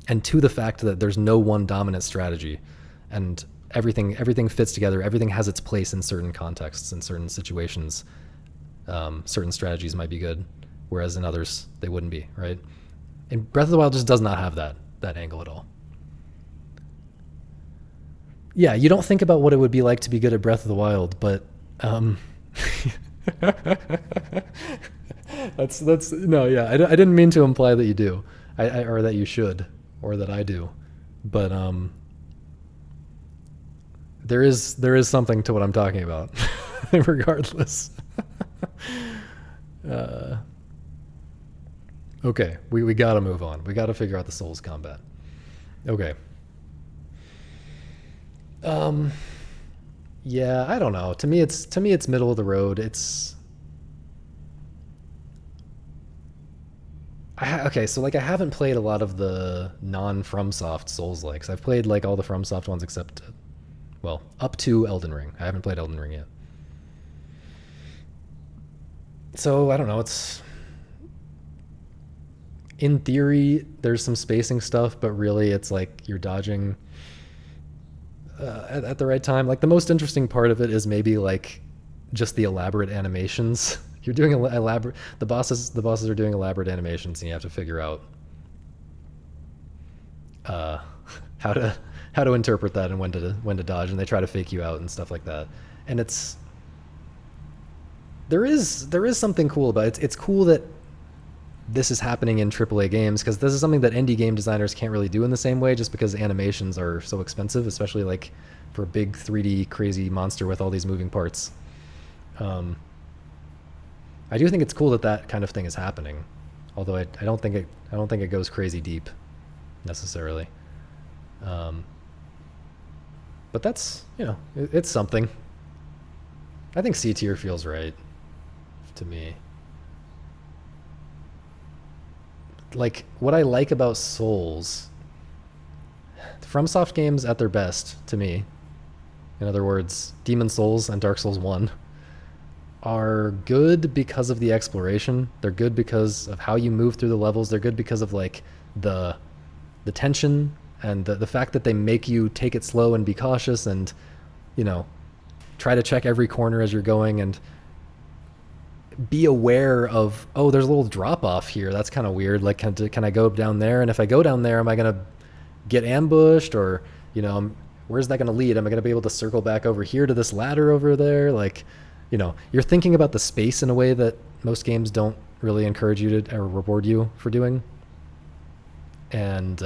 And to the fact that there's no one dominant strategy, and everything fits together. Everything has its place in certain contexts, in certain situations. Certain strategies might be good, whereas in others they wouldn't be, right? And Breath of the Wild just does not have that angle at all. Yeah, you don't think about what it would be like to be good at Breath of the Wild, but that's no, yeah, I didn't mean to imply that you do, or that you should, or that I do, but there is something to what I'm talking about, regardless. Okay, we gotta move on. We gotta figure out the Souls combat. Okay. Yeah, I don't know. To me, it's middle of the road. Okay, so like I haven't played a lot of the non-FromSoft Souls-likes. I've played like all the FromSoft ones except, well, up to Elden Ring. I haven't played Elden Ring yet. So I don't know. It's, in theory, there's some spacing stuff, but really it's like you're dodging at the right time. Like the most interesting part of it is maybe like just the elaborate animations. You're doing elaborate. The bosses are doing elaborate animations, and you have to figure out how to interpret that and when to dodge, and they try to fake you out and stuff like that. And there is something cool about it. It's cool that this is happening in AAA games, because this is something that indie game designers can't really do in the same way, just because animations are so expensive, especially like for a big 3D crazy monster with all these moving parts. I do think it's cool that kind of thing is happening, although I don't think it goes crazy deep necessarily. But that's, you know, it's something. I think C tier feels right to me. Like, what I like about Souls, FromSoft games at their best, to me, in other words, Demon's Souls and Dark Souls 1, are good because of the exploration. They're good because of how you move through the levels. They're good because of like the tension and the fact that they make you take it slow and be cautious and, you know, try to check every corner as you're going and be aware of, oh, there's a little drop off here. That's kind of weird. Like, can I go down there? And if I go down there, am I going to get ambushed? Or, you know, where's that going to lead? Am I going to be able to circle back over here to this ladder over there? Like, you know, you're thinking about the space in a way that most games don't really encourage you to, or reward you for doing. And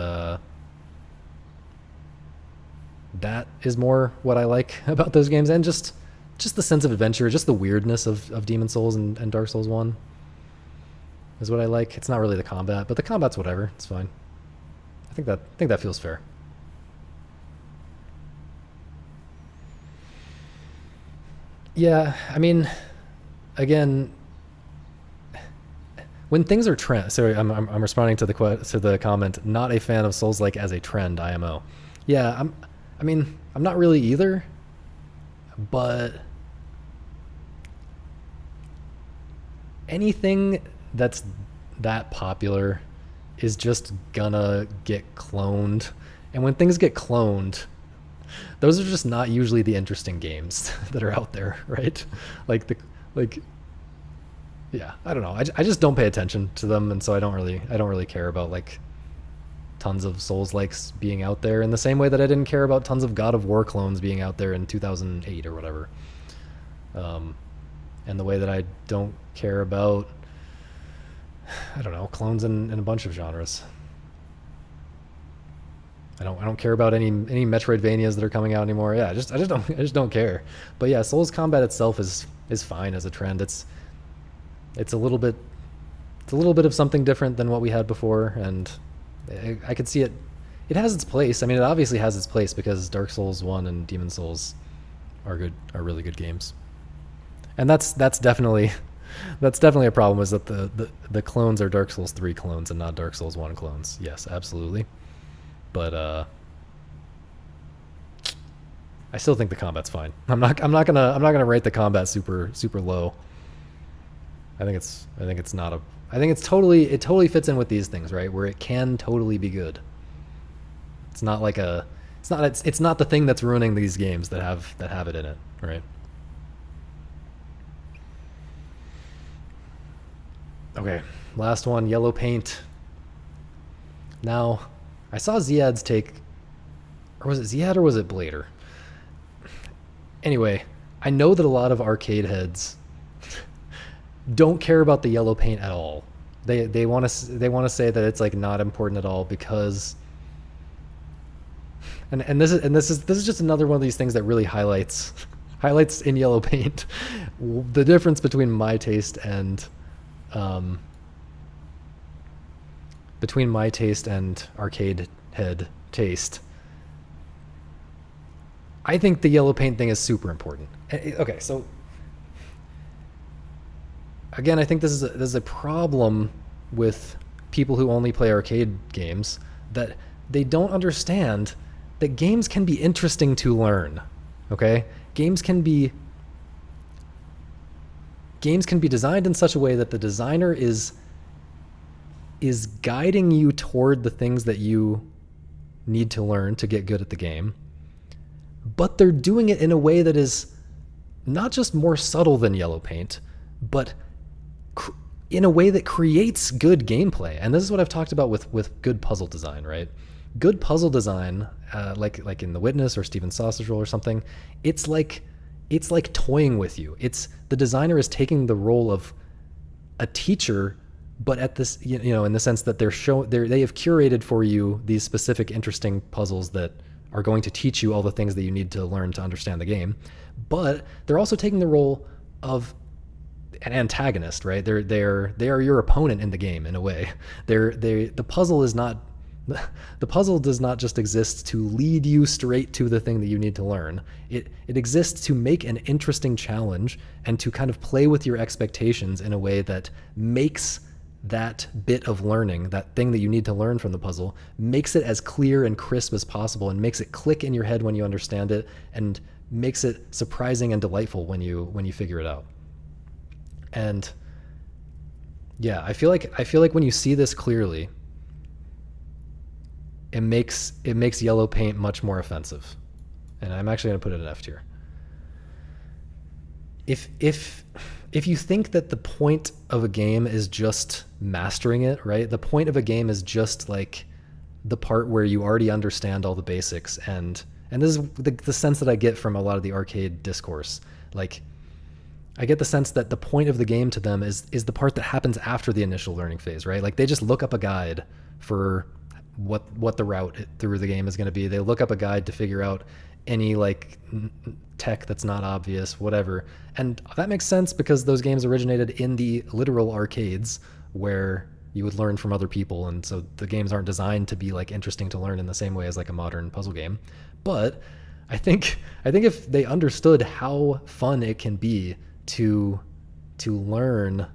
that is more what I like about those games. And just the sense of adventure, just the weirdness of Demon's Souls and Dark Souls 1. is what I like. It's not really the combat, but the combat's whatever. It's fine. I think that feels fair. Yeah, I mean, again, when things are trend. Sorry, I'm responding to the comment. Not a fan of Souls-like as a trend. IMO. Yeah, I mean, I'm not really either, but anything that's that popular is just gonna get cloned, and when things get cloned, those are just not usually the interesting games that are out there, right? Like yeah, I don't know. I just don't pay attention to them, and so I don't really care about like tons of Souls likes being out there in the same way that I didn't care about tons of God of War clones being out there in 2008 or whatever. And the way that I don't care about, I don't know, clones in a bunch of genres. I don't care about any Metroidvanias that are coming out anymore. Yeah, I just don't care. But yeah, Souls combat itself is fine as a trend. It's a little bit of something different than what we had before, and I could see it. It has its place. I mean, it obviously has its place because Dark Souls 1 and Demon Souls are really good games. And that's definitely a problem, is that the clones are Dark Souls 3 clones and not Dark Souls 1 clones. Yes, absolutely. But I still think the combat's fine. I'm not gonna rate the combat super low. I think it totally fits in with these things, right? Where it can totally be good. It's not the thing that's ruining these games that have it in it, right? Okay, last one, yellow paint. Now, I saw Ziad's take, or was it Ziad or was it Blader? Anyway, I know that a lot of arcade heads don't care about the yellow paint at all. They want to say that it's like not important at all because, and this is just another one of these things that really highlights in yellow paint the difference between my taste and arcade head taste. I think the yellow paint thing is super important. Okay, so again, I think this is a problem with people who only play arcade games, that they don't understand that games can be interesting to learn. Okay? Games can be designed in such a way that the designer is guiding you toward the things that you need to learn to get good at the game, but they're doing it in a way that is not just more subtle than yellow paint, but in a way that creates good gameplay. And this is what I've talked about with good puzzle design, right? Good puzzle design, like in The Witness or Steven's Sausage Roll or something, it's like toying with you. It's the designer is taking the role of a teacher, but at this, in the sense that they have curated for you these specific interesting puzzles that are going to teach you all the things that you need to learn to understand the game. But they're also taking the role of an antagonist, right? They are your opponent in the game in a way. The puzzle does not just exist to lead you straight to the thing that you need to learn. It exists to make an interesting challenge and to kind of play with your expectations in a way that makes that bit of learning, that thing that you need to learn from the puzzle, makes it as clear and crisp as possible and makes it click in your head when you understand it and makes it surprising and delightful when you figure it out. And yeah, I feel like when you see this clearly, it makes yellow paint much more offensive. And I'm actually going to put it in F tier. If you think that the point of a game is just mastering it, right? The point of a game is just like the part where you already understand all the basics, and this is the sense that I get from a lot of the arcade discourse. Like, I get the sense that the point of the game to them is the part that happens after the initial learning phase, right? Like, they just look up a guide for what the route through the game is going to be. They look up a guide to figure out any like tech that's not obvious, whatever. And that makes sense because those games originated in the literal arcades where you would learn from other people, and so the games aren't designed to be like interesting to learn in the same way as like a modern puzzle game. But I think if they understood how fun it can be to learn,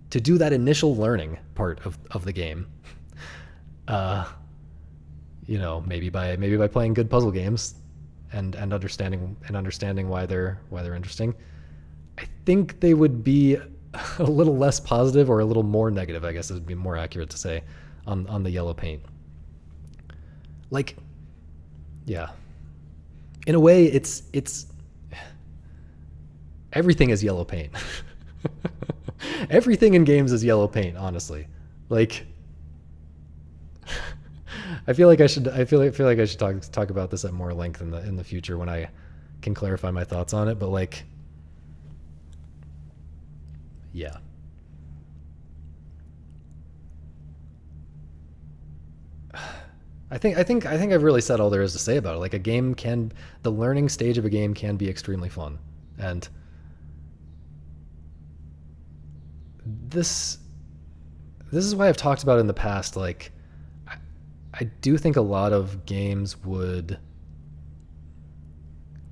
to do that initial learning part of the game, you know, maybe by playing good puzzle games and understanding why they're interesting, I think they would be a little less positive, or a little more negative, I guess it would be more accurate to say, on the yellow paint. Like, yeah, in a way, it's everything is yellow paint. Everything in games is yellow paint, honestly. Like, I feel like I should talk about this at more length in the future when I can clarify my thoughts on it. But like, yeah. I think I've really said all there is to say about it. Like, the learning stage of a game can be extremely fun, and this is why I've talked about it in the past. Like, I do think a lot of games would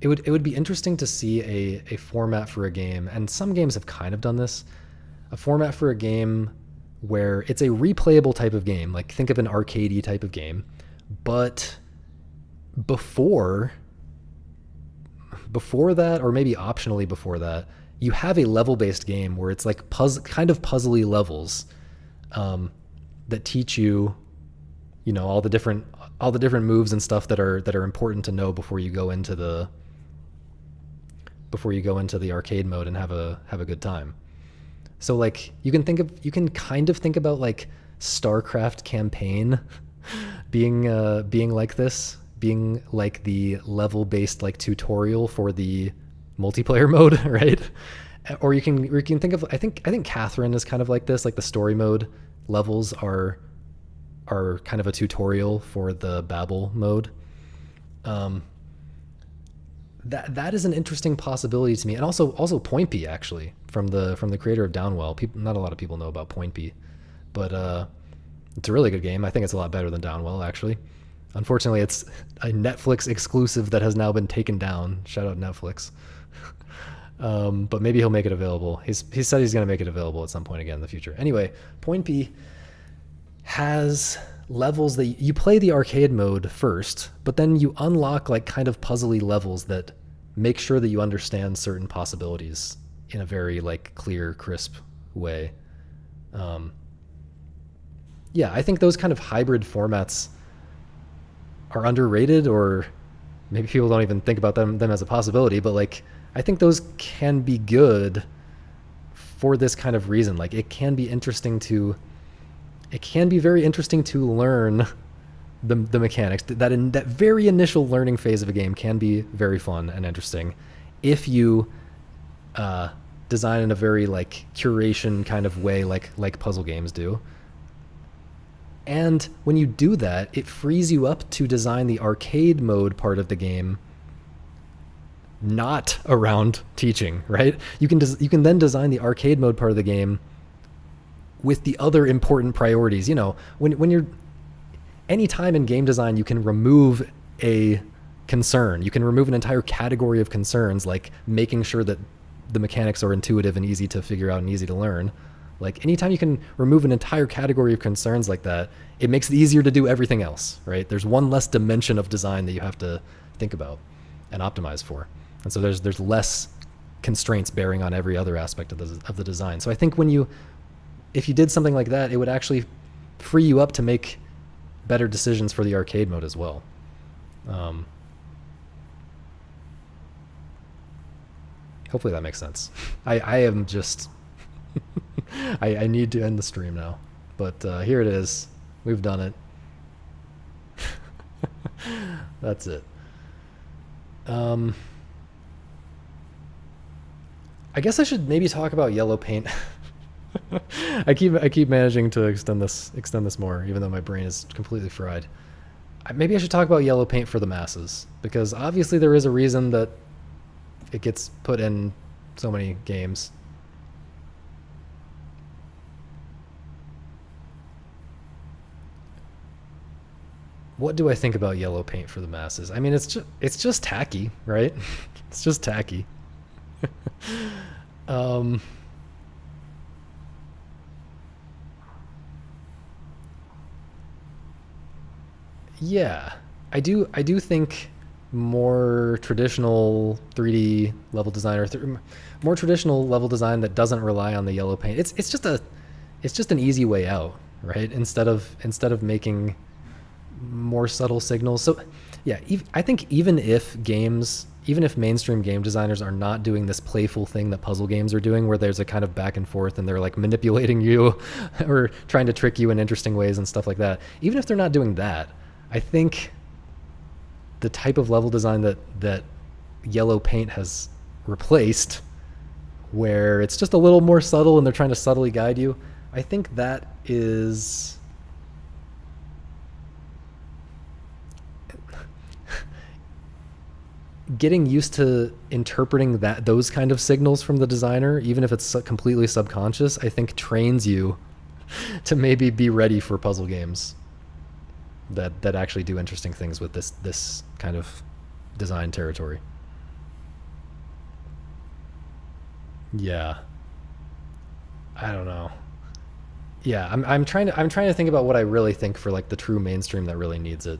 be interesting to see a format for a game, and some games have kind of done this, a format for a game where it's a replayable type of game. Like, think of an arcadey type of game, but before that, or maybe optionally before that, you have a level-based game where it's like kind of puzzly levels that teach you, you know, all the different moves and stuff that are important to know before you go into the arcade mode and have a good time. So like, you can kind of think about like StarCraft campaign being like this, being like the level-based like tutorial for the multiplayer mode, right? Or you can think of, I think Catherine is kind of like this. Like, the story mode levels are kind of a tutorial for the Babel mode. That is an interesting possibility to me, and also Point B, actually, from the creator of Downwell. Not a lot of people know about Point B, but it's a really good game. I think it's a lot better than Downwell, actually. Unfortunately, it's a Netflix exclusive that has now been taken down. Shout out Netflix. But maybe he'll make it available. He said he's going to make it available at some point again in the future. Anyway, Point B has levels that you play the arcade mode first, but then you unlock like kind of puzzly levels that make sure that you understand certain possibilities in a very like clear, crisp way. Yeah, I think those kind of hybrid formats are underrated, or maybe people don't even think about them as a possibility, but like, I think those can be good for this kind of reason. Like, it can be very interesting to learn the mechanics. That very initial learning phase of a game can be very fun and interesting if you design in a very like curation kind of way, like puzzle games do. And when you do that, it frees you up to design the arcade mode part of the game not around teaching, right? You can then design the arcade mode part of the game with the other important priorities. You know, when you're, any time in game design, you can remove a concern. You can remove an entire category of concerns, like making sure that the mechanics are intuitive and easy to figure out and easy to learn. Like, anytime you can remove an entire category of concerns like that, it makes it easier to do everything else, right? There's one less dimension of design that you have to think about and optimize for. And so there's less constraints bearing on every other aspect of the design. So I think if you did something like that, it would actually free you up to make better decisions for the arcade mode as well. Hopefully that makes sense. I am just I need to end the stream now, but here it is. We've done it. That's it. I guess I should maybe talk about yellow paint. I keep managing to extend this more, even though my brain is completely fried. Maybe I should talk about yellow paint for the masses, because obviously there is a reason that it gets put in so many games. What do I think about yellow paint for the masses? I mean, it's just tacky, right? It's just tacky. um, yeah, I do think more traditional 3D level design or more traditional level design that doesn't rely on the yellow paint. It's just an easy way out, right? Instead of making more subtle signals. So yeah, I think even if mainstream game designers are not doing this playful thing that puzzle games are doing, where there's a kind of back and forth and they're like manipulating you or trying to trick you in interesting ways and stuff like that, even if they're not doing that, I think the type of level design that yellow paint has replaced, where it's just a little more subtle and they're trying to subtly guide you, I think that is getting used to interpreting those kind of signals from the designer, even if it's completely subconscious. I think trains you to maybe be ready for puzzle games that actually do interesting things with this kind of design territory. Yeah, I don't know. Yeah, I'm trying to think about what I really think for like the true mainstream that really needs it.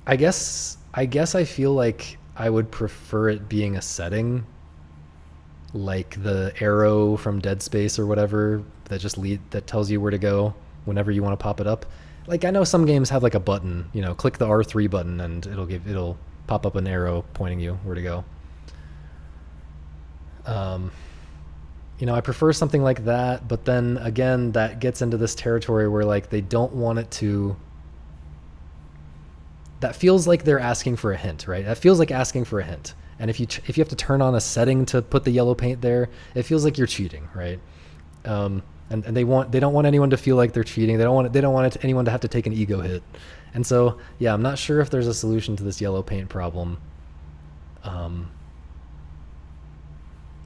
I guess I feel like I would prefer it being a setting like the arrow from Dead Space or whatever that tells you where to go whenever you want to pop it up. Like I know some games have like a button, click the R3 button and it'll pop up an arrow pointing you where to go. Um, I prefer something like that, but then again, that gets into this territory where like they don't want it to. That feels like they're asking for a hint, right? That feels like asking for a hint. And if you have to turn on a setting to put the yellow paint there, it feels like you're cheating, right? And they don't want anyone to feel like they're cheating. They don't want anyone to have to take an ego hit. And so yeah, I'm not sure if there's a solution to this yellow paint problem. Um,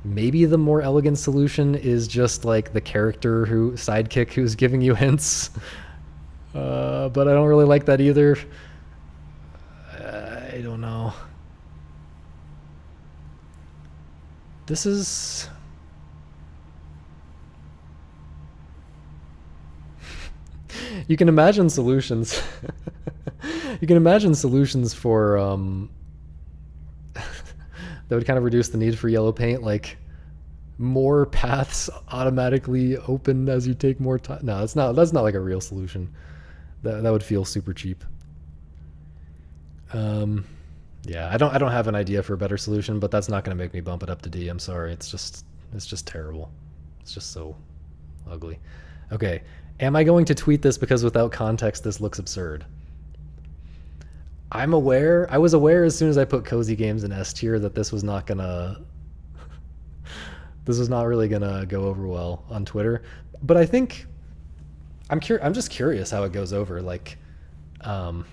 Maybe the more elegant solution is just like the sidekick who's giving you hints. But I don't really like that either. I don't know. This is. You can imagine solutions. You can imagine solutions for that would kind of reduce the need for yellow paint, like more paths automatically open as you take more time. No, that's not like a real solution. That would feel super cheap. Um, yeah, I don't have an idea for a better solution, but that's not going to make me bump it up to D. I'm sorry. It's just terrible. It's just so ugly. Okay. Am I going to tweet this because without context this looks absurd? I'm aware. I was aware as soon as I put cozy games in S tier that this was not really gonna go over well on Twitter. But I think I'm just curious how it goes over. Like, um,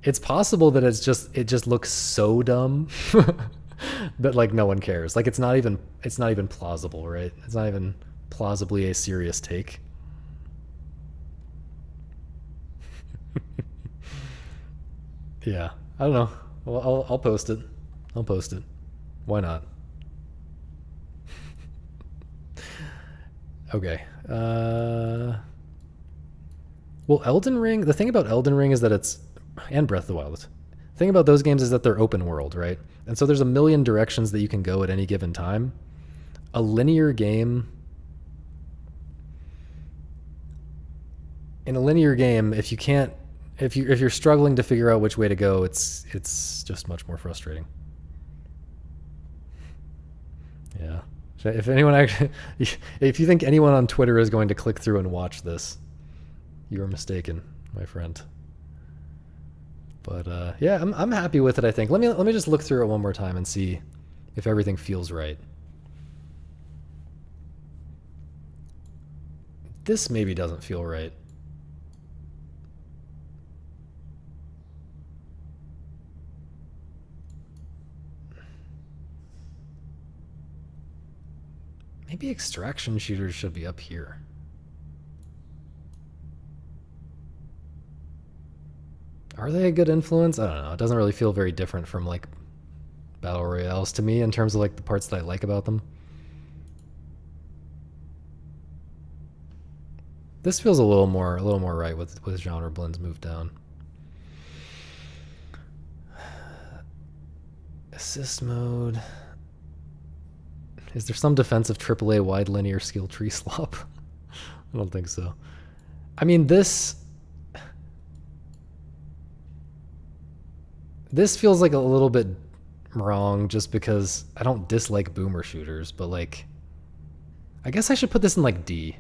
it's possible that it just looks so dumb that like no one cares. Like it's not even plausible, right? It's not even plausibly a serious take. Yeah, I don't know. Well, I'll post it. I'll post it. Why not? Okay. Well, Elden Ring. The thing about Elden Ring is that and Breath of the Wild. The thing about those games is that they're open world, right? And so there's a million directions that you can go at any given time. A linear game. In a linear game, if you're struggling to figure out which way to go, it's just much more frustrating. Yeah. So if anyone actually, if you think anyone on Twitter is going to click through and watch this, you are mistaken, my friend. But yeah, I'm happy with it. I think. Let me just look through it one more time and see if everything feels right. This maybe doesn't feel right. Maybe extraction shooters should be up here. Are they a good influence? I don't know. It doesn't really feel very different from like battle royales to me in terms of like the parts that I like about them. This feels a little more right with genre blends moved down. Assist mode. Is there some defensive AAA wide linear skill tree slop? I don't think so. I mean, this feels like a little bit wrong just because I don't dislike boomer shooters, but like, I guess I should put this in like D.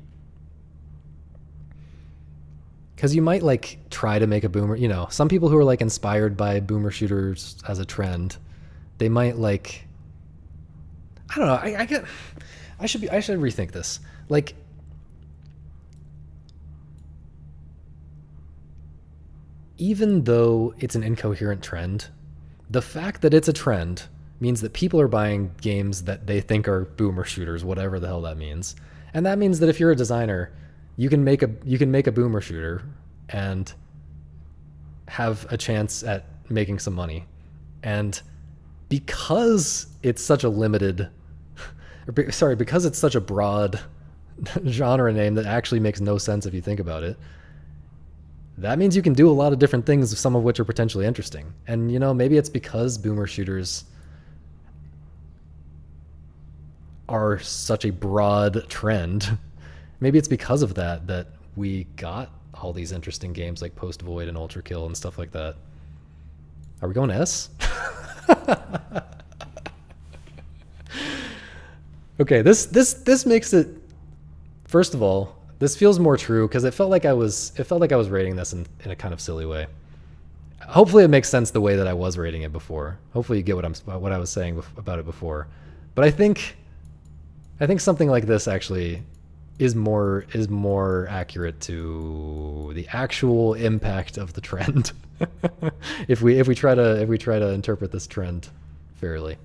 Because you might like try to make a boomer, you know, some people who are like inspired by boomer shooters as a trend, they might like, I don't know, I should rethink this. Like, even though it's an incoherent trend, the fact that it's a trend means that people are buying games that they think are boomer shooters, whatever the hell that means. And that means that if you're a designer, you can make a boomer shooter and have a chance at making some money. And because it's such a because it's such a broad genre name that actually makes no sense if you think about it, that means you can do a lot of different things, some of which are potentially interesting. And, you know, maybe it's because boomer shooters are such a broad trend. Maybe it's because of that we got all these interesting games like Post Void and Ultra Kill and stuff like that. Are we going S? Okay, this makes it, first of all, this feels more true because it felt like I was rating this in a kind of silly way. Hopefully it makes sense the way that I was rating it before. Hopefully you get what I was saying about it before. But I think something like this actually is more accurate to the actual impact of the trend. if we try to interpret this trend fairly.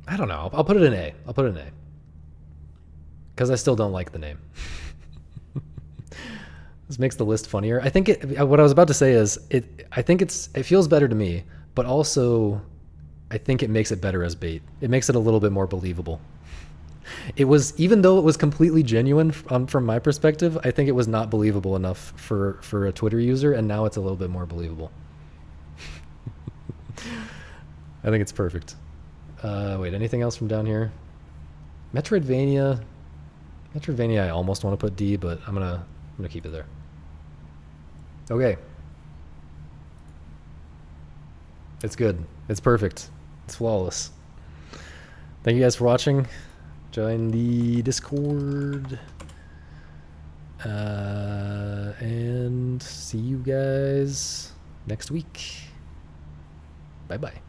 I don't know. I'll put it in A. Because I still don't like the name. This makes the list funnier. I think what I was about to say is I think it feels better to me, but also I think it makes it better as bait. It makes it a little bit more believable. It was, even though it was completely genuine from my perspective, I think it was not believable enough for a Twitter user, and now it's a little bit more believable. I think it's perfect. Wait, anything else from down here? Metroidvania I almost want to put D, but I'm gonna keep it there. Okay. It's good. It's perfect. It's flawless. Thank you guys for watching. Join the Discord. And see you guys next week. Bye-bye.